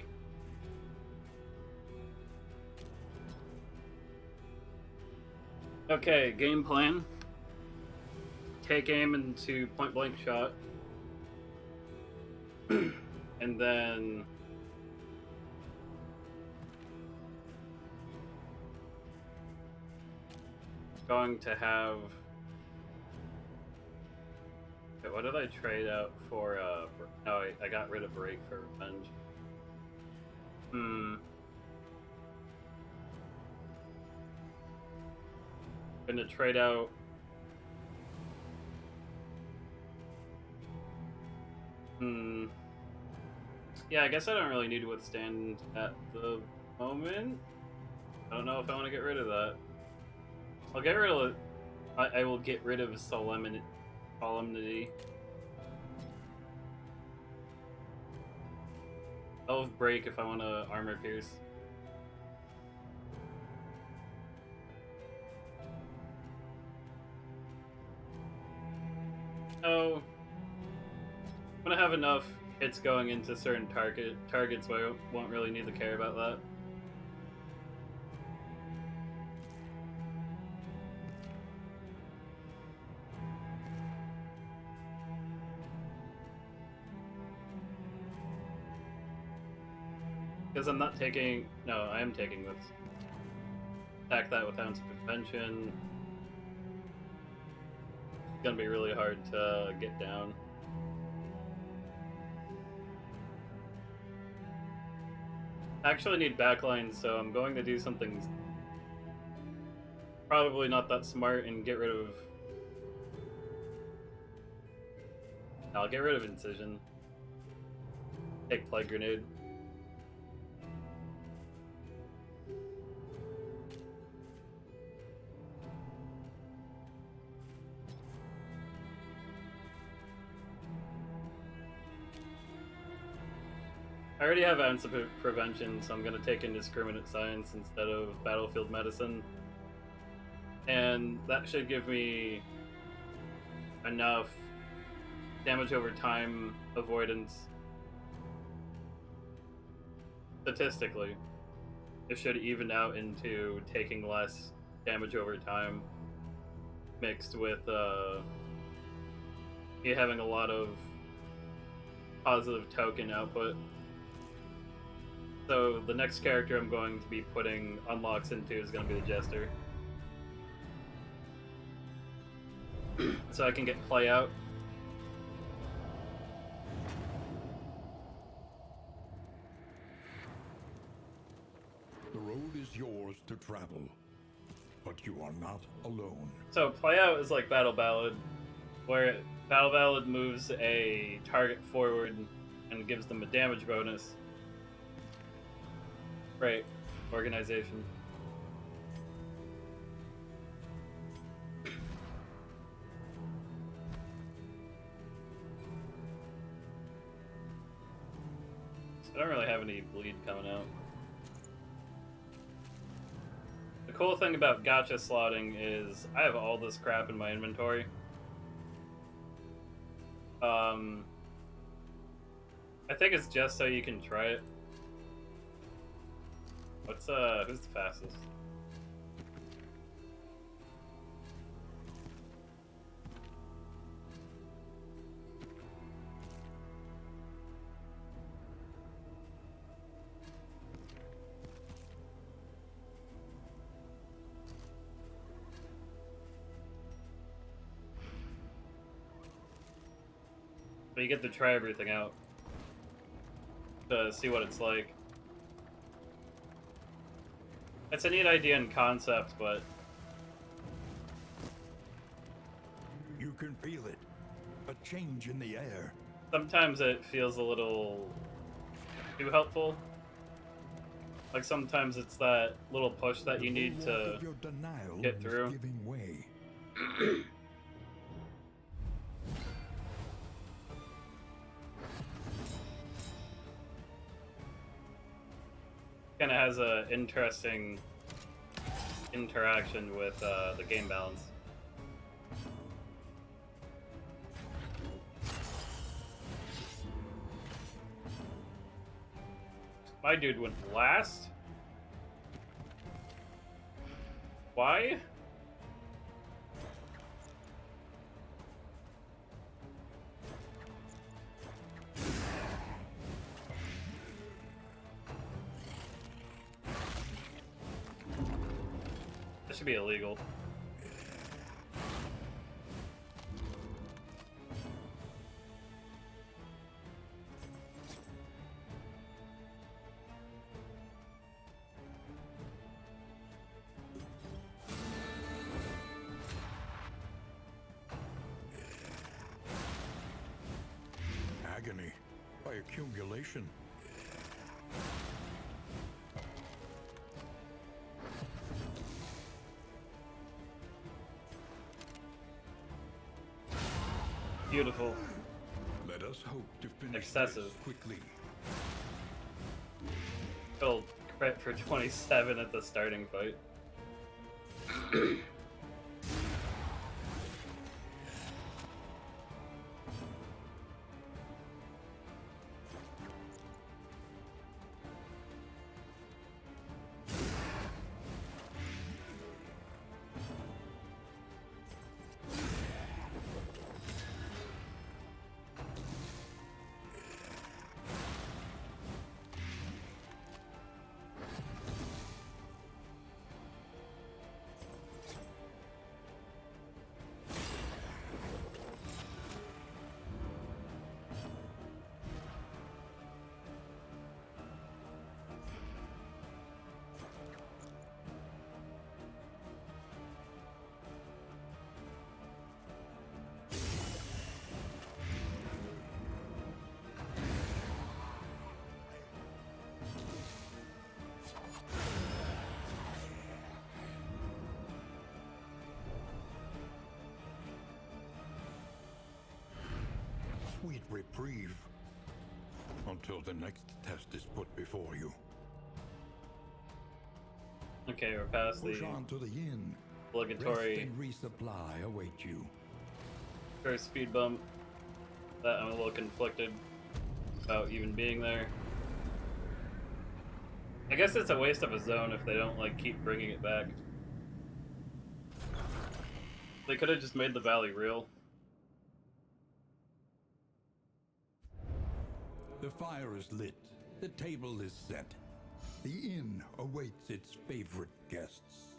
Okay, game plan. Take aim into point blank shot. And then... going to have... Okay, what did I trade out for, no, I got rid of break for revenge. Gonna trade out... Yeah, I guess I don't really need to withstand at the moment. I don't know if I want to get rid of that. I'll get rid of... I will get rid of solemnity. I'll break if I want to armor pierce. Oh, I'm gonna have enough hits going into certain targets where I won't really need to care about that. Because I'm not taking... No, I am taking this. Attack that with Ounce of Prevention. It's gonna be really hard to get down. I actually need backlines, so I'm going to do something probably not that smart and get rid of... I'll get rid of Incision. Take Plague Grenade. I already have Ounce of Prevention, so I'm going to take Indiscriminate Science instead of Battlefield Medicine. And that should give me enough damage over time avoidance. Statistically, it should even out into taking less damage over time, mixed with me having a lot of positive token output. So the next character I'm going to be putting unlocks into is going to be the Jester. So I can get play out. The road is yours to travel, but you are not alone. So play out is like Battle Ballad, where Battle Ballad moves a target forward and gives them a damage bonus. Right, organization. I don't really have any bleed coming out. The cool thing about gacha slotting is I have all this crap in my inventory. I think it's just so you can try it. Who's the fastest? But you get to try everything out to see what it's like. It's a neat idea and concept, but... You can feel it. A change in the air. sometimes it feels a little too helpful. Like sometimes it's that little push that you need to get through. Giving way. Kind of has a interesting interaction with the game balance. My dude went last? Why? That should be illegal. Agony by accumulation. Beautiful. Let us hope to finish Excessive. this quickly. It'll crit for 27 at the starting fight. Sweet reprieve. Until the next test is put before you. Okay, we're past Push the on to the inn. obligatory Rest and resupply await you. first speed bump that I'm a little conflicted about even being there. I guess it's a waste of a zone if they don't like keep bringing it back. They could have just made the valley real. The fire is lit. The table is set. The inn awaits its favorite guests.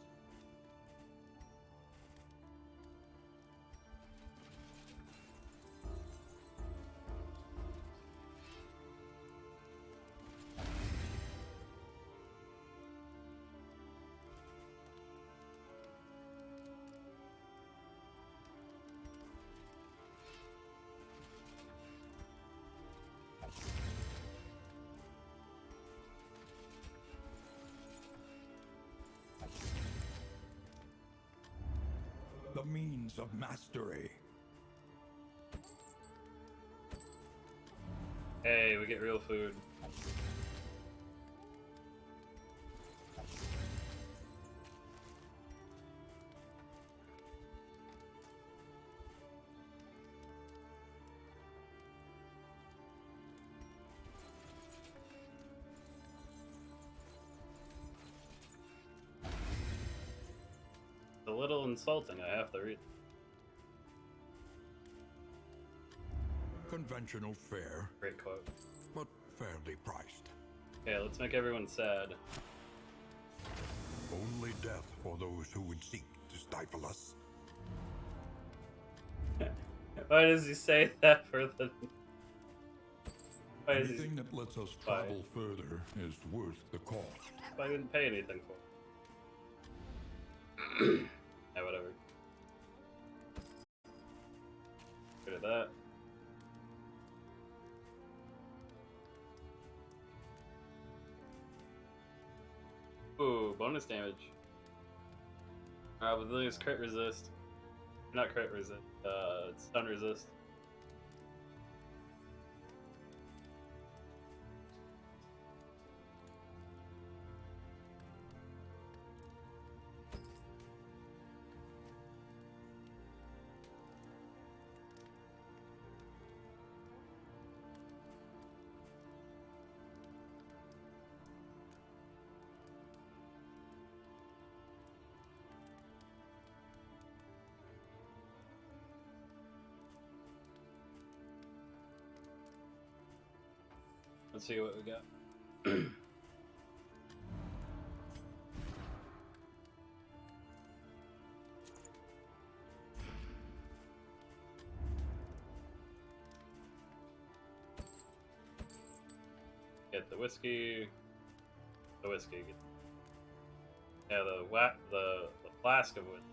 The means of mastery. Hey, we get real food. It's a little insulting, I have to read. Conventional fare, Great quote. but fairly priced. Okay, let's make everyone sad. Only death for those who would seek to stifle us. Why does he say that for the... Why is he... Anything that lets us Why? travel further is worth the cost. I didn't pay anything for it. Yeah, whatever. Good at that. bonus damage. With this crit resist. Not crit resist, stun resist. Let's see what we got. Get the whiskey. The whiskey. Yeah, the flask of whiskey.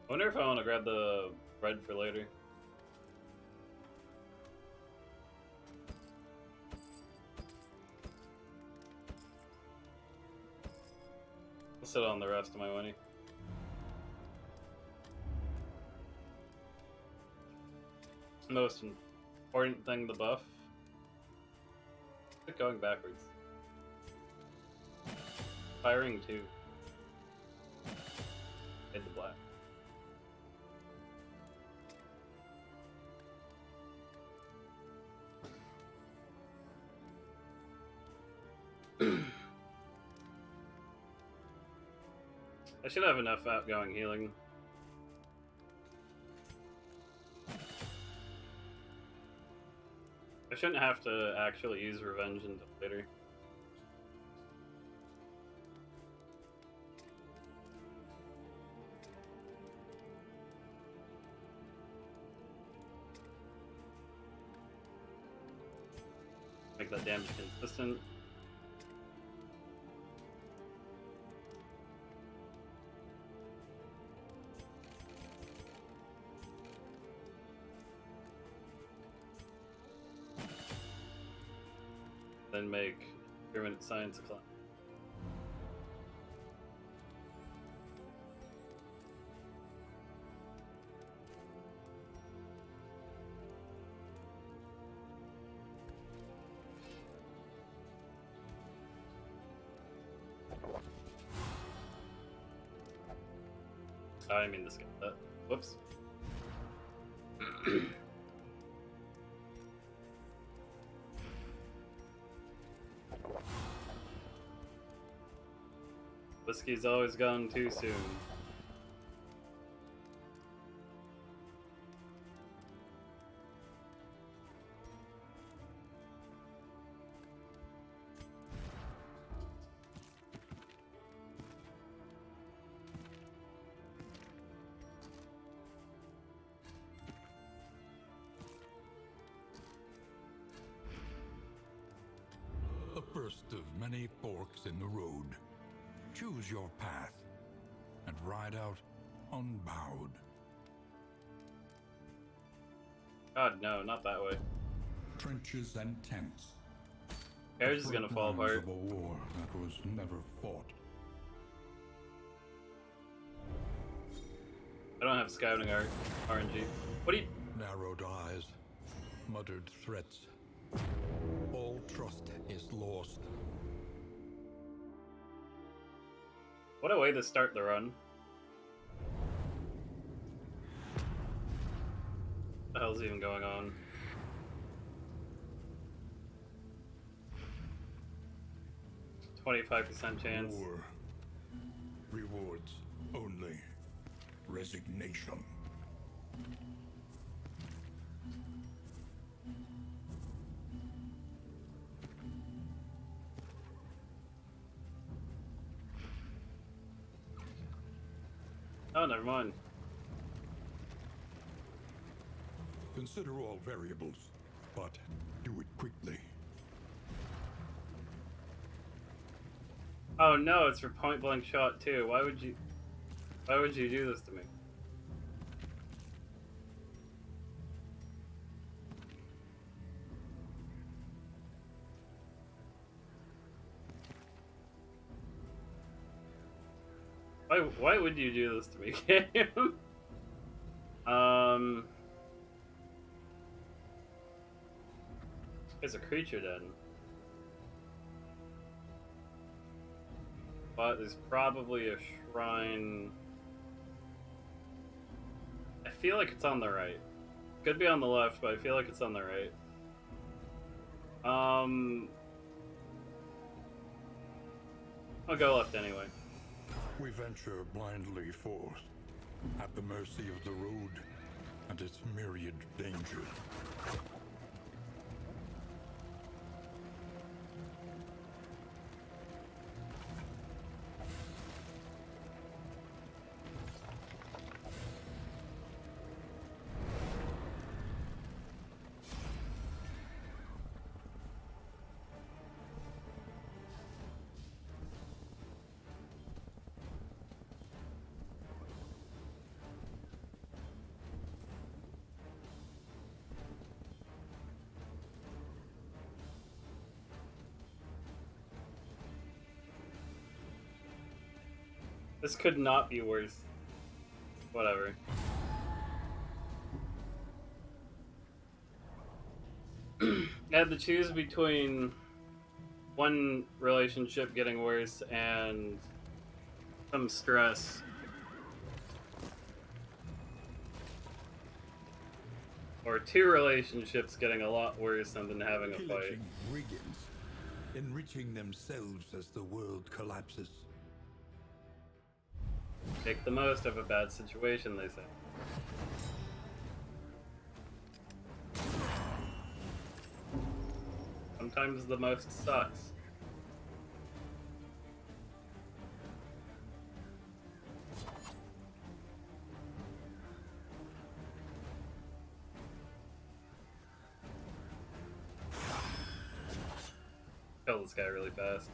I wonder if I want to grab the bread for later. I'll sit on the rest of my money. Most important thing, the buff. Keep going backwards. Firing 2. Hit the black. I should have enough outgoing healing. I shouldn't have to actually use revenge until later. Make that damage consistent. Then make permanent science class. I didn't mean to skip that. Whoops. Whiskey's always gone too soon. The first of many forks in the road. Choose your path and ride out unbowed. God, no, not that way. Trenches and tents. Carriage is gonna fall apart. Of a war that was never fought. I don't have scouting RNG. What do you... Narrowed eyes, muttered threats. All trust is lost. What a way to start the run. What the hell's even going on? %25 chance. War. Rewards only resignation. Oh, never mind. Consider all variables, but do it quickly. Oh no, it's for point blank shot too. Why would you do this to me? Why would you do this to me, game? There's a creature then. But there's probably a shrine. I feel like it's on the right. Could be on the left, but I feel like it's on the right. I'll go left anyway. We venture blindly forth, at the mercy of the road and its myriad dangers. This could not be worse. Whatever. I had to choose between one relationship getting worse and some stress. Or two relationships getting a lot worse and then having a fight. Pillaging brigands, enriching themselves as the world collapses. Make the most of a bad situation, they say. Sometimes the most sucks. Kill this guy really fast.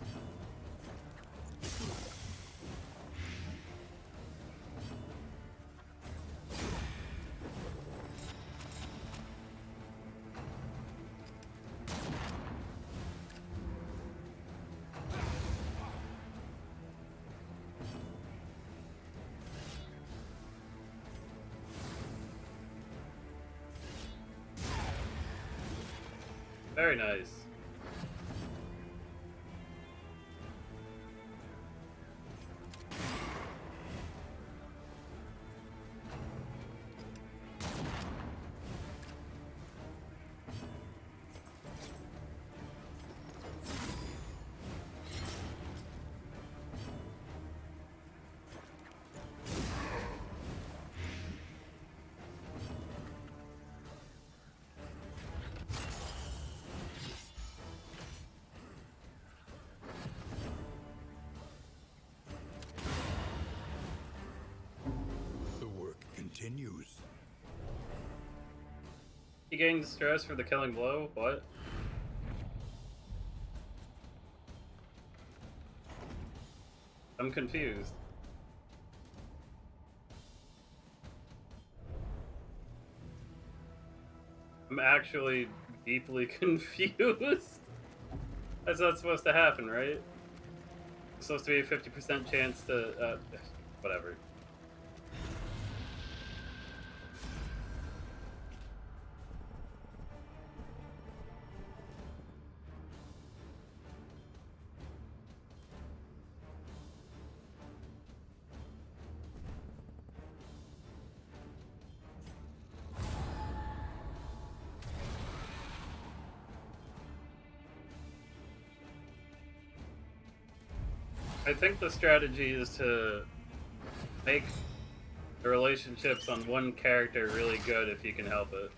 Very nice. Continues. He gained stress for the killing blow? What? I'm confused. I'm actually deeply confused. That's not supposed to happen, right? It's supposed to be a 50% chance to, whatever. I think the strategy is to make the relationships on one character really good if you can help it.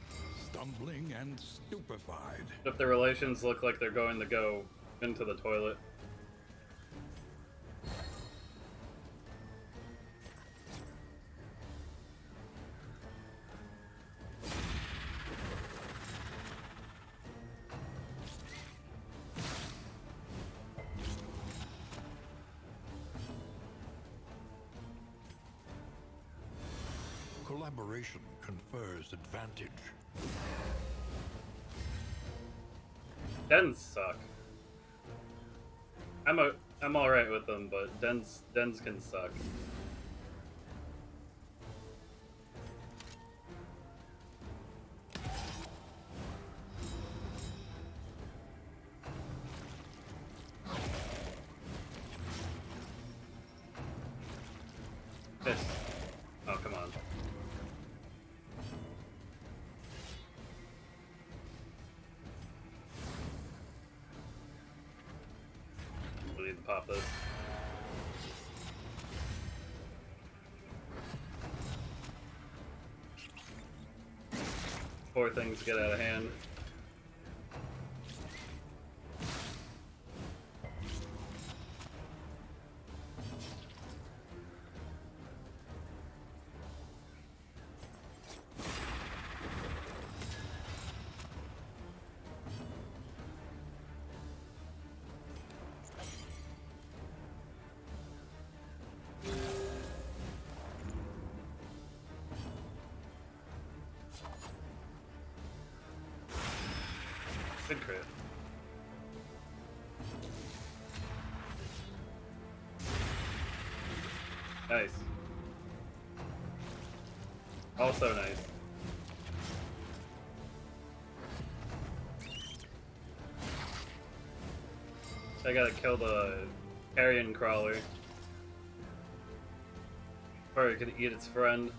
Stumbling and stupefied. If the relations look like they're going to go into the toilet. Collaboration confers advantage. Dens suck. I'm alright with them, but Dens can suck. This. Oh, come on. We need to pop this. Before things get out of hand. Good crit. Nice. Also nice. I gotta kill the carrion crawler. Or it could eat its friend.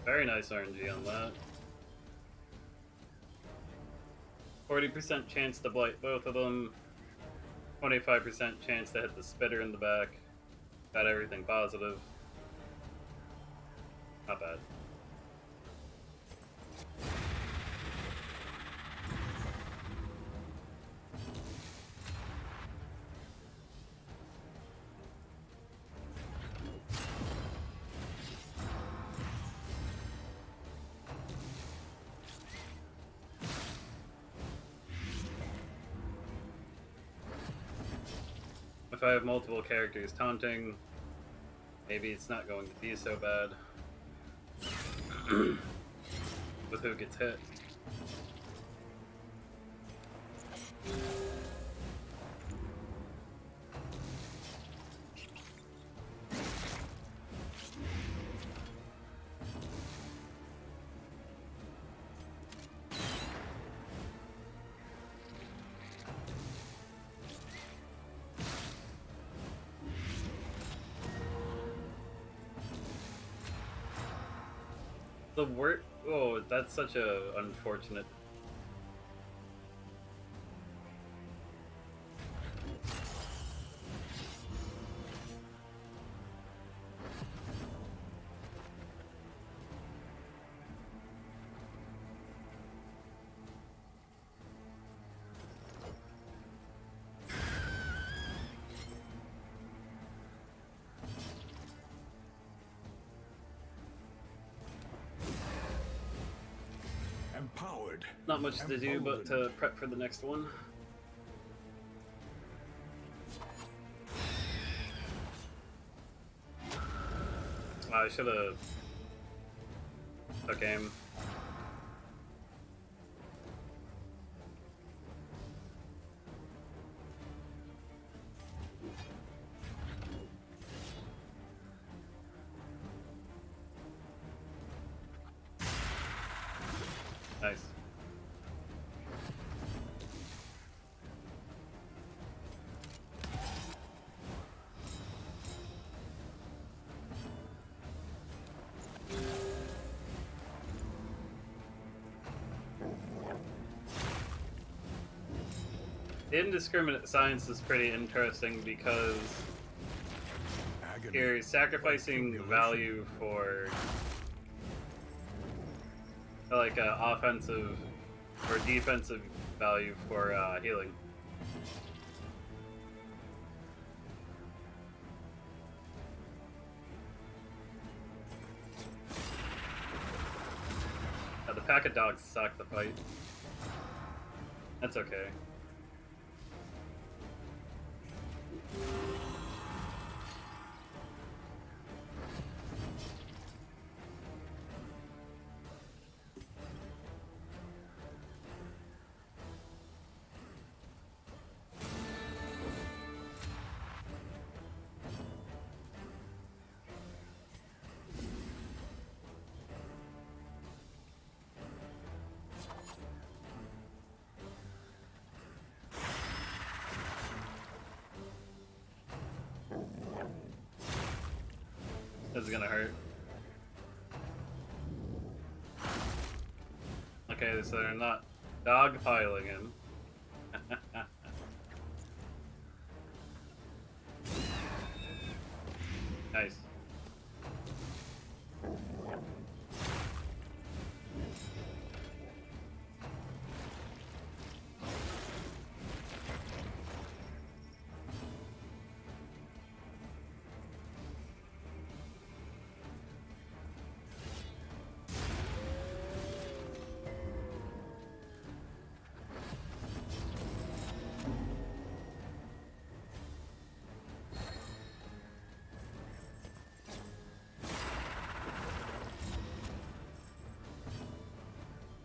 Very nice RNG on that. 40% chance to blight both of them. 25% chance to hit the spitter in the back. Got everything positive. Not bad. If I have multiple characters taunting, maybe it's not going to be so bad with who gets hit. The word. Oh, that's such a unfortunate. Empowered. Not much to do but to prep for the next one. I should have took aim. Nice. The indiscriminate science is pretty interesting because you're sacrificing value for like offensive or defensive value for healing. The pack of dogs suck the fight. That's okay. This is gonna hurt. Okay, so they're not dogpiling him. Nice.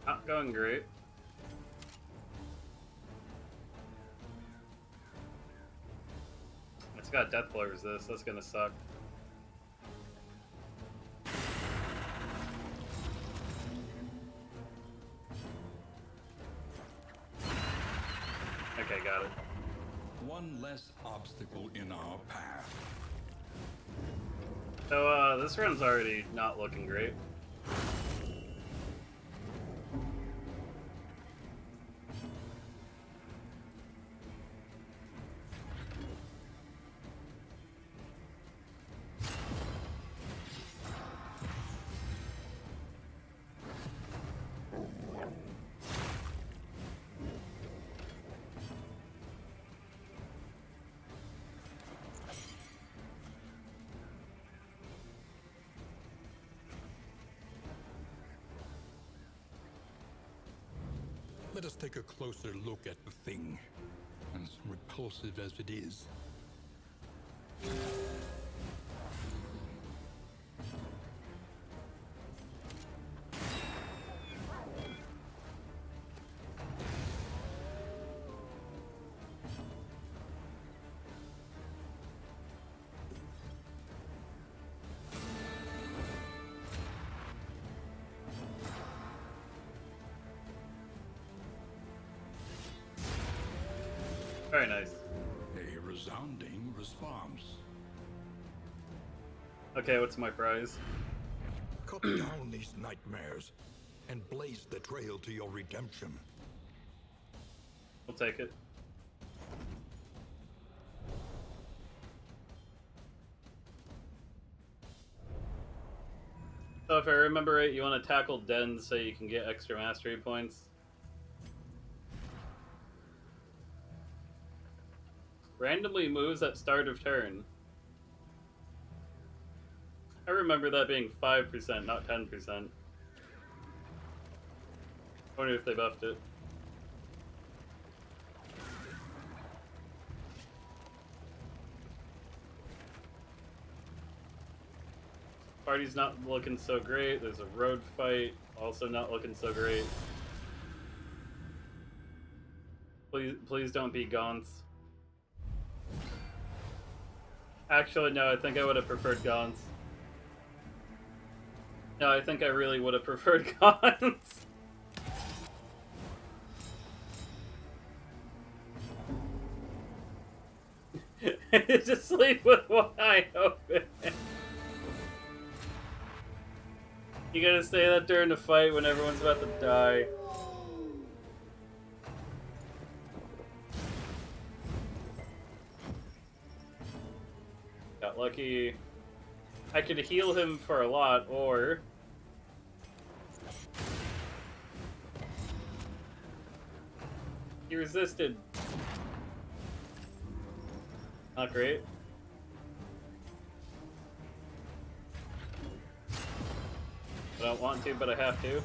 Not going great. It's got death blow resist. That's gonna suck. Okay, got it. One less obstacle in our path. So, this run's already not looking great. Let us take a closer look at the thing, as repulsive as it is. Very nice. A resounding response. Okay, what's my prize? Cut down these nightmares and blaze the trail to your redemption. We'll take it. So if I remember right, you want to tackle Den so you can get extra mastery points. Randomly moves at start of turn. I remember that being 5%, not 10%. I wonder if they buffed it. Party's not looking so great. There's a road fight, also not looking so great. Please don't be Gaunts. Actually, no, I think I would have preferred Gaunts. No, I think I really would have preferred Gaunts. Just sleep with one eye open. You gotta say that during the fight when everyone's about to die. Got lucky. I could heal him for a lot, or... He resisted. Not great. I don't want to, but I have to.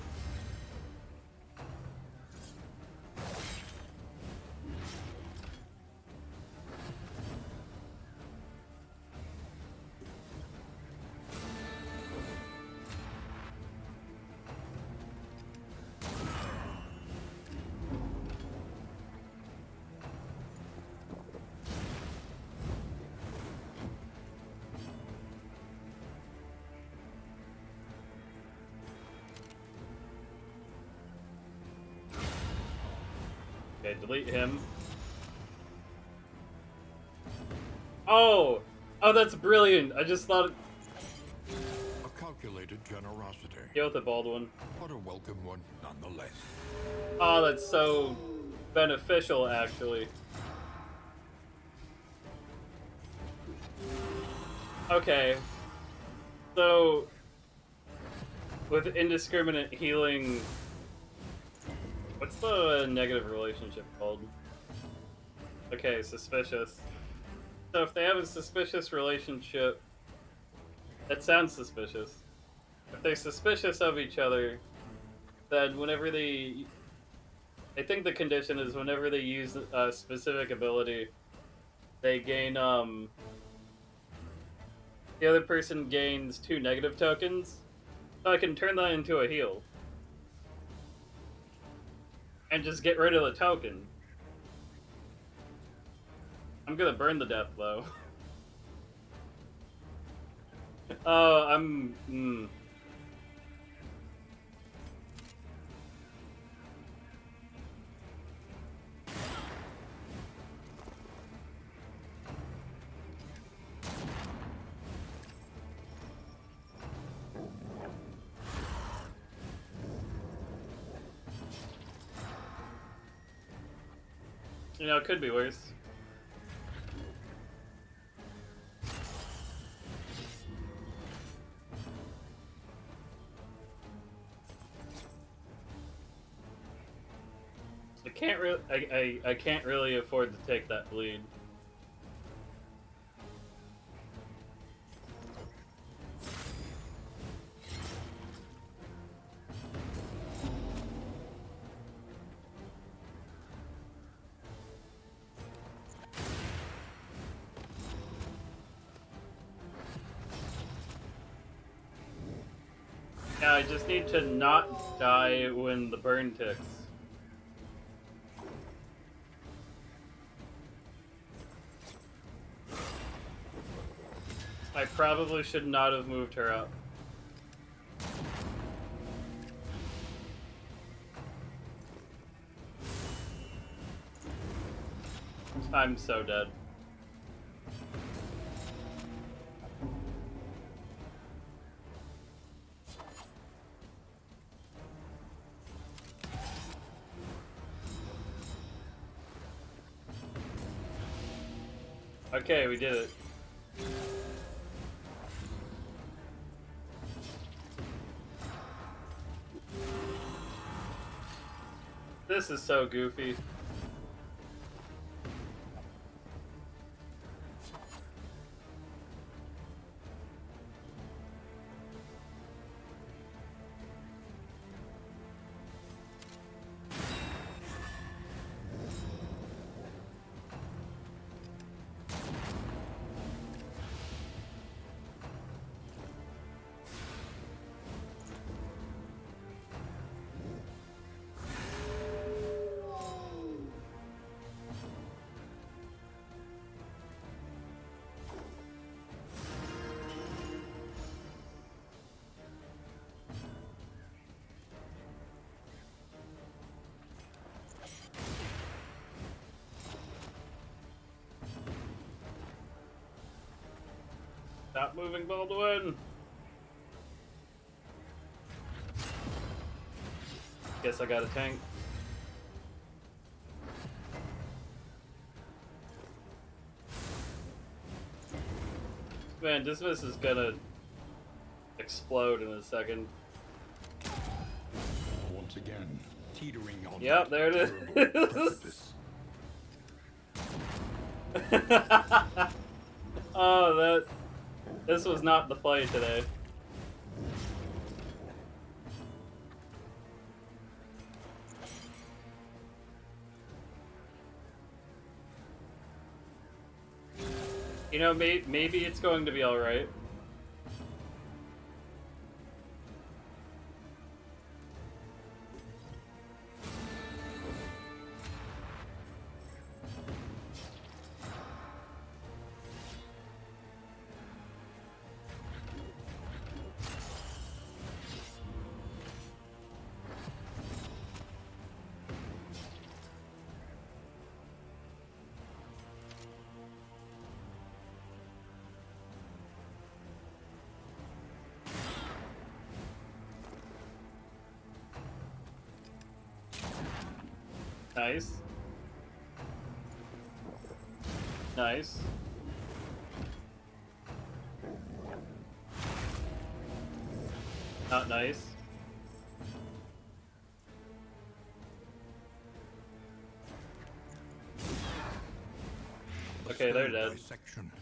Okay, delete him. Oh! Oh, that's brilliant! I just thought... calculated generosity, Deal with the bald one. but a welcome one nonetheless. Oh, that's so beneficial, actually. Okay. So, with indiscriminate healing, what's the negative relationship called? Okay, suspicious. So if they have a suspicious relationship, that sounds suspicious. If they're suspicious of each other, then whenever I think the condition is whenever they use a specific ability, they gain, the other person gains 2 negative tokens. So I can turn that into a heal. And just get rid of the token. I'm gonna burn the death, though. Oh, you know, it could be worse. I can't really afford to take that bleed. Yeah, I just need to not die when the burn ticks. I probably should not have moved her up. I'm so dead. Okay, we did it. This is so goofy. Stop moving, Baldwin! Guess I got a tank. Man, Dismiss is gonna explode in a second. Once again, teetering on Yep, that there it terrible is. precipice. Oh, this was not the play today. You know, maybe it's going to be alright. Nice. Nice. Not nice. Okay, they're dead. Dissection.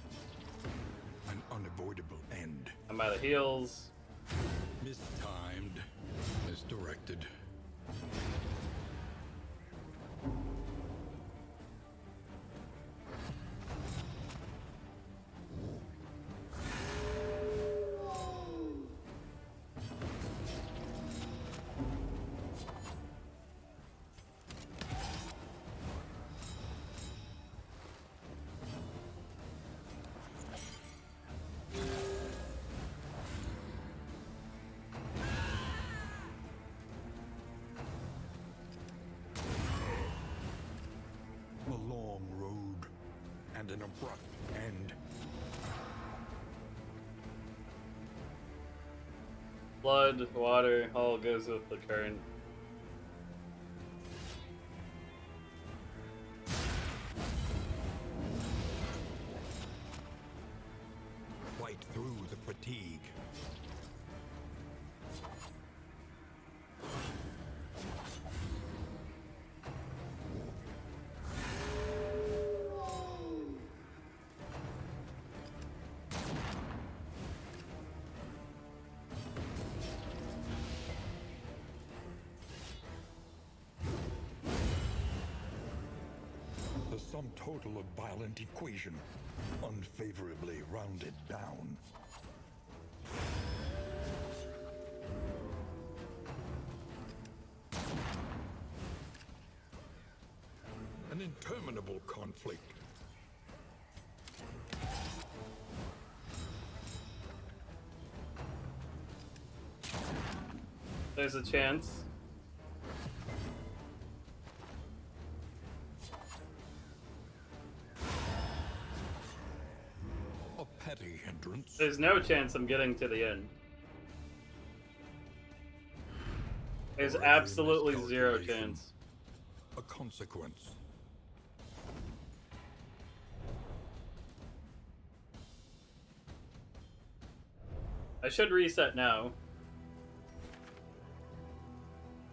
An unavoidable end. I'm out of heals. Mistimed. Misdirected. A long road and an abrupt end. Blood, water, all goes with the current. Fight through the fatigue. The sum total of violent equation, unfavorably rounded down. An interminable conflict. There's a chance. A petty hindrance. There's no chance I'm getting to the end. There's Or every absolutely zero miscalculation. chance. A consequence. I should reset now.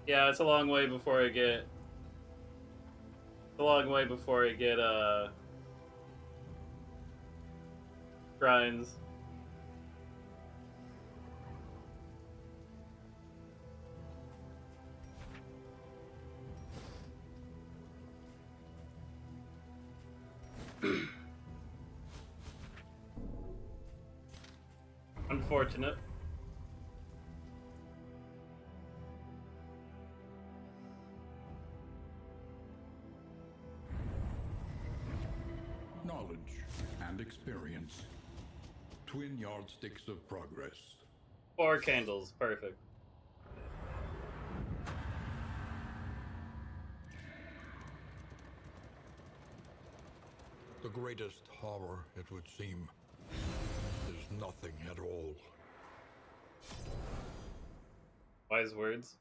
Yeah, it's a long way before I get... It's a long way before I get, grinds. Unfortunate. Knowledge and experience. Twin yardsticks of progress. 4 candles, perfect. The greatest horror, it would seem, is nothing at all. Wise words.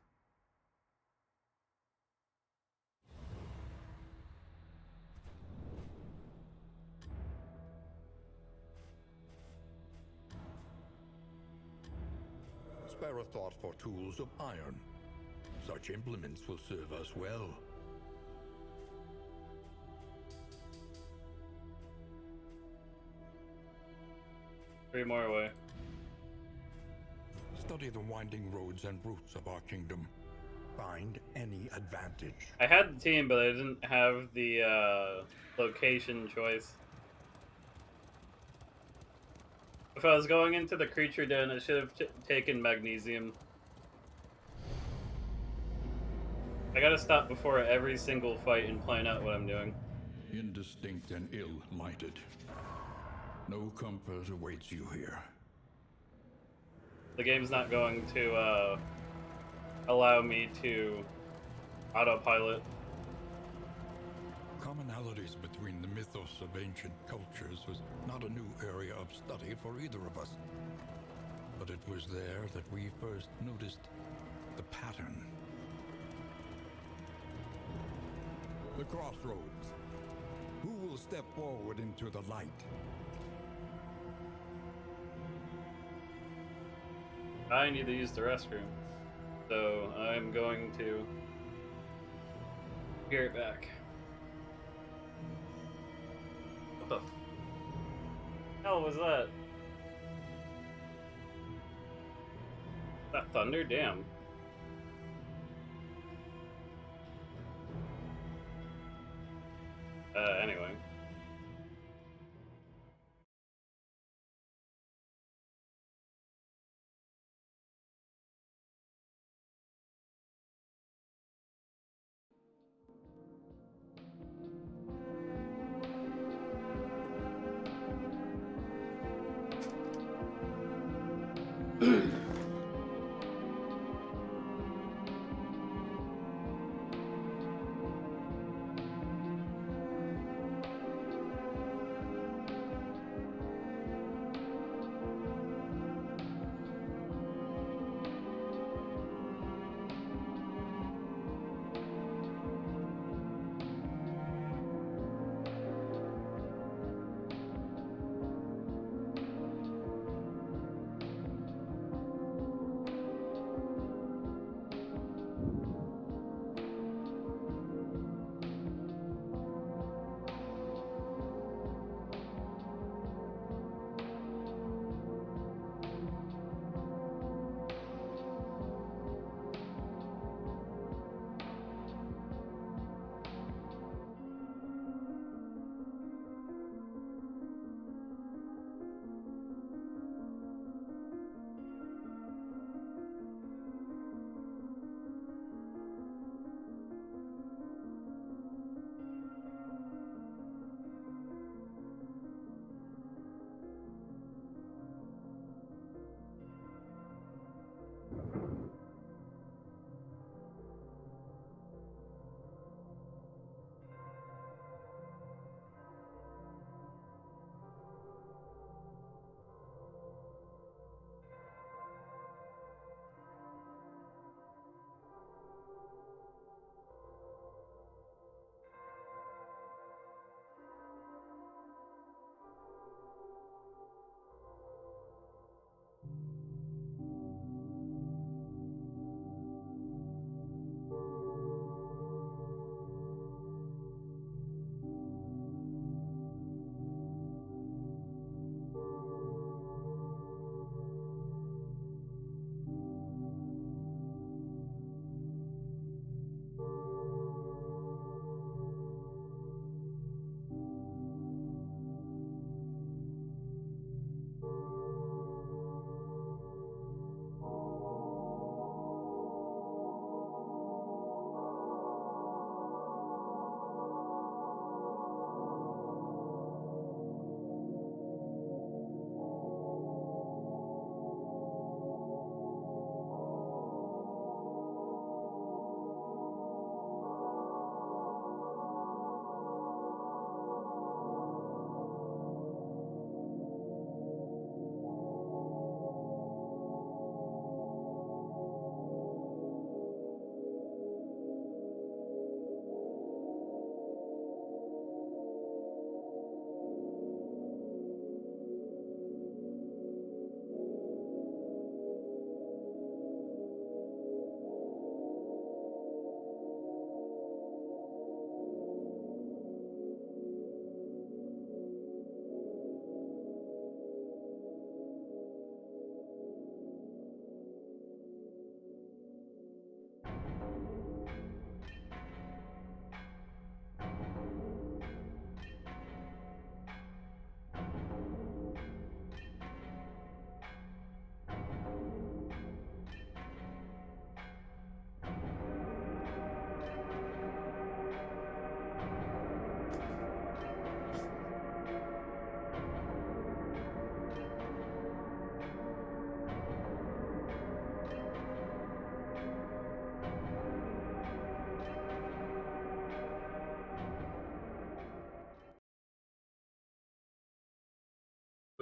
Spare a thought for tools of iron. Such implements will serve us well. 3 more away. Study the winding roads and routes of our kingdom. Find any advantage. I had the team, but I didn't have the location choice. If I was going into the creature den, I should have taken magnesium. I gotta stop before every single fight and plan out what I'm doing. Indistinct and ill-lighted. No comfort awaits you here. The game's not going to allow me to autopilot. Commonalities between the mythos of ancient cultures was not a new area of study for either of us. But it was there that we first noticed the pattern. the crossroads. Who will step forward into the light? I need to use the restroom, so I'm going to be right back. What the hell was that? That thunder? Damn. Anyway.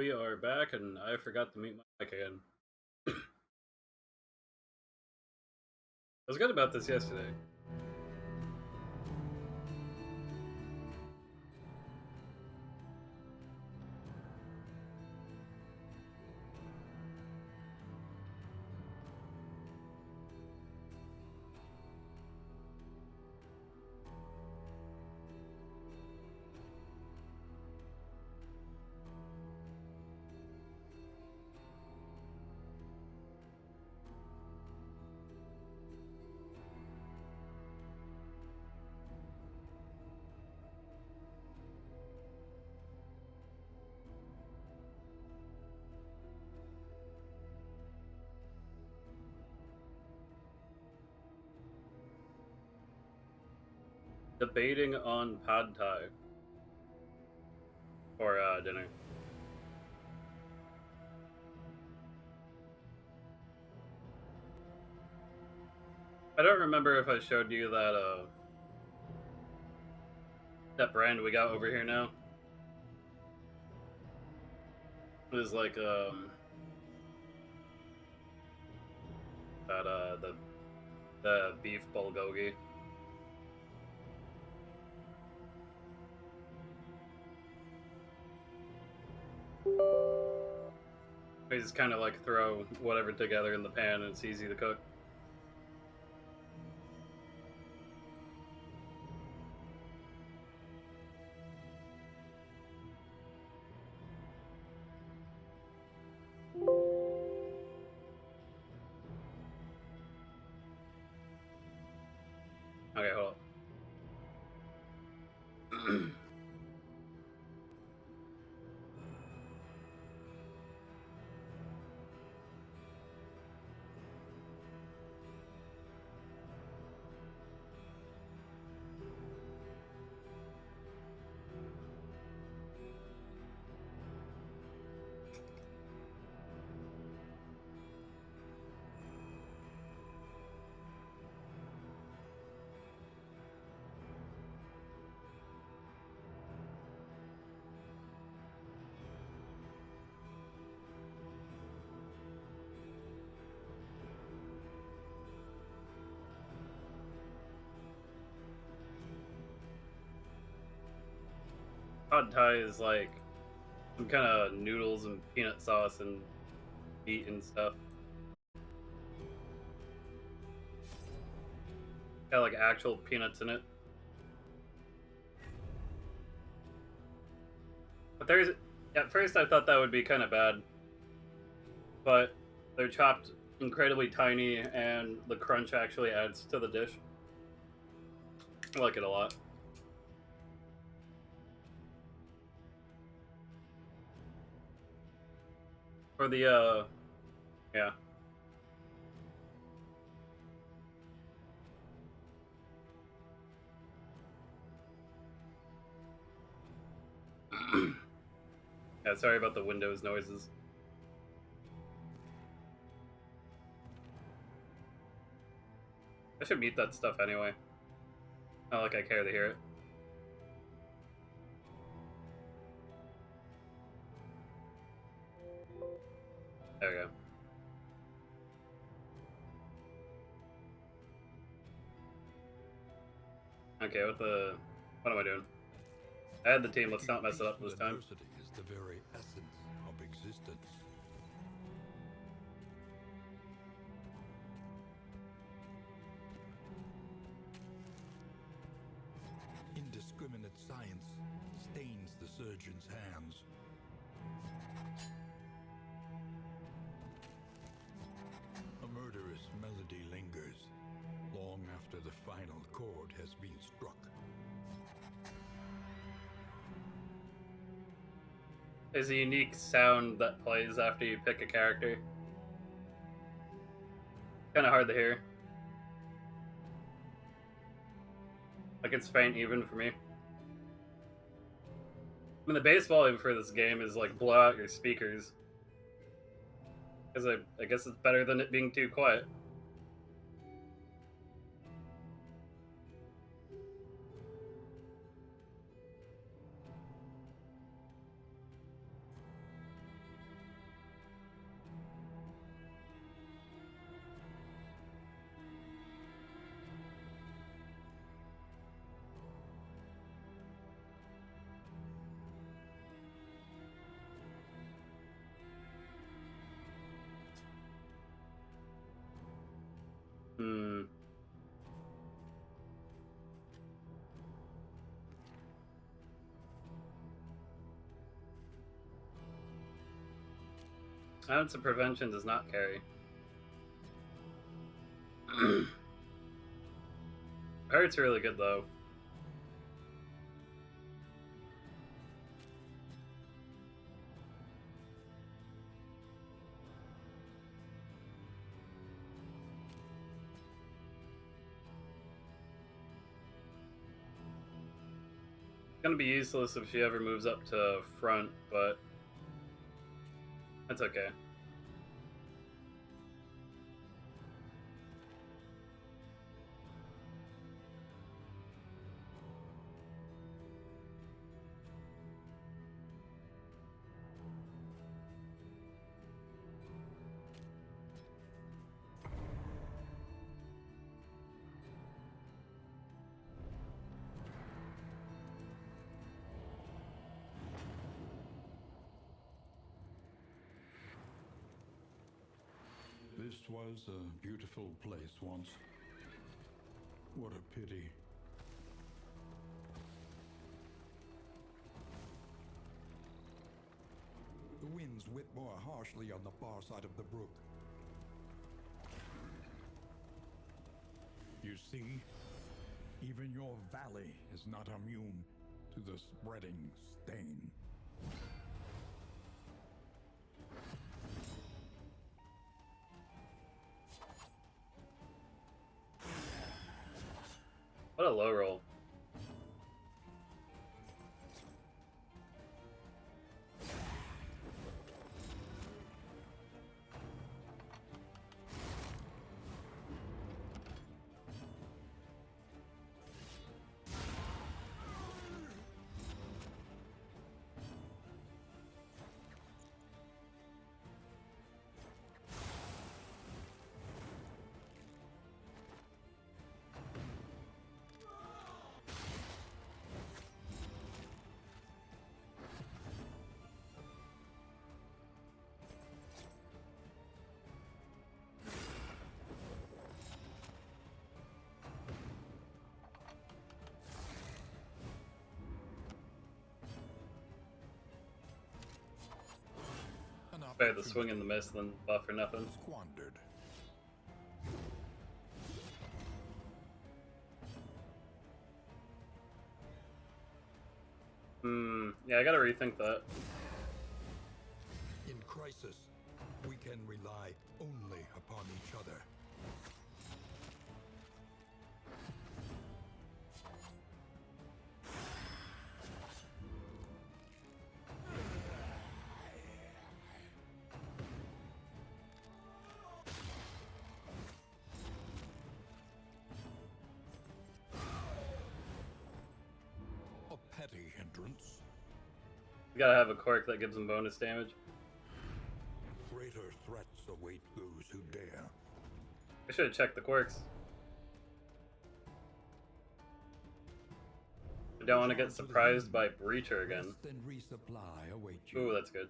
We are back, and I forgot to mute my mic again. I was good about this yesterday. Debating on pad thai for dinner. I don't remember if I showed you that brand we got over here now. It was like that the beef bulgogi. You just kind of like throw whatever together in the pan and it's easy to cook. Okay, hold on. Pad thai is like some kind of noodles and peanut sauce and meat and stuff. Got like actual peanuts in it. But there's at first I thought that would be kind of bad, but they're chopped incredibly tiny, and the crunch actually adds to the dish. I like it a lot. For the yeah. Yeah, sorry about the Windows noises. I should mute that stuff anyway. Not like I care to hear it. There we go. Okay, what am I doing? I had the team, let's not mess it up this time. Adversity is the very essence of existence. Indiscriminate science stains the surgeon's hands. A murderous melody lingers long after the final chord has been struck. There's a unique sound that plays after you pick a character. Kind of hard to hear. Like it's faint even for me. I mean, the bass volume for this game is like blow out your speakers. Because I guess it's better than it being too quiet. Ounce of prevention does not carry. Hurt's really good though. Gonna be useless if she ever moves up to front, but that's okay. This was a beautiful place once. What a pity. The winds whip more harshly on the far side of the brook. You see, even your valley is not immune to the spreading stain. What a low roll. Better the swing and the miss than buff or nothing. Squandered. Yeah, I gotta rethink that. In crisis, we can rely only upon each other. A petty hindrance. You gotta have a quirk that gives them bonus damage. Greater threats await those who dare. I should have checked the quirks. I don't want to get surprised by Breacher again. Rest and resupply await you. Ooh, that's good.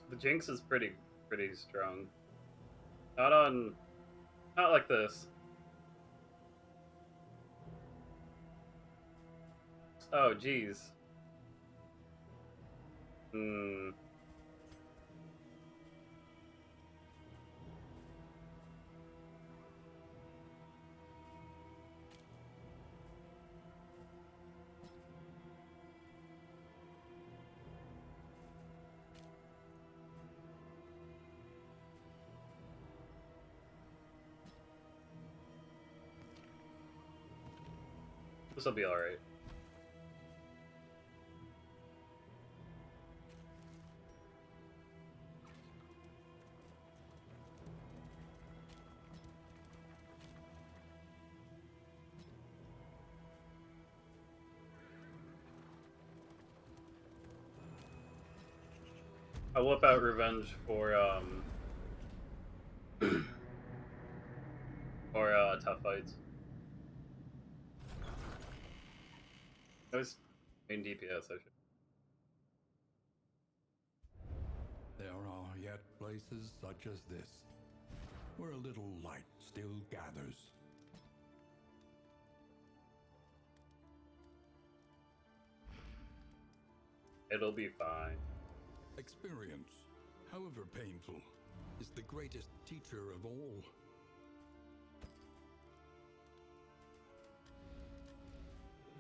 The Jinx is pretty strong. Not like this. Oh, jeez. This will be alright. I'll whip out revenge for tough fights. That was main DPS, I should. There are yet places such as this, where a little light still gathers. It'll be fine. Experience, however painful, is the greatest teacher of all.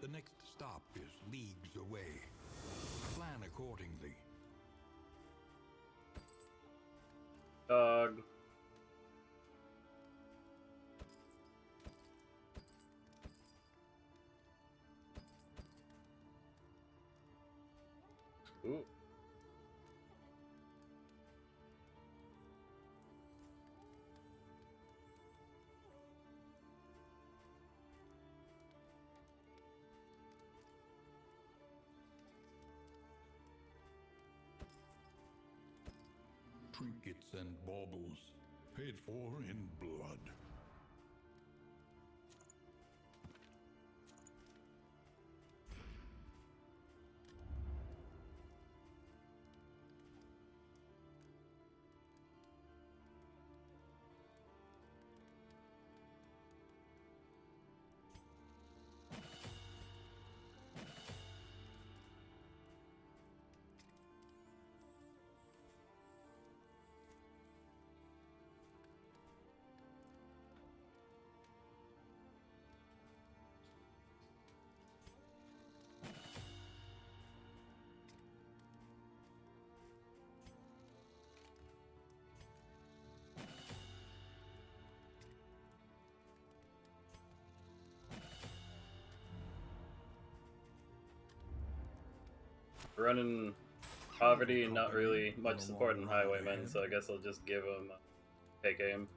The next stop is leagues away. Plan accordingly. Ooh. Trinkets and baubles, paid for in blood. Running poverty and not really much support in highwaymen, so I guess I'll just give him a take aim.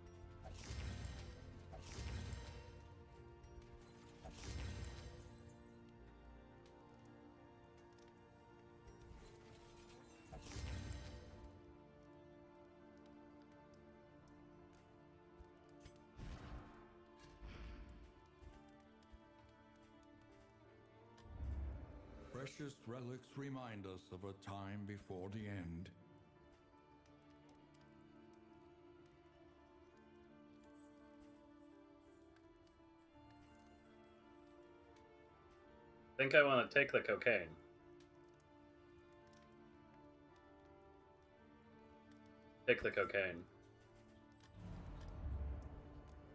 Precious relics remind us of a time before the end. I think I want to take the cocaine. Take the cocaine.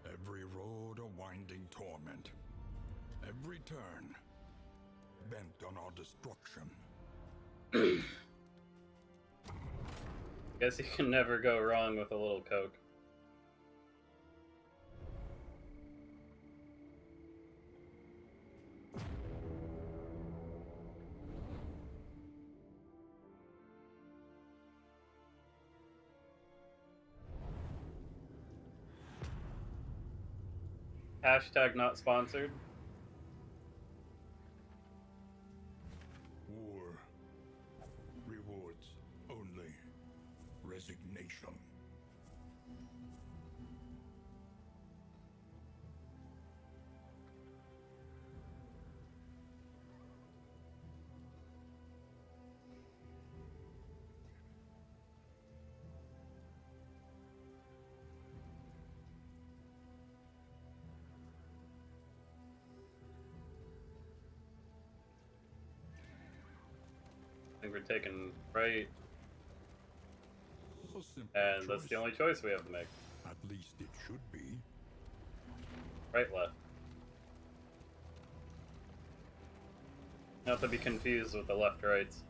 Every road a winding torment. Every turn bent on our destruction. Guess you can never go wrong with a little coke. Hashtag not sponsored. War rewards only resignation. I think we're taking right, A simple and that's the choice. only choice we have to make. At least it should be. Right, left. Not to be confused with the left-rights.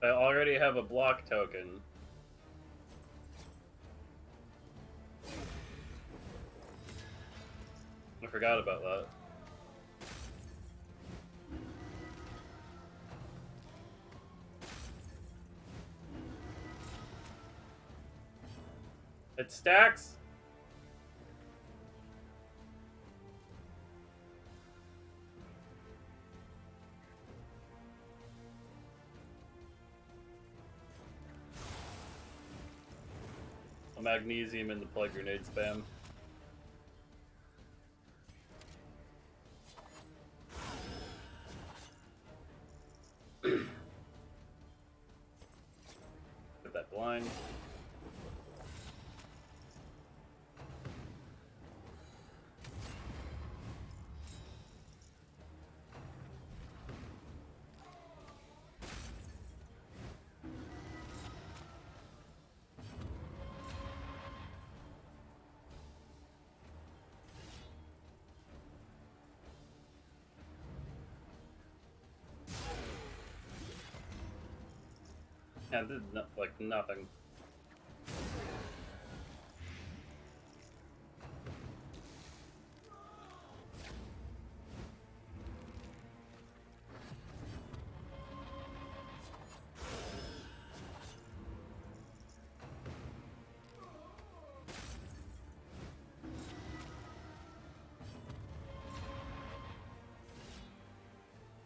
I already have a block token. I forgot about that. It stacks? A magnesium in the plug grenade spam. Get that blind. And did like nothing.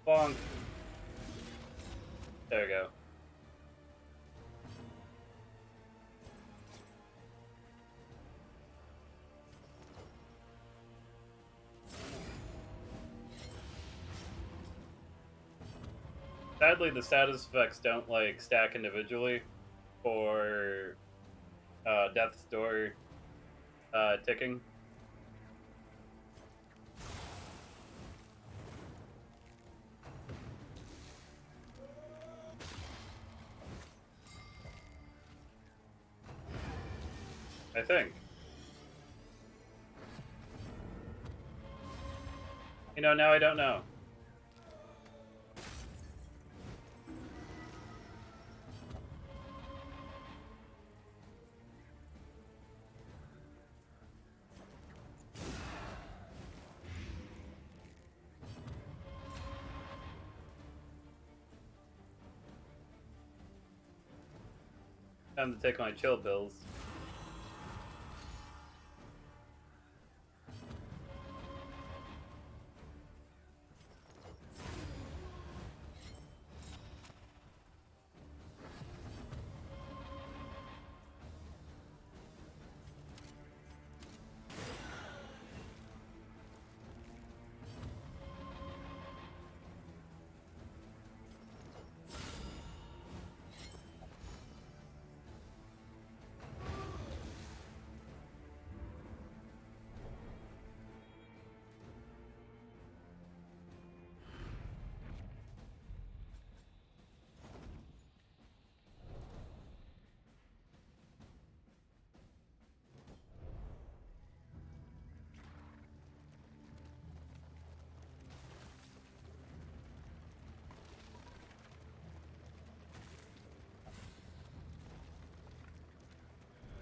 Bonk. There we go. Sadly, the status effects don't like stack individually for death's door ticking. I think. You know, now I don't know. Time to take my chill pills.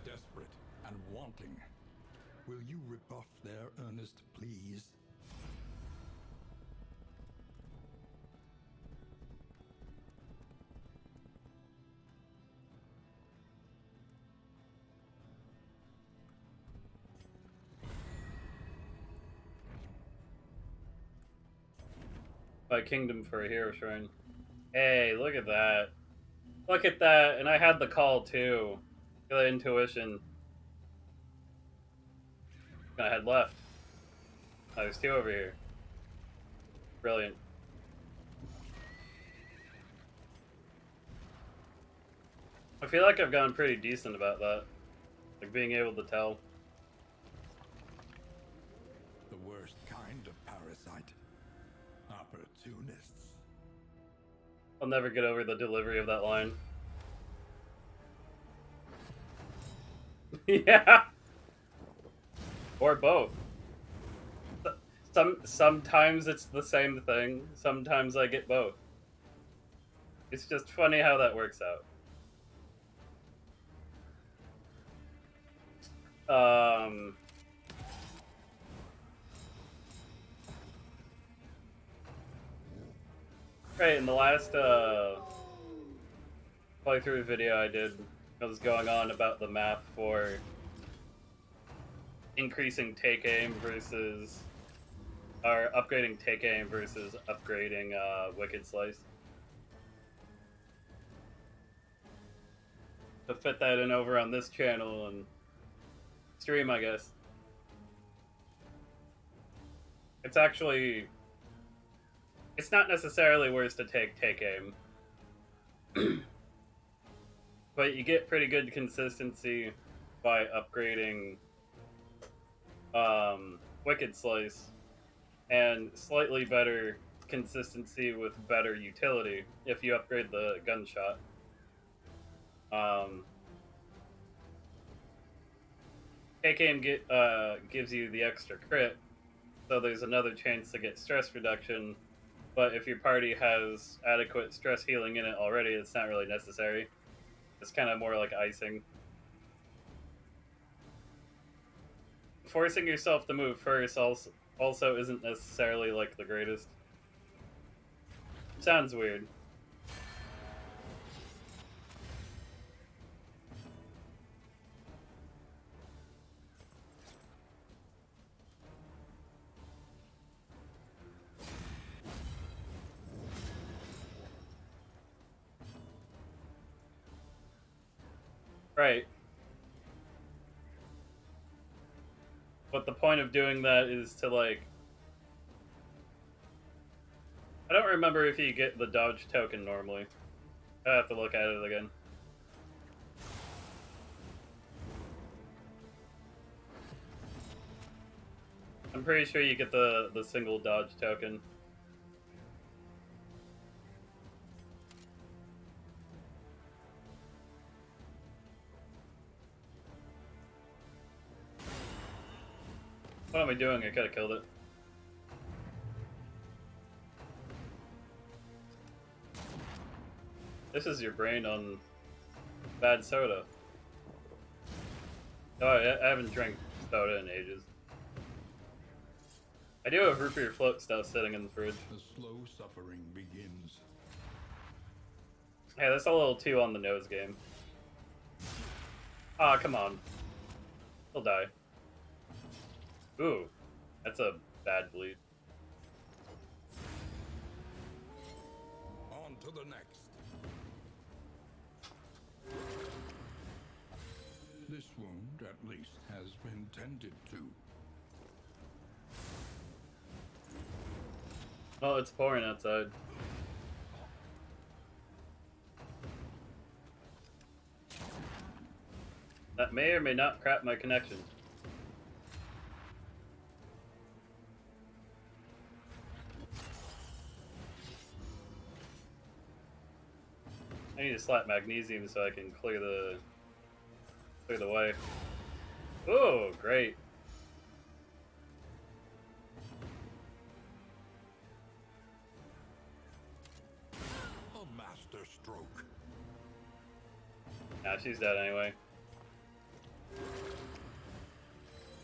Desperate and wanting. Will you rebuff their earnest pleas? My kingdom for a hero shrine. Hey, look at that. Look at that. And I had the call too. The intuition. I had left. There's two over here. Brilliant. I feel like I've gotten pretty decent about that. Like being able to tell. The worst kind of parasite. Opportunists. I'll never get over the delivery of that line. Yeah. Or both. Sometimes it's the same thing. Sometimes I get both. It's just funny how that works out. Right, in the last playthrough video I did, I was going on about the math for increasing take aim versus, or upgrading take aim versus upgrading Wicked Slice. To fit that in over on this channel and stream, I guess. It's actually, it's not necessarily worse to take aim. But you get pretty good consistency by upgrading Wicked Slice, and slightly better consistency with better utility if you upgrade the gunshot. Take aim gives you the extra crit, so there's another chance to get stress reduction, but if your party has adequate stress healing in it already, it's not really necessary. It's kind of more like icing. Forcing yourself to move first also isn't necessarily like the greatest. Sounds weird. Right. But the point of doing that is to, like... I don't remember if you get the dodge token normally. I have to look at it again. I'm pretty sure you get the single dodge token. What am I doing? I could have killed it. This is your brain on bad soda. Oh, I haven't drank soda in ages. I do have root beer float stuff sitting in the fridge. The slow suffering begins. Hey, that's a little too on the nose game. Ah, come on. He'll die. Ooh, that's a bad bleed. On to the next. This wound, at least, has been tended to. Oh, it's pouring outside. That may or may not crap my connection. I need to slap magnesium so I can clear the way. Oh, great. A master stroke. Nah, she's dead anyway.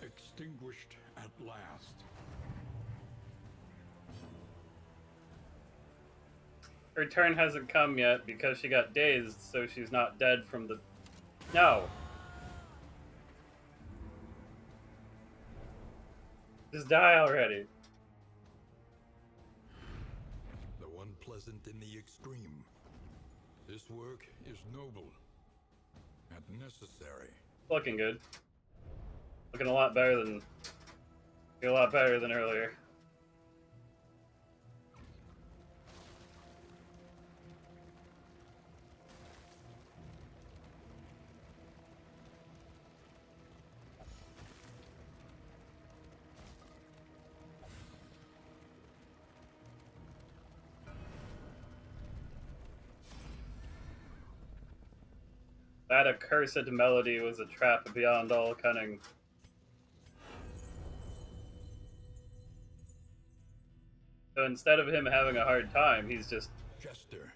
Extinguished at last. Her turn hasn't come yet because she got dazed, so she's not dead from the... No! Just die already. Though unpleasant in the extreme, this work is noble and necessary. Looking good. Looking a lot better than earlier. That accursed melody was a trap beyond all cunning. So instead of him having a hard time, he's just... Jester.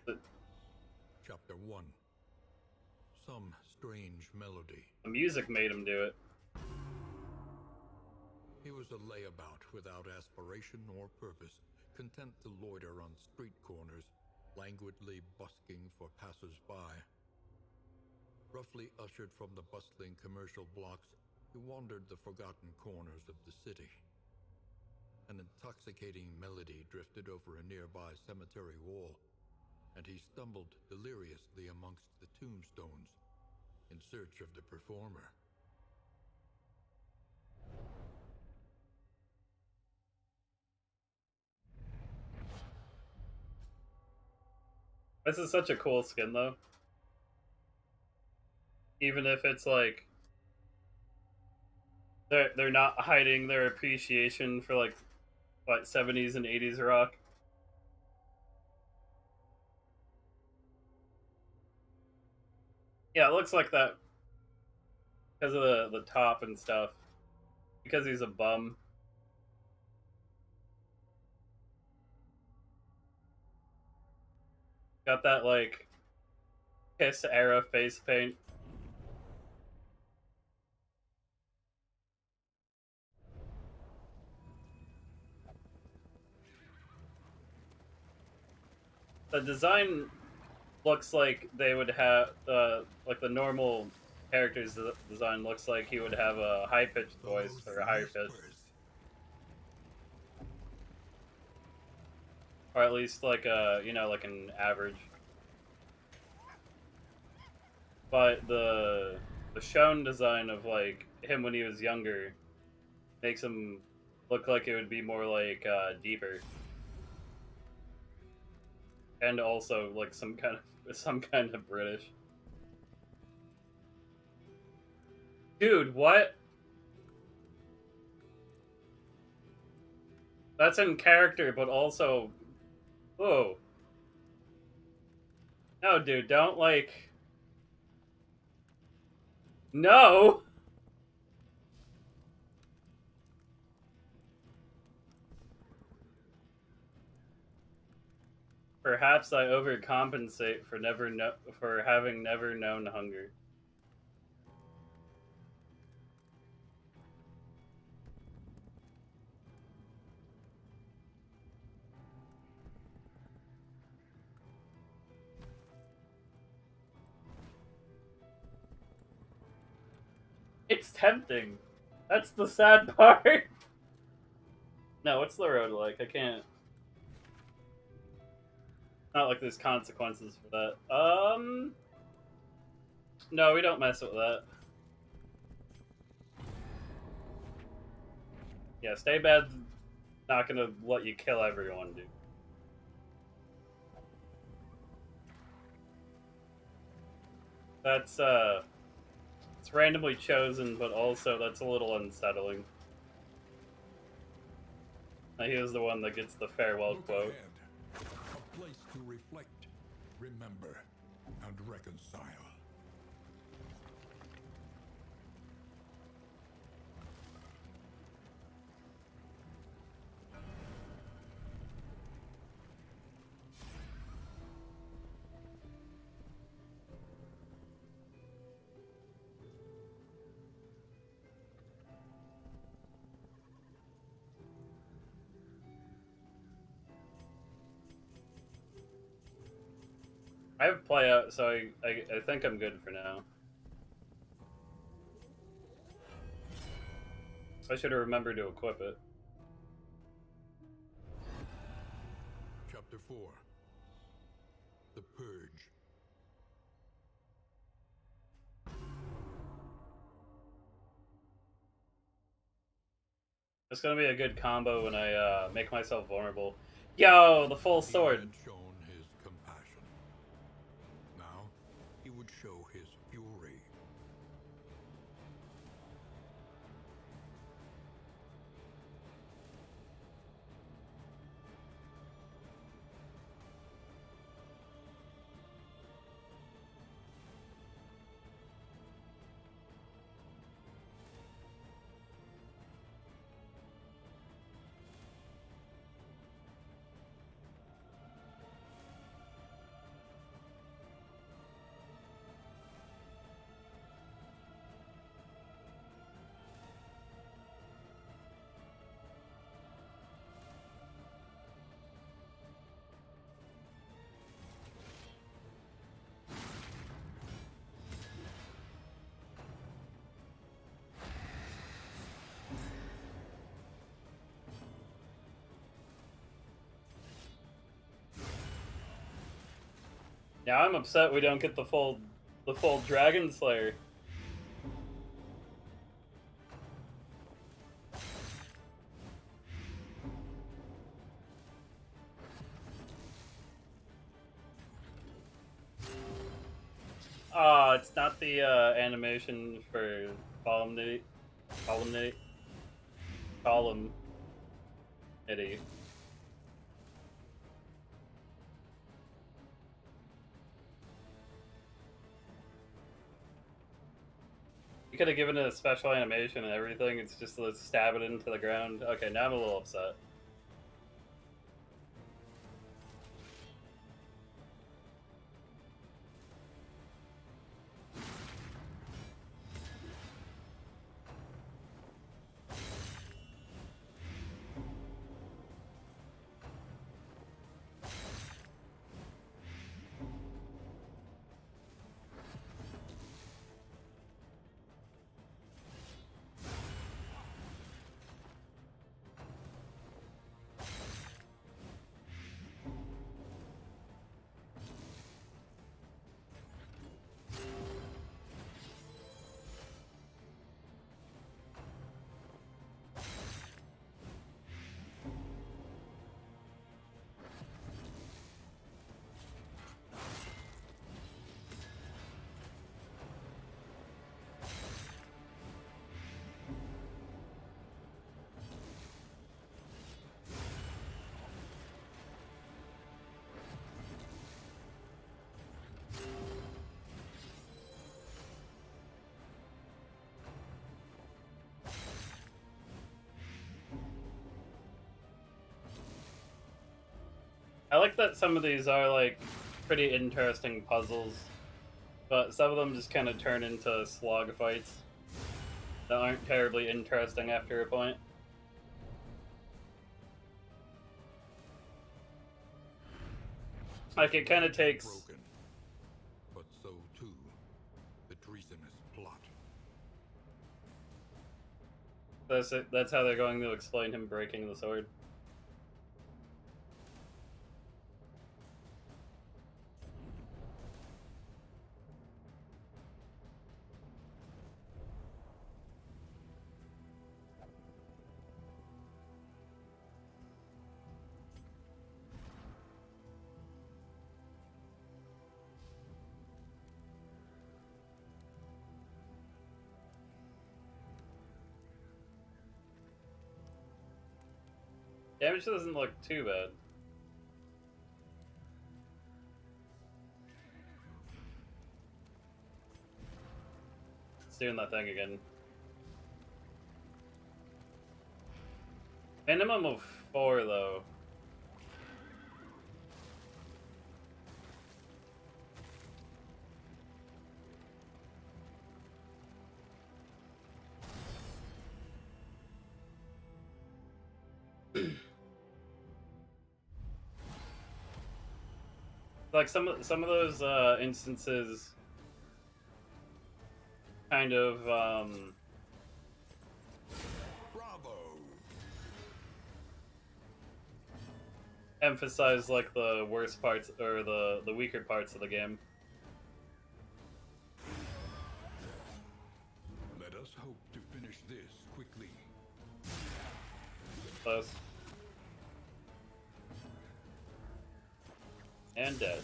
Chapter 1. Some strange melody. The music made him do it. He was a layabout without aspiration or purpose, content to loiter on street corners, languidly busking for passers-by. Roughly ushered from the bustling commercial blocks, he wandered the forgotten corners of the city. An intoxicating melody drifted over a nearby cemetery wall, and he stumbled deliriously amongst the tombstones in search of the performer. This is such a cool skin, though. Even if it's like... They're not hiding their appreciation for, like, what, 70s and 80s rock. Yeah, it looks like that because of the top and stuff. Because he's a bum. Got that, like, Kiss era face paint. The design looks like they would have like the normal character's design looks like he would have a high pitched voice or a higher pitch, or at least like a like an average. But the shown design of like him when he was younger makes him look like it would be more like deeper, and also like some kind of British. Dude, what? That's in character, but also, whoa. No, dude, don't like. No. Perhaps I overcompensate for having never known hunger. It's tempting. That's the sad part. No, what's the road like? I can't. Not like there's consequences for that. No, we don't mess with that. Yeah, stay bad's not gonna let you kill everyone, dude. That's it's randomly chosen, but also that's a little unsettling. Now he was the one that gets the farewell Look quote. ahead. A place to reflect, remember, and reconcile. I have play out, so I think I'm good for now. I should have remembered to equip it. Chapter 4. The Purge. It's gonna be a good combo when I make myself vulnerable. Yo, the full sword. He had shown his compassion. Now he would show his fury. Now I'm upset we don't get the full Dragon Slayer. Oh, it's not the animation for columnate. Column. Idiot. You could have given it a special animation and everything. It's just let's stab it into the ground. Okay, now I'm a little upset. I like that some of these are like pretty interesting puzzles, but some of them just kind of turn into slog fights that aren't terribly interesting after a point. Like it kind of takes. Broken, but so too the treasonous plot. That's how they're going to explain him breaking the sword. Damage doesn't look too bad. It's doing that thing again. Minimum of 4 though. Like some of those instances kind of Bravo! emphasize like the worst parts or the weaker parts of the game. Let us hope to finish this quickly. Close. And dead.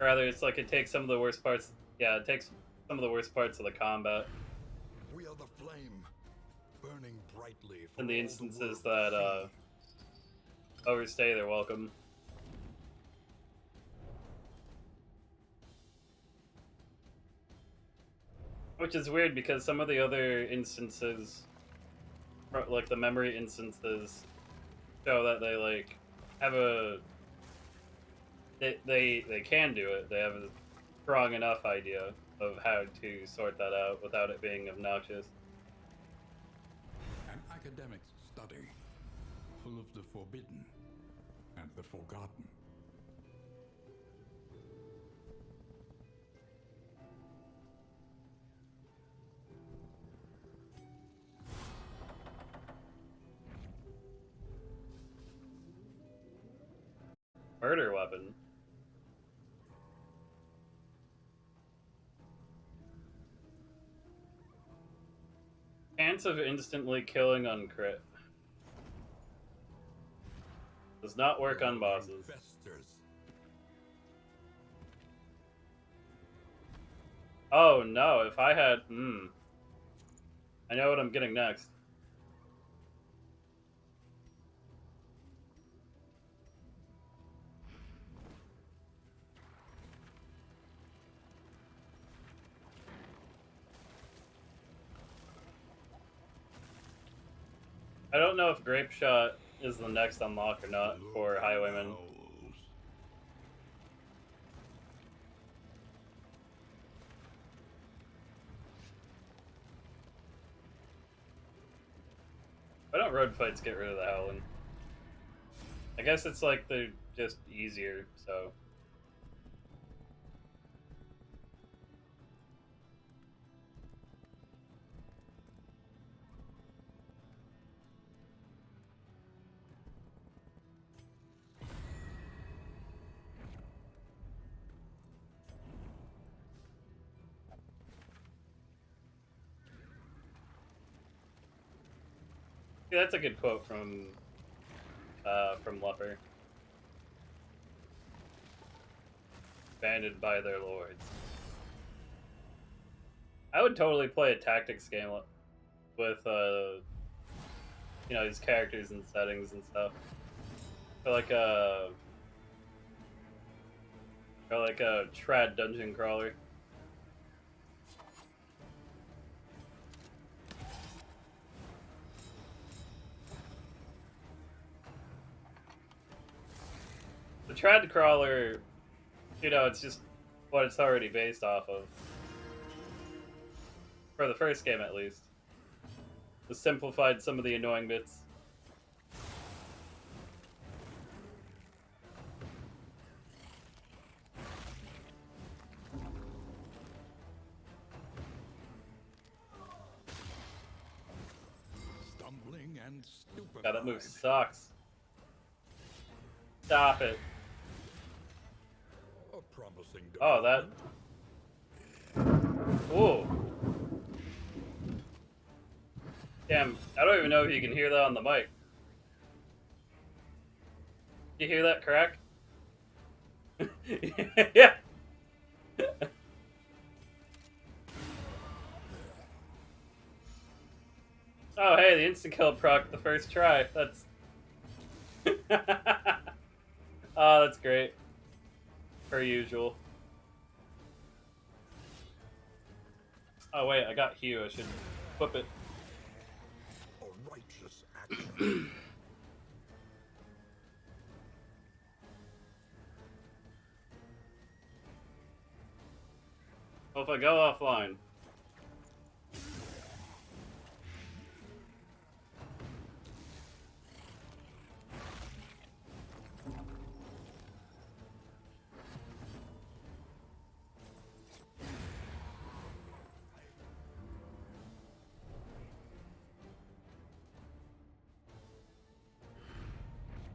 Or rather, it's like it takes some of the worst parts. Yeah, it takes some of the worst parts of the combat. We are the flame, burning brightly for In the all instances the world to that see. overstay their welcome. Which is weird because some of the other instances, like the memory instances, show that they like have a they can do it. They have a strong enough idea of how to sort that out without it being obnoxious. An academic's study, full of the forbidden and the forgotten. Murder weapon. Chance of instantly killing on crit. Does not work on bosses. Festers. Oh no, if I had... I know what I'm getting next. I don't know if Grape Shot is the next unlock or not for Highwayman. Why don't road fights get rid of the Howling? I guess it's like they're just easier, so... Yeah, that's a good quote from Leper. Banded by their lords. I would totally play a tactics game with you know, these characters and settings and stuff. Or like a trad dungeon crawler. The Tread Crawler, you know, it's just what it's already based off of. For the first game, at least. Just simplified some of the annoying bits. Stumbling and stupefied. God, that move sucks. Stop it. A promising Oh, that... Ooh. Damn, I don't even know if you can hear that on the mic. You hear that crack? Yeah. Oh, hey, the instant kill proc the first try. That's... Oh, that's great. Per usual. Oh, wait, I got Hugh. I should flip it. A righteous action. Well, if I go offline...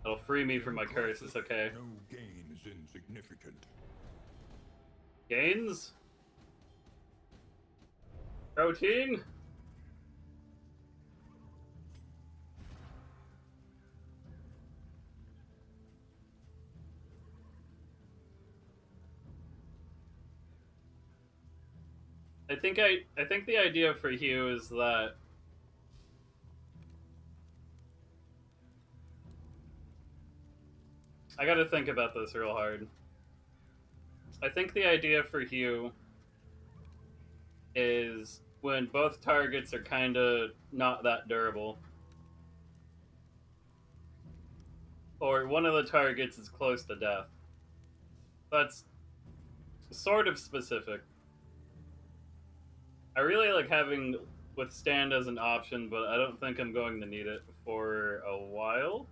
It'll free me from my curse, it's okay. No gain is insignificant. Gains? Protein? I think the idea for Hugh is that I gotta think about this real hard. I think the idea for Hugh is when both targets are kinda not that durable. Or one of the targets is close to death. That's sort of specific. I really like having withstand as an option, but I don't think I'm going to need it for a while.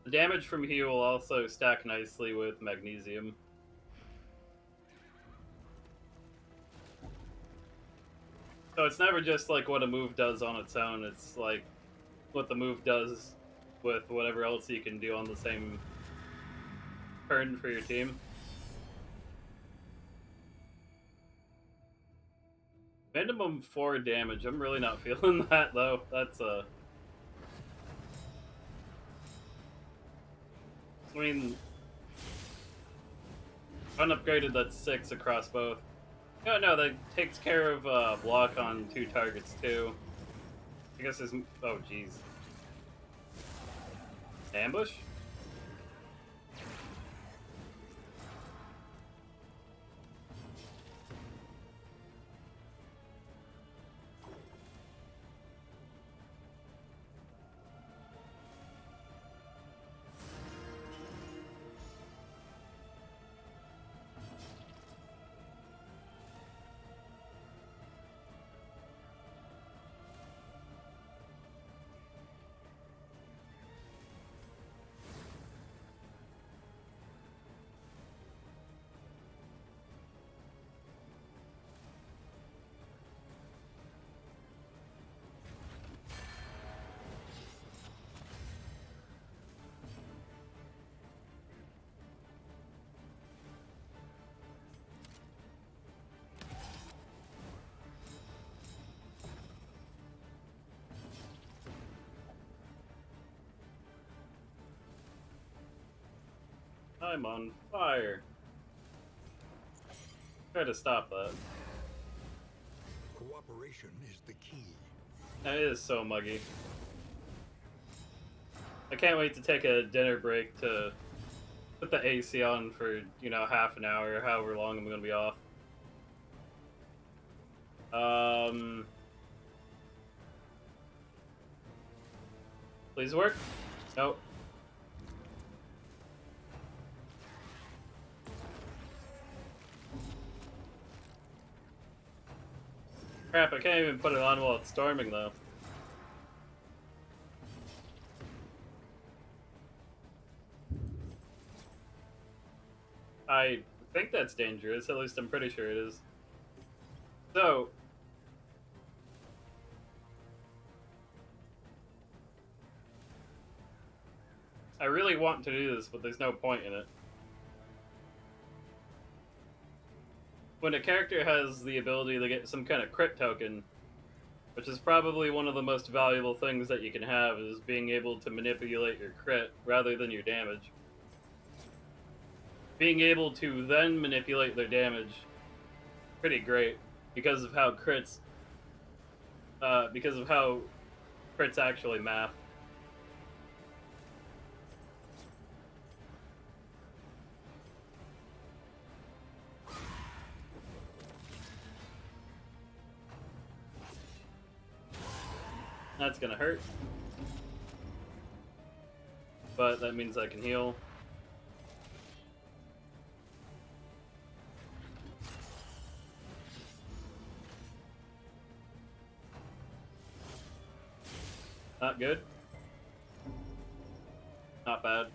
The damage from Hugh will also stack nicely with magnesium. So it's never just like what a move does on its own, it's like what the move does with whatever else you can do on the same turn for your team. Minimum 4 damage, I'm really not feeling that though. That's I mean, unupgraded, that's 6 across both. Oh no, that takes care of block on 2 targets too. I guess there's... oh jeez. Ambush? I'm on fire. Try to stop that. Cooperation is the key. That is so muggy. I can't wait to take a dinner break to put the AC on for, you know, half an hour, however long I'm gonna be off. Please work. Nope. Crap, I can't even put it on while it's storming, though. I think that's dangerous, at least I'm pretty sure it is. So... I really want to do this, but there's no point in it. When a character has the ability to get some kind of crit token, which is probably one of the most valuable things that you can have, is being able to manipulate your crit rather than your damage. Being able to then manipulate their damage, pretty great, because of how crits actually math. That's gonna hurt. But that means I can heal. Not good. Not bad.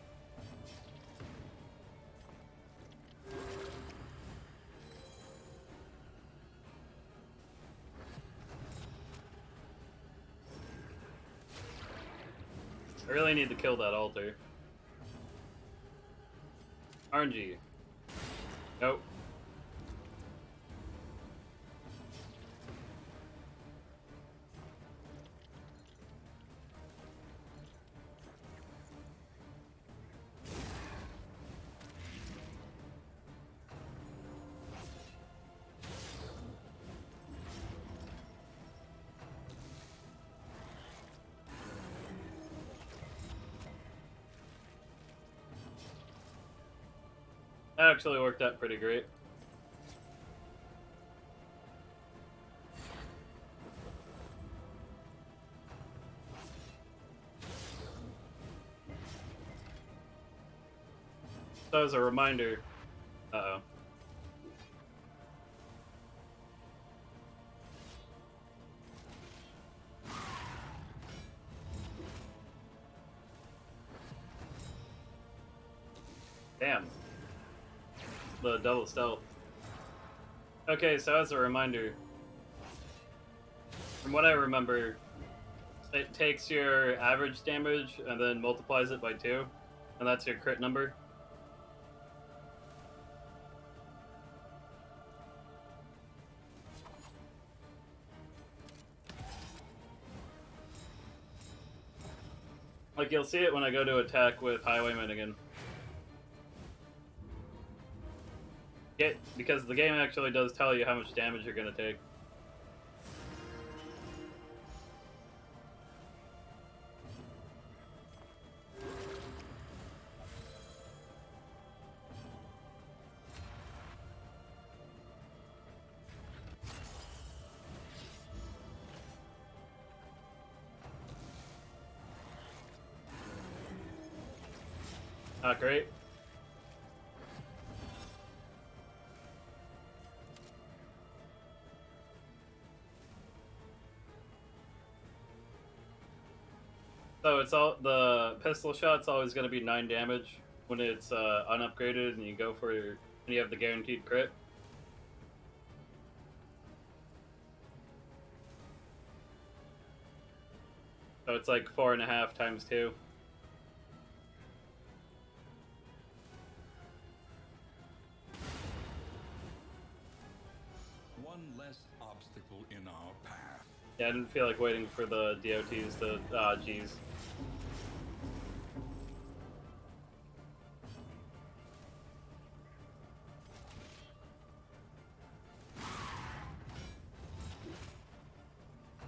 I really need to kill that altar. RNG. Nope. That actually worked out pretty great. So as a reminder, uh-oh. Damn. The double stealth. Okay, so as a reminder, from what I remember, it takes your average damage and then multiplies it by 2, and that's your crit number. Like, you'll see it when I go to attack with Highwayman again. Because the game actually does tell you how much damage you're gonna take. Not great. So it's all the pistol shot's always going to be 9 damage when it's unupgraded, and you go for and you have the guaranteed crit. So it's like 4.5 times 2. One less obstacle in our path. Yeah, I didn't feel like waiting for the DOTs to jeez.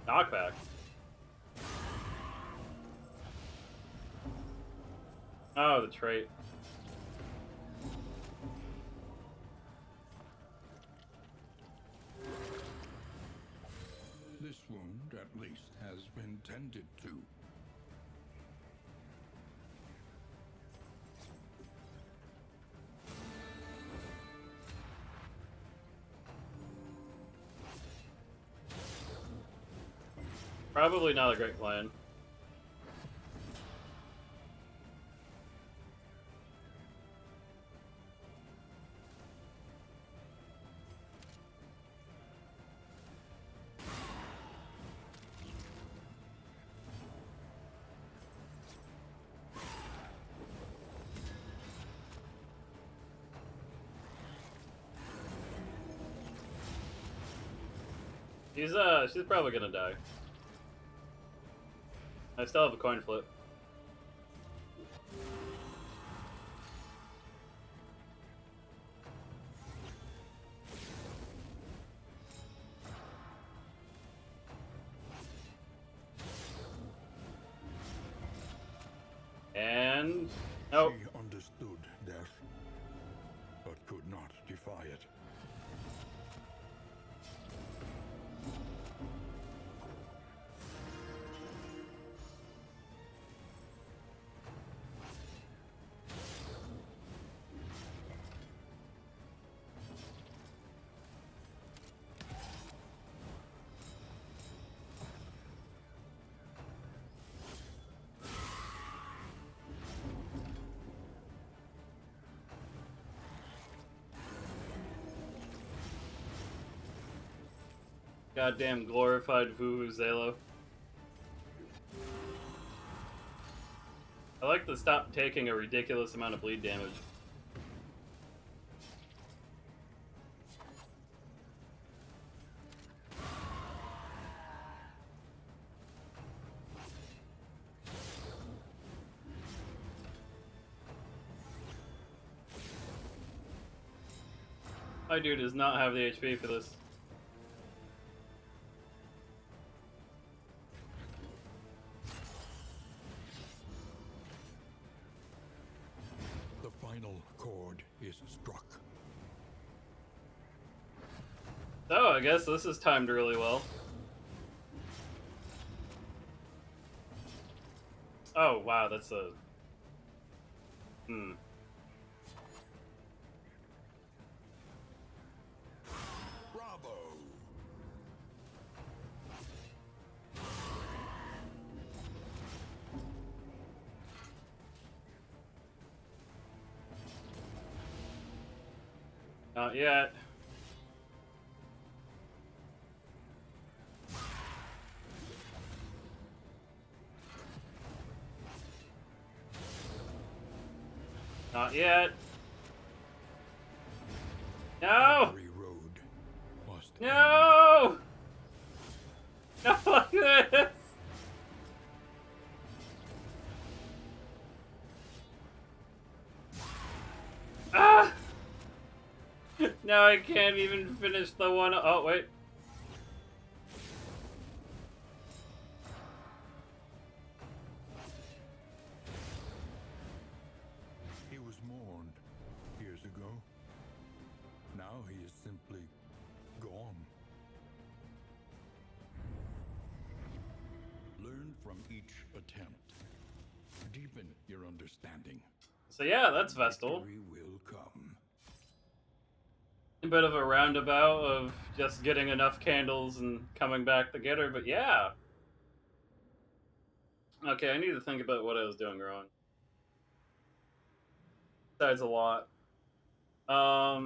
Knockback. Oh, the trait. at least has been tended to. Probably not a great plan. She's probably gonna die. I still have a coin flip. And nope. She understood death, but could not defy it. Goddamn glorified Vuvuzela. I like to stop taking a ridiculous amount of bleed damage. My dude does not have the HP for this. The final chord is struck. So, I guess this is timed really well. Oh, wow, that's a... Bravo! Not yet. Not yet. No! Every road must end. No! Not like this! Ah! Now I can't even finish the one. Oh, wait. He was mourned years ago. Now he is simply gone. Learn from each attempt. Deepen your understanding. So yeah, that's Vestal. Victory will come. A bit of a roundabout of just getting enough candles and coming back to get her, but yeah. Okay, I need to think about what I was doing wrong. Besides a lot. I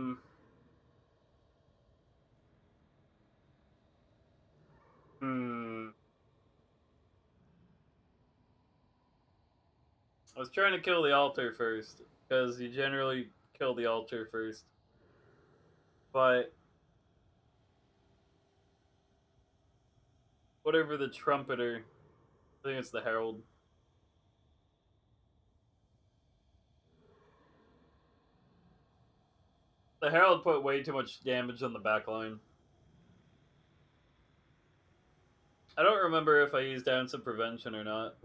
was trying to kill the altar first, because you generally kill the altar first. But whatever the trumpeter, I think it's the herald. The herald put way too much damage on the back line. I don't remember if I used ounce of prevention or not.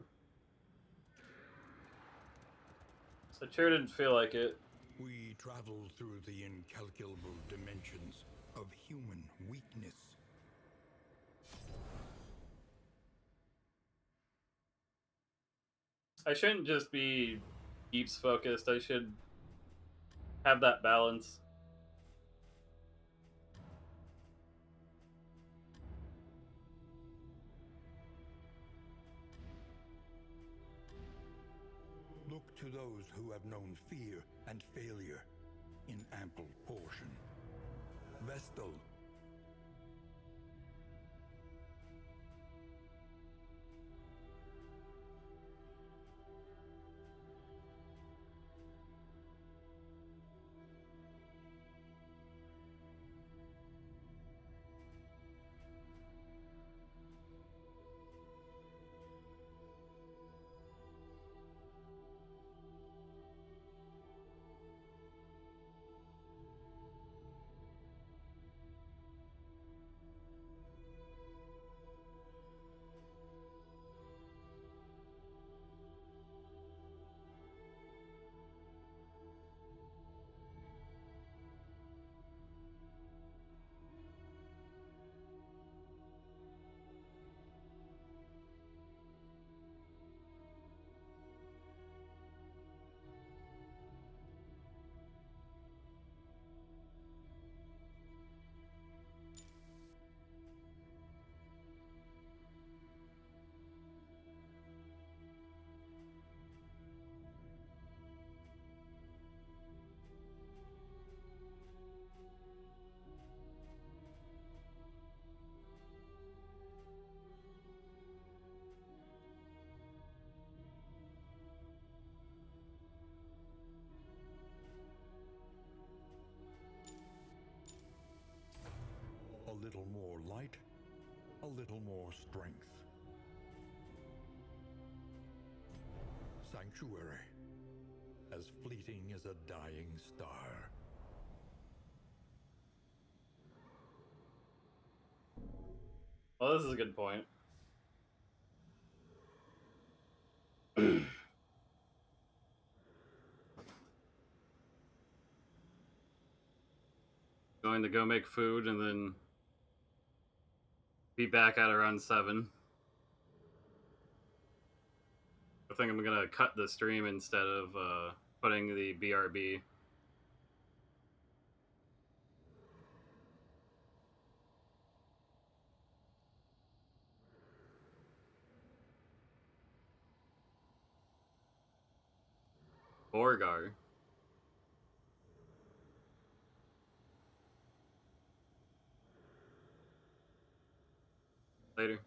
So it sure didn't feel like it. We travel through the incalculable dimensions of human weakness. I shouldn't just be deeps focused. I should have that balance. Look to those who have known fear and failure in ample portion. Vestal. A little more light, a little more strength. Sanctuary, as fleeting as a dying star. Well, this is a good point. Going to go make food and then be back at around 7. I think I'm gonna cut the stream instead of putting the BRB. Borgar. Later.